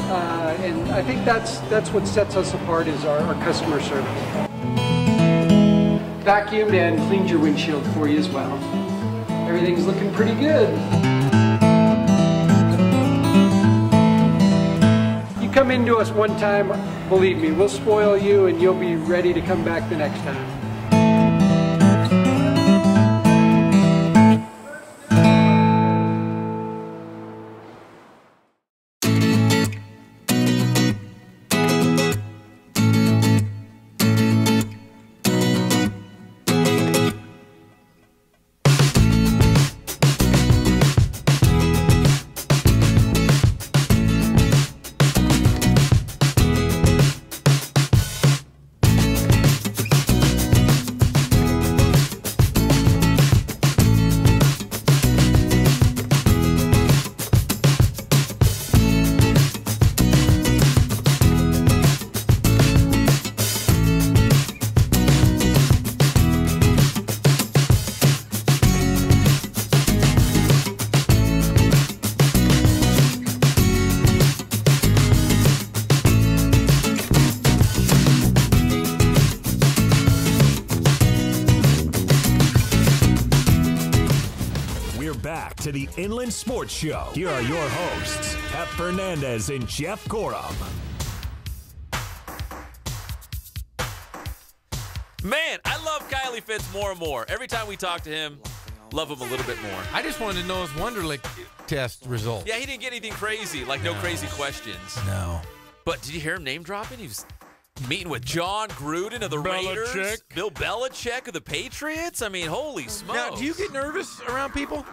and I think that's what sets us apart is our customer service. Vacuumed and cleaned your windshield for you as well. Everything's looking pretty good. Come into us one time, believe me, we'll spoil you and you'll be ready to come back the next time. back to the Inland Sports Show. Here are your hosts, Pep Fernandez and Jeff Gorham. Man, I love Kylie Fitts more and more. Every time we talk to him, love him a little bit more. I just wanted to know his Wonderlic test results. Yeah, he didn't get anything crazy, like no crazy questions. No. But did you hear him name dropping? He was meeting with John Gruden of the Raiders, Bill Belichick of the Patriots. I mean, holy smokes. Now, do you get nervous around people?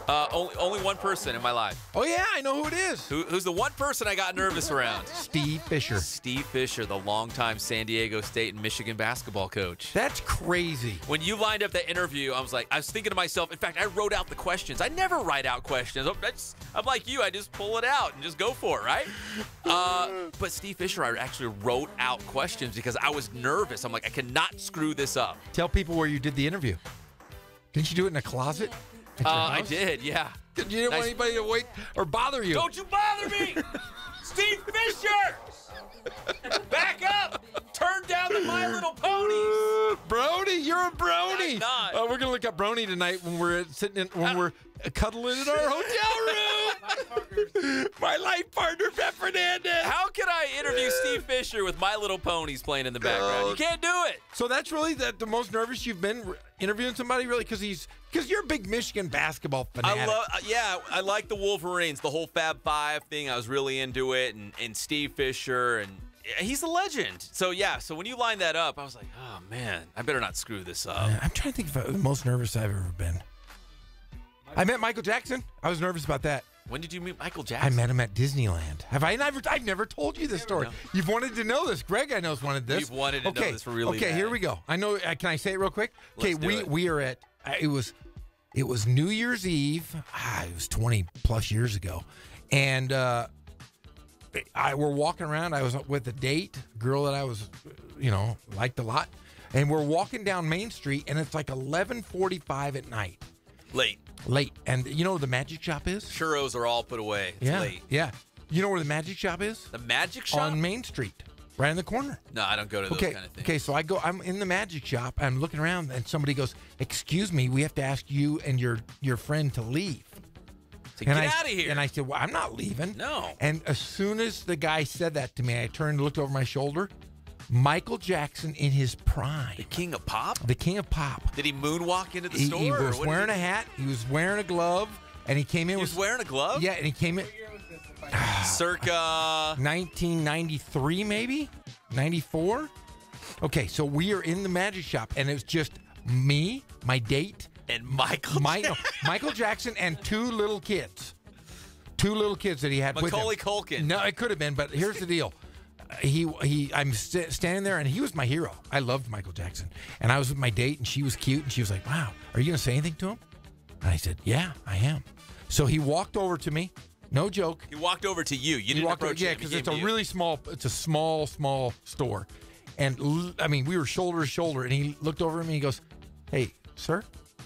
Only one person in my life. Oh, yeah, I know who it is. Who's the one person I got nervous around? Steve Fisher. Steve Fisher, the longtime San Diego State and Michigan basketball coach. That's crazy. When you lined up that interview, I was thinking to myself, in fact, I wrote out the questions. I never write out questions. I'm like you. I just pull it out and just go for it, right? But Steve Fisher, I actually wrote out questions because I was nervous. I'm like, I cannot screw this up. Tell people where you did the interview. Didn't you do it in a closet? I did, yeah. You didn't want anybody to wait or bother you. Don't you bother me! Steve Fisher! Back up! Turn down the My Little Ponies! Brody, you're a brony. I'm not. We're gonna look up Brony tonight when we're we're cuddling in our hotel room. My life partner, Pep Fernandez. How can I interview Steve Fisher with My Little Ponies playing in the background? You can't do it. So that's really the most nervous you've been interviewing somebody, really, because you're a big Michigan basketball fanatic. I like the Wolverines, the whole Fab Five thing. I was really into it, and Steve Fisher, and he's a legend. So so when you lined that up, I was like, oh man, I better not screw this up. I'm trying to think of the most nervous I've ever been. I met Michael Jackson. I was nervous about that. When did you meet Michael Jackson? I met him at Disneyland. I've never told you this story. You've wanted to know this. Greg, I know, has wanted this. You've wanted to know this for really bad. Here we go. I know. Can I say it real quick? Okay, we are at. It was New Year's Eve. It was 20 plus years ago, and we're walking around. I was with a date, girl that I was, liked a lot, and we're walking down Main Street, and it's like 11:45 at night. Late. And you know where the magic shop is? Churros are all put away. It's late. Yeah. You know where the magic shop is? The magic shop? On Main Street, right in the corner. No, I don't go to those kind of things. Okay, so I'm in the magic shop. I'm looking around, and somebody goes, "Excuse me, we have to ask you and your friend to leave." Get out of here. And I said, "Well, I'm not leaving." No. And as soon as the guy said that to me, I turned and looked over my shoulder. Michael Jackson in his prime. The king of pop? The king of pop. Did he moonwalk into the store? He was wearing a hat. He was wearing a glove. And he came in He was wearing a glove? Yeah, and he came in. Circa 1993, maybe? 94? Okay, so we are in the magic shop, and it was just me, my date, and Michael Jackson, and two little kids. Two little kids that he had with him. Macaulay Culkin. No, it could have been, but here's the deal. I'm standing there, and he was my hero. I loved Michael Jackson. And I was with my date, and she was cute, and she was like, "Wow, are you going to say anything to him?" And I said, "Yeah, I am." So he walked over to me. No joke. He walked over to you. You didn't approach him. Yeah, because it's a small store. And, I mean, we were shoulder to shoulder, and he looked over at me, and he goes, "Hey, sir?"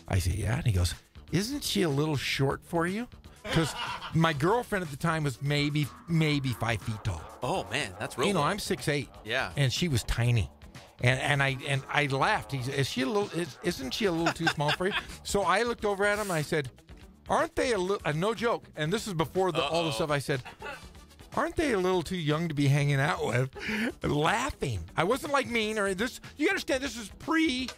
I said, "Yeah." And he goes, "Isn't she a little short for you?" Because my girlfriend at the time was maybe 5 feet tall. Oh man, that's real. I'm 6'8". Yeah, and she was tiny, and I laughed. He said, isn't she a little too small for you? So I looked over at him and I said, "Aren't they a little?" No joke. And this is before all the stuff. I said, "Aren't they a little too young to be hanging out with?" Laughing. I wasn't like mean or this. You understand? This is pre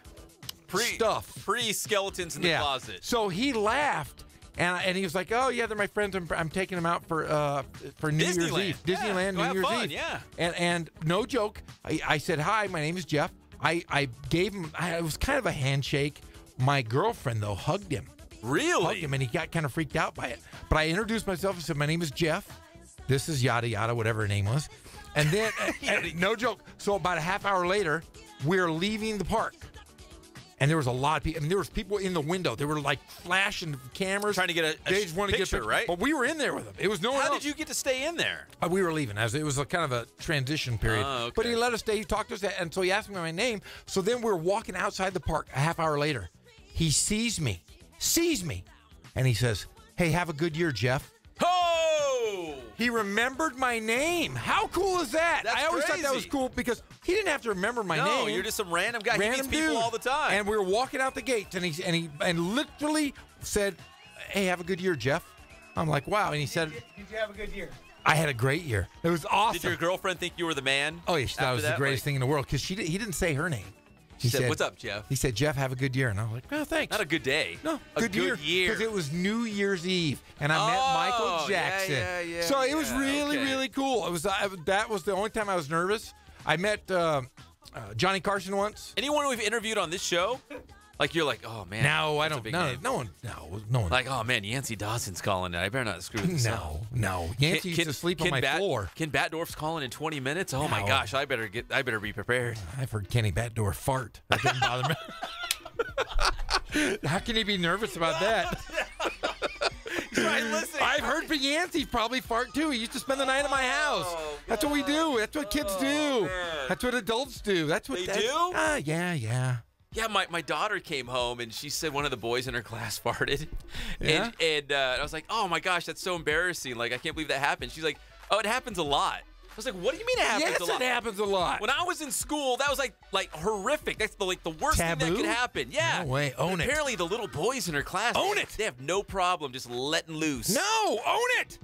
stuff, pre skeletons in the closet. So he laughed. And he was like, "Oh yeah, they're my friends. I'm taking them out for New Year's Eve, Disneyland, New Year's Eve." Yeah. And no joke, I said, "Hi, my name is Jeff." I gave him. It was kind of a handshake. My girlfriend though hugged him. Really? Hugged him, and he got kind of freaked out by it. But I introduced myself and said, "My name is Jeff. This is yada yada, whatever her name was." And then, no joke. So about a half hour later, we're leaving the park. And there was a lot of people. I mean, there was people in the window. They were like flashing cameras, trying to get a picture, right? But we were in there with them. It was no one else. How did you get to stay in there? We were leaving. It was a kind of a transition period. Oh, okay. But he let us stay. He talked to us, and so he asked me my name. So then we were walking outside the park. A half hour later, he sees me, and he says, "Hey, have a good year, Jeff." Oh! He remembered my name. How cool is that? That's I always crazy. thought that was cool because he didn't have to remember my name. No, you're just some random guy. He meets people all the time. And we were walking out the gates, and he literally said, hey, have a good year, Jeff. I'm like, wow. And he said, Did you have a good year? I had a great year. It was awesome. Did your girlfriend think you were the man? Oh, yeah, she thought it was the greatest thing in the world because he didn't say her name. He said, what's up, Jeff? He said, Jeff, have a good year. And I was like, oh, thanks. Not a good day. No, a good year. Because it was New Year's Eve, and I met Michael Jackson. Yeah, so it was really, really cool. It was that was the only time I was nervous. I met Johnny Carson once. Anyone we've interviewed on this show? Like, you're like, oh, man. No, I don't. No one. Like, oh, man, Yancy Dodson's calling it. I better not screw this up. No. Yancy used to sleep on my floor. Ken Batdorf's calling in 20 minutes? Oh, my gosh. I better be prepared. I've heard Kenny Batdorf fart. That didn't bother me. How can he be nervous about that? I've heard Yancy probably fart, too. He used to spend the night at my house. That's what we do. That's what kids do. Man. That's what adults do. That's what they do? Yeah. Yeah, my daughter came home, and she said one of the boys in her class farted. Yeah? And I was like, oh, my gosh, that's so embarrassing. Like, I can't believe that happened. She's like, oh, it happens a lot. I was like, what do you mean it happens a lot? Yes, it happens a lot. When I was in school, that was like horrific. That's the worst Taboo? thing that could happen. Yeah. No way. Own it. Apparently, the little boys in her class, they have no problem just letting loose. No, own it.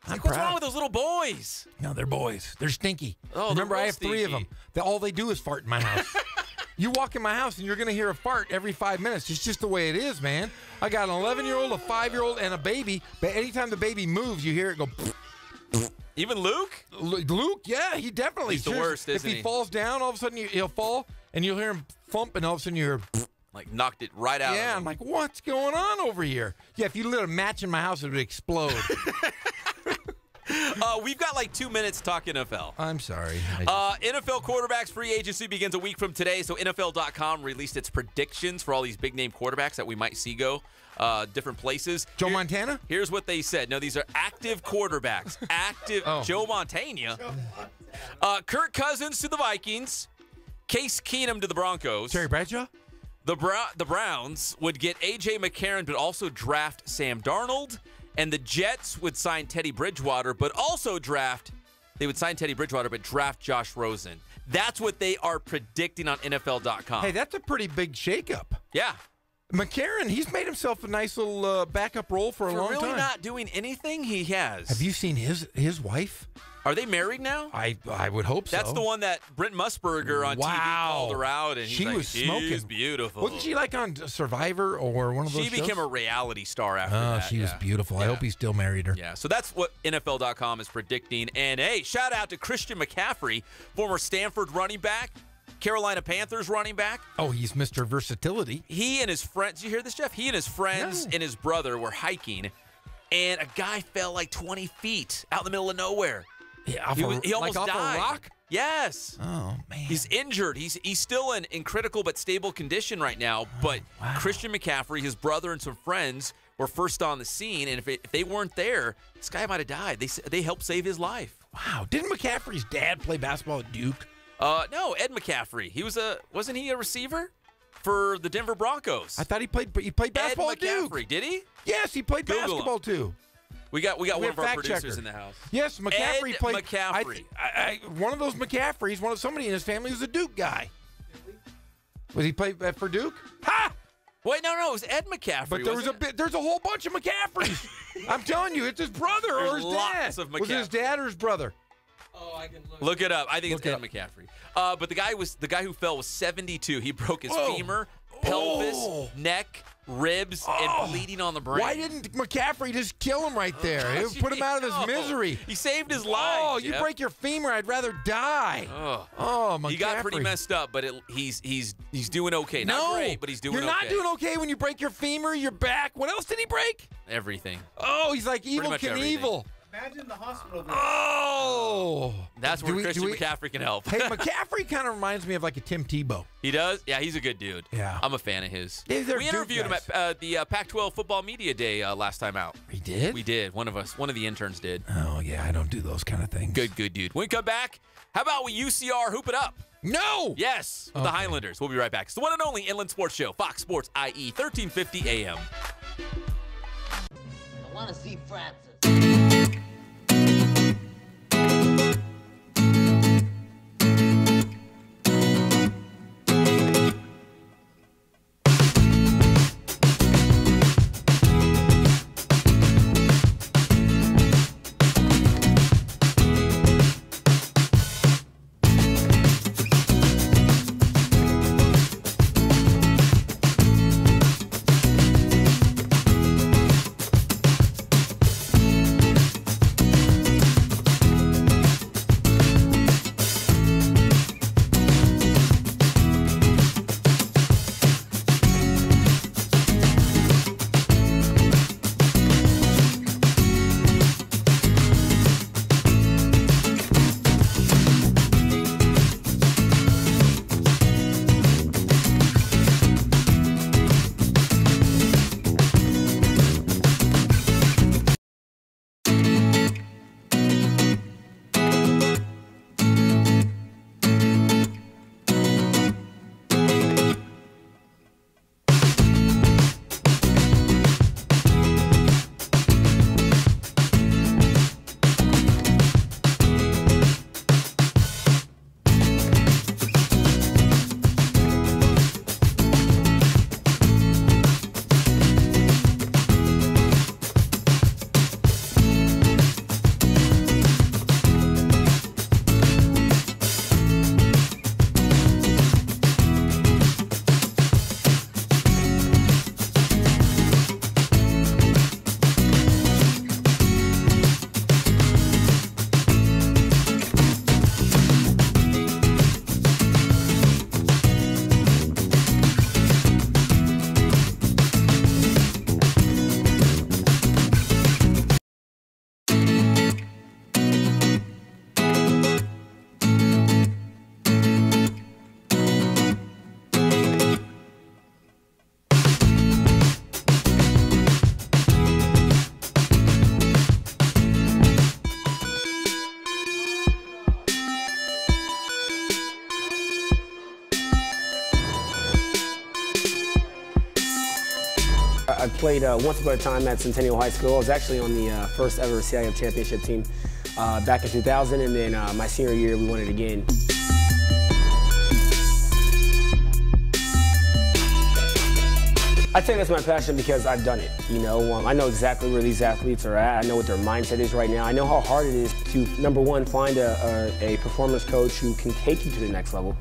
Like, what's wrong with those little boys? No, they're boys. They're stinky. Oh, remember, they're I have 3 of them. All they do is fart in my house. You walk in my house, and you're going to hear a fart every 5 minutes. It's just the way it is, man. I got an 11-year-old, a 5-year-old, and a baby. But anytime the baby moves, you hear it go. Even Luke? Luke, yeah, he definitely. He's the worst, isn't he? If he falls down, all of a sudden he'll fall, and you'll hear him thump, and all of a sudden you hear. Like, knocked it right out of him. Yeah, I'm like, what's going on over here? Yeah, if you lit a match in my house, it would explode. We've got like 2 minutes to talk NFL. I'm sorry. NFL quarterbacks free agency begins a week from today. So NFL.com released its predictions for all these big name quarterbacks that we might see go different places. Joe Montana? Here's what they said. No, these are active quarterbacks. Active. Joe Montana. Kirk Cousins to the Vikings. Case Keenum to the Broncos. Terry Bradshaw? The Browns would get A.J. McCarron, but also draft Sam Darnold. And the Jets would sign Teddy Bridgewater, but also they would sign Teddy Bridgewater, but draft Josh Rosen. That's what they are predicting on NFL.com. Hey, that's a pretty big shakeup. Yeah. McCarron, he's made himself a nice little backup role for a long time. For really not doing anything, he has. Have you seen his wife? Are they married now? I would hope so. That's the one that Brent Musburger on TV called her out, and she was smoking. She's beautiful. Wasn't she like on Survivor or one of those shows? She became a reality star after that. She was beautiful. I hope he still married her. Yeah, so that's what NFL.com is predicting. And, hey, shout out to Christian McCaffrey, former Stanford running back, Carolina Panthers running back. Oh, he's Mr. Versatility. He and his friends, did you hear this, Jeff? He and his friends and his brother were hiking, and a guy fell like 20 feet out in the middle of nowhere. Yeah, he almost died. Off a rock? Yes. Oh, man. He's injured. He's still in critical but stable condition right now. But Christian McCaffrey, his brother, and some friends were first on the scene. And if they weren't there, this guy might have died. They helped save his life. Wow. Didn't McCaffrey's dad play basketball at Duke? No, Ed McCaffrey. Wasn't he a receiver for the Denver Broncos? I thought he played basketball at Duke. McCaffrey, did he? Yes, he played basketball too. We got one of our producers in the house. Yes, McCaffrey Ed played. McCaffrey. One of those McCaffreys, somebody in his family was a Duke guy. Was he played for Duke? Ha! Wait, no, it was Ed McCaffrey. But there's a whole bunch of McCaffreys. I'm telling you, it's his brother or his dad. Of was it his dad or his brother? Oh, I can look it up. I think it's Ed McCaffrey. But the guy who fell was 72. He broke his femur, pelvis, neck, ribs, and bleeding on the brain. Why didn't McCaffrey just kill him right there? It would put him out of his misery. He saved his life. Oh, you break your femur, I'd rather die. Oh, McCaffrey. He got pretty messed up, but he's doing okay. Not great, but he's doing okay. You're not doing okay when you break your femur, your back. What else did he break? Everything. Oh, he's like Evil Knievel. Imagine the hospital bill. Oh! That's where Christian McCaffrey can help. Hey, McCaffrey kind of reminds me of like a Tim Tebow. He does? Yeah, he's a good dude. Yeah. I'm a fan of his. We interviewed him at the Pac-12 Football Media Day last time out. We did? We did. One of the interns did. Oh, yeah, I don't do those kind of things. Good dude. When we come back, how about we UCR hoop it up? No! Yes, with the Highlanders. We'll be right back. It's the one and only Inland Sports Show, Fox Sports IE, 1350 AM. I want to see Francis. I played once upon a time at Centennial High School. I was actually on the first ever CIF championship team back in 2000, and then my senior year we won it again. I think that's my passion because I've done it. You know, I know exactly where these athletes are at. I know what their mindset is right now. I know how hard it is to, number one, find a performance coach who can take you to the next level.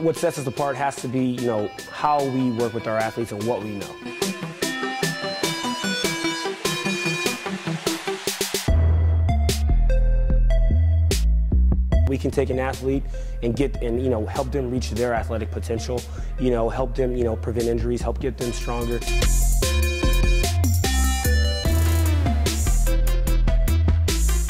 What sets us apart has to be, you know, how we work with our athletes and what we know. We can take an athlete and you know, help them reach their athletic potential, you know, help them, you know, prevent injuries, help get them stronger.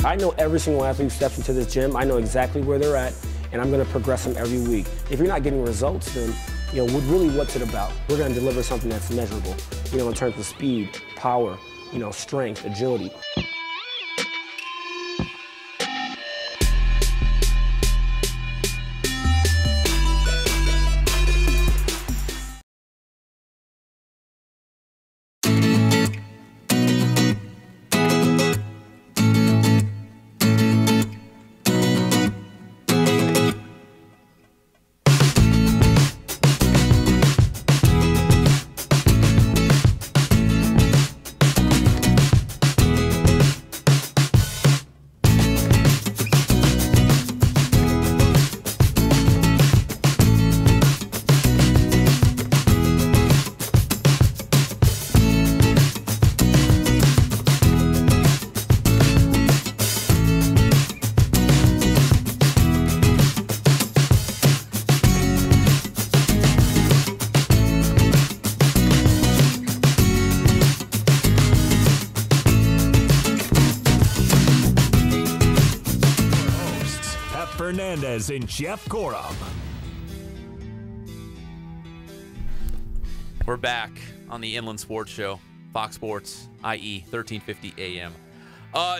I know every single athlete who steps into this gym. I know exactly where they're at, and I'm going to progress them every week. If you're not getting results, then, you know, really what's it about? We're going to deliver something that's measurable, you know, in terms of speed, power, you know, strength, agility. Fernandez and Jeff Corum. We're back on the Inland Sports Show, Fox Sports, IE, 1350 AM.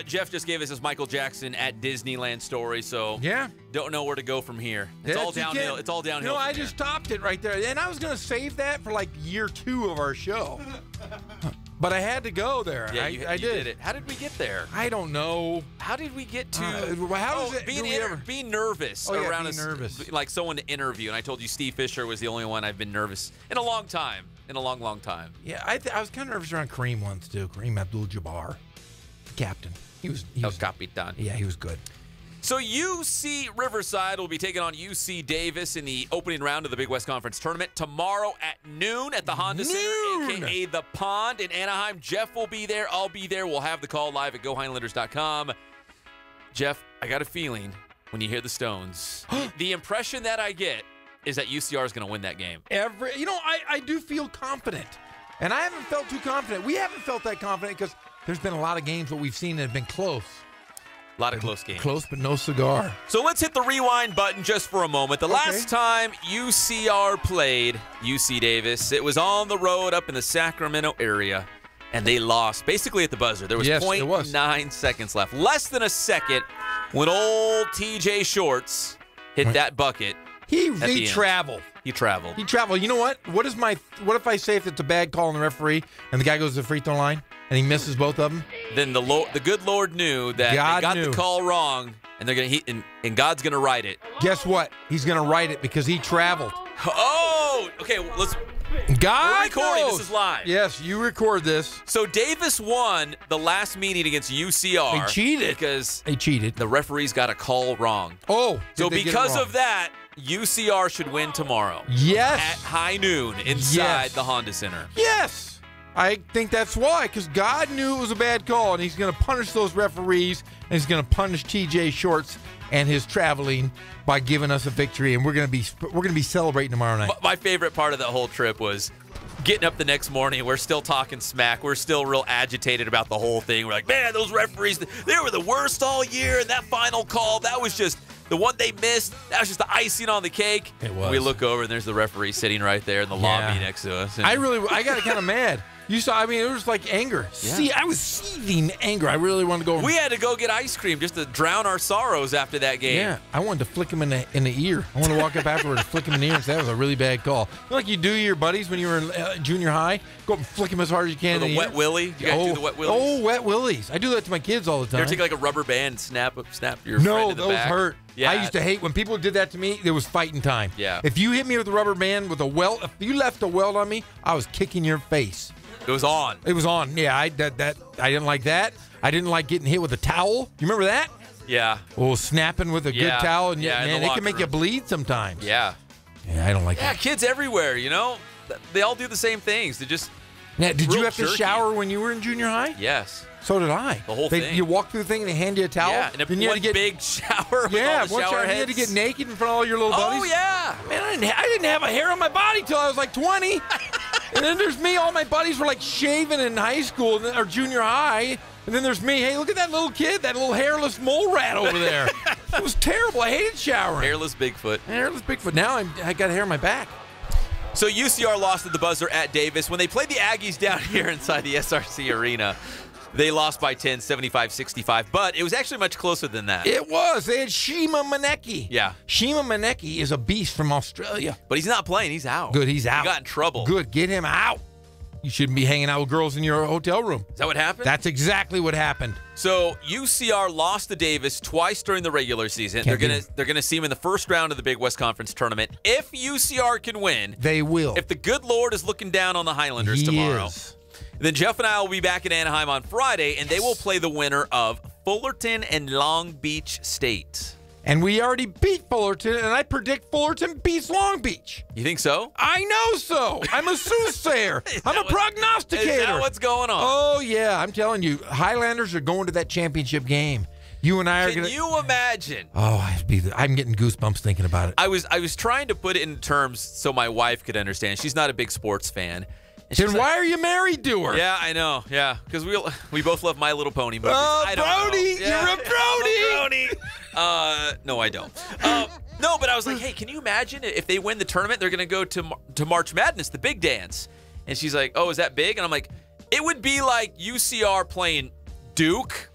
Jeff just gave us his Michael Jackson at Disneyland story, so yeah, don't know where to go from here. It's all downhill. It's all downhill. No, I just stopped it right there, and I was going to save that for like year 2 of our show, but I had to go there. Yeah, I did it. How did we get there? I don't know. How did we get to? How does it? Being nervous around being nervous, like someone to interview, and I told you Steve Fisher was the only one I've been nervous in a long time. In a long, long time. Yeah, I was kind of nervous around Kareem once too. Kareem Abdul-Jabbar, captain. He was Capitan. Yeah, he was good. So UC Riverside will be taking on UC Davis in the opening round of the Big West Conference Tournament tomorrow at noon at the Honda Center, a.k.a. The Pond in Anaheim. Jeff will be there. I'll be there. We'll have the call live at GoHighlanders.com. Jeff, I got a feeling when you hear the Stones, the impression that I get is that UCR is going to win that game. I do feel confident, and I haven't felt too confident. We haven't felt that confident because there's been a lot of games that we've seen that have been close. A lot of close games. Close, but no cigar. So let's hit the rewind button just for a moment. The last time UCR played UC Davis, it was on the road up in the Sacramento area, and they lost basically at the buzzer. There was 0.9 seconds left. Less than a second when old TJ Shorts hit that bucket. He traveled. He traveled. He traveled. You know what? What if I say if it's a bad call on the referee and the guy goes to the free throw line and he misses both of them? Then the good Lord knew that they got the call wrong, and they're and God's gonna write it. Guess what? He's gonna write it because he traveled. Oh, okay. Let's. We're recording. This is live. Yes, you record this. So Davis won the last meeting against UCR. They cheated because they cheated. The referees got a call wrong. Oh, so because of that, UCR should win tomorrow. Yes, at high noon inside the Honda Center. Yes, I think that's why. Because God knew it was a bad call, and He's going to punish those referees, and He's going to punish TJ Shorts and his traveling by giving us a victory, and we're gonna be celebrating tomorrow night. My favorite part of that whole trip was getting up the next morning. We're still talking smack. We're still real agitated about the whole thing. We're like, man, those referees, they were the worst all year, and that final call, that was just the one they missed. That was just the icing on the cake. It was. We look over, and there's the referee sitting right there in the lobby next to us. And I got kind of mad You saw, I mean, it was like anger. Yeah. See, I was seething anger. I really wanted to go. We had to go get ice cream just to drown our sorrows after that game. Yeah, I wanted to flick him in the ear. I wanted to walk up afterward and flick him in the ear and say that was a really bad call. You know, like you do your buddies when you were in junior high? Go up and flick him as hard as you can. Or the wet willy. You guys do the wet willies? Oh, wet willies. I do that to my kids all the time. You ever take like a rubber band and snap your friend in the No, those back? hurt. Yeah. I used to hate when people did that to me. It was fighting time. Yeah. If you hit me with a rubber band with a welt, if you left a welt on me, I was kicking your face. It was on. It was on. Yeah, I didn't like that. I didn't like getting hit with a towel. You remember that? Yeah. Oh, snapping with a good towel, and yeah, man, it can make you bleed sometimes. Yeah. Yeah, I don't like that. Yeah, kids everywhere, you know? They all do the same things. They just Now, did you have to jerky. shower when you were in junior high? Yes. So did I. The whole thing. You walk through the thing and they hand you a towel. Yeah, and then you had to get big shower with yeah, all the one shower shower. heads. You had to get naked in front of all your little buddies. Oh, yeah. Man, I didn't have a hair on my body till I was like 20. And then there's me. All my buddies were like shaving in high school or junior high. And then there's me. Hey, look at that little kid, that little hairless mole rat over there. It was terrible. I hated showering. Hairless Bigfoot. Hairless Bigfoot. Now I got hair on my back. So UCR lost at the buzzer at Davis. When they played the Aggies down here inside the SRC Arena, they lost by 10, 75-65. But it was actually much closer than that. It was. They had Shima Maneki. Yeah. Shima Maneki is a beast from Australia. But he's not playing. He's out. Good, he's out. He got in trouble. Good, get him out. You shouldn't be hanging out with girls in your hotel room. Is that what happened? That's exactly what happened. So UCR lost to Davis twice during the regular season. They're gonna see him in the first round of the Big West Conference tournament. If UCR can win, they will. If the good Lord is looking down on the Highlanders tomorrow. Then Jeff and I will be back in Anaheim on Friday, and they will play the winner of Fullerton and Long Beach State. And we already beat Fullerton, and I predict Fullerton beats Long Beach. You think so? I know so. I'm a soothsayer. I'm a prognosticator. Is that what's going on? Oh, yeah. I'm telling you, Highlanders are going to that championship game. You and I are going to. Can you imagine? Oh, I'm getting goosebumps thinking about it. I was trying to put it in terms so my wife could understand. She's not a big sports fan. Then why are you married to her? Yeah, I know. Yeah, because we both love My Little Pony movies. Oh, Brody, you're a Brody. No, I don't. No, but I was like, hey, can you imagine if they win the tournament, they're going to go to March Madness, the big dance. And she's like, oh, is that big? And I'm like, it would be like UCR playing Duke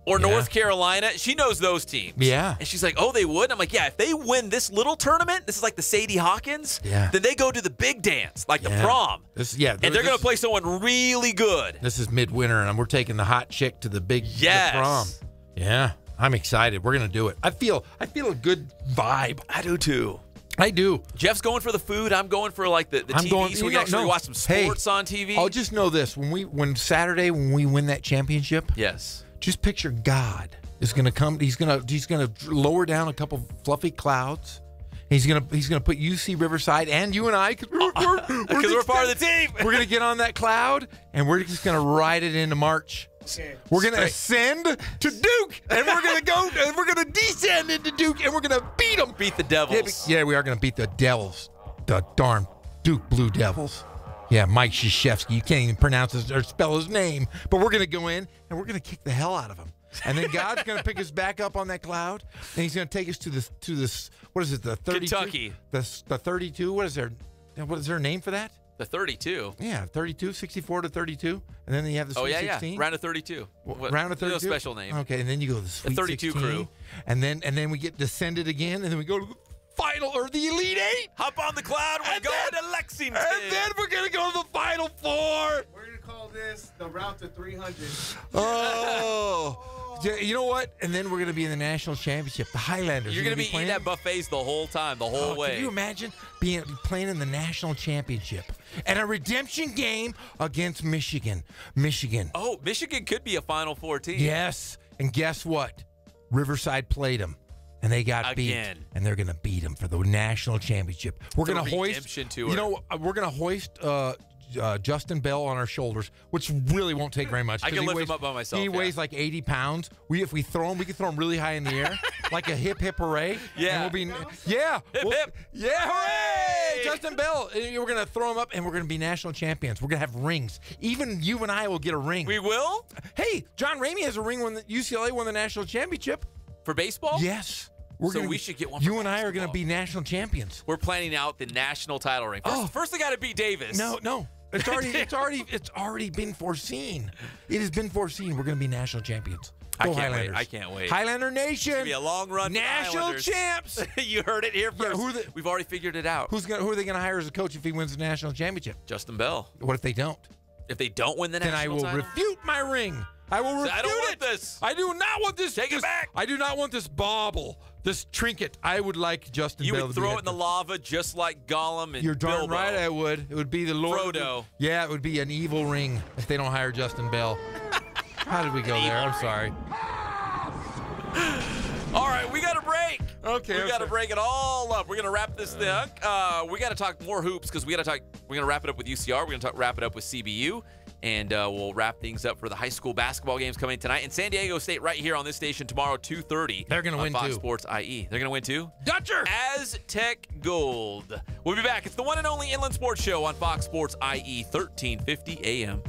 or North Carolina. She knows those teams. Yeah. And she's like, oh, they would? I'm like, yeah, if they win this little tournament, this is like the Sadie Hawkins, then they go to the big dance, like the prom. And they're going to play someone really good. This is midwinter, and we're taking the hot chick to the big the prom. Yeah. I'm excited. We're going to do it. I feel a good vibe. I do, too. I do. Jeff's going for the food. I'm going for like the TV, so we can actually watch some sports on TV. I'll just know this. When Saturday, when we win that championship. Yes. Just picture God is going to come. He's going to lower down a couple fluffy clouds. He's going to put UC Riverside and you and I because we're part of the team. We're going to get on that cloud and we're just going to ride it into March. Okay. We're going to ascend to Duke and we're going to go and we're going to descend into Duke and we're going to beat them. Beat the Devils. Yeah, we are going to beat the Devils. The darn Duke Blue Devils. Yeah, Mike Krzyzewski. You can't even pronounce his or spell his name. But we're going to go in, and we're going to kick the hell out of him. And then God's going to pick us back up on that cloud, and he's going to take us to this. What is it? The 32? Kentucky. The 32. What is their name for that? The 32. Yeah, 32, 64 to 32, and then you have the Sweet 16. Yeah, round of 32. Round of 32. No special name. Okay, and then you go to the Sweet 32 16, crew, and then we get descended again, and then we go to the Final or the Elite Eight. Hop on the cloud. We're going to Lexington. And then we're going to go to the Final Four. We're going to call this the route to 300. Oh. You know what? And then we're going to be in the national championship. The Highlanders. You're going to be eating at buffets the whole time, the whole way. Can you imagine playing in the national championship and a redemption game against Michigan? Oh, Michigan could be a Final Four team. Yes. And guess what? Riverside played them. And they got beat, and they're going to beat them for the national championship. We're going to hoist. Tour. You know, we're going to hoist Justin Bell on our shoulders, which really won't take very much. I can lift him up by myself. He weighs like 80 pounds. If we throw him, we can throw him really high in the air, like a hip hooray. Yeah. And we'll be hip. Yeah, hooray! Justin Bell. We're going to throw him up, and we're going to be national champions. We're going to have rings. Even you and I will get a ring. We will? Hey, John Ramey has a ring when UCLA won the national championship. For baseball? Yes. We should get one. You and I are going to be national champions. We're planning out the national title ring. First they got to beat Davis. No. It's already been foreseen. It has been foreseen. We're going to be national champions. Go Highlanders. I can't wait. Highlander Nation. It's going to be a long run. National champs. You heard it here first. Yeah, we've already figured it out. Who are they going to hire as a coach if he wins the national championship? Justin Bell. What if they don't? If they don't win the national title? Then I will refute my ring. I will refute it. I don't want this. I do not want this. Take it back. I do not want this bauble, this trinket. I would like Justin Bell. You would throw it in the lava just like Gollum and You're darn Bilbo. right I would. It would be the Lord. Frodo. Yeah, it would be an evil ring if they don't hire Justin Bell. How did we go there? I'm sorry. All right, we got a break. Okay. We got to break it all up. We're going to wrap this thing up. We got to talk more hoops because we're going to wrap it up with UCR. We're going to wrap it up with CBU. And we'll wrap things up for the high school basketball games coming tonight. And San Diego State right here on this station tomorrow, 2:30. They're going to win, Fox too. Sports IE. They're going to win, too? Dutcher! Aztec Gold. We'll be back. It's the one and only Inland Sports Show on Fox Sports IE, 1350 AM.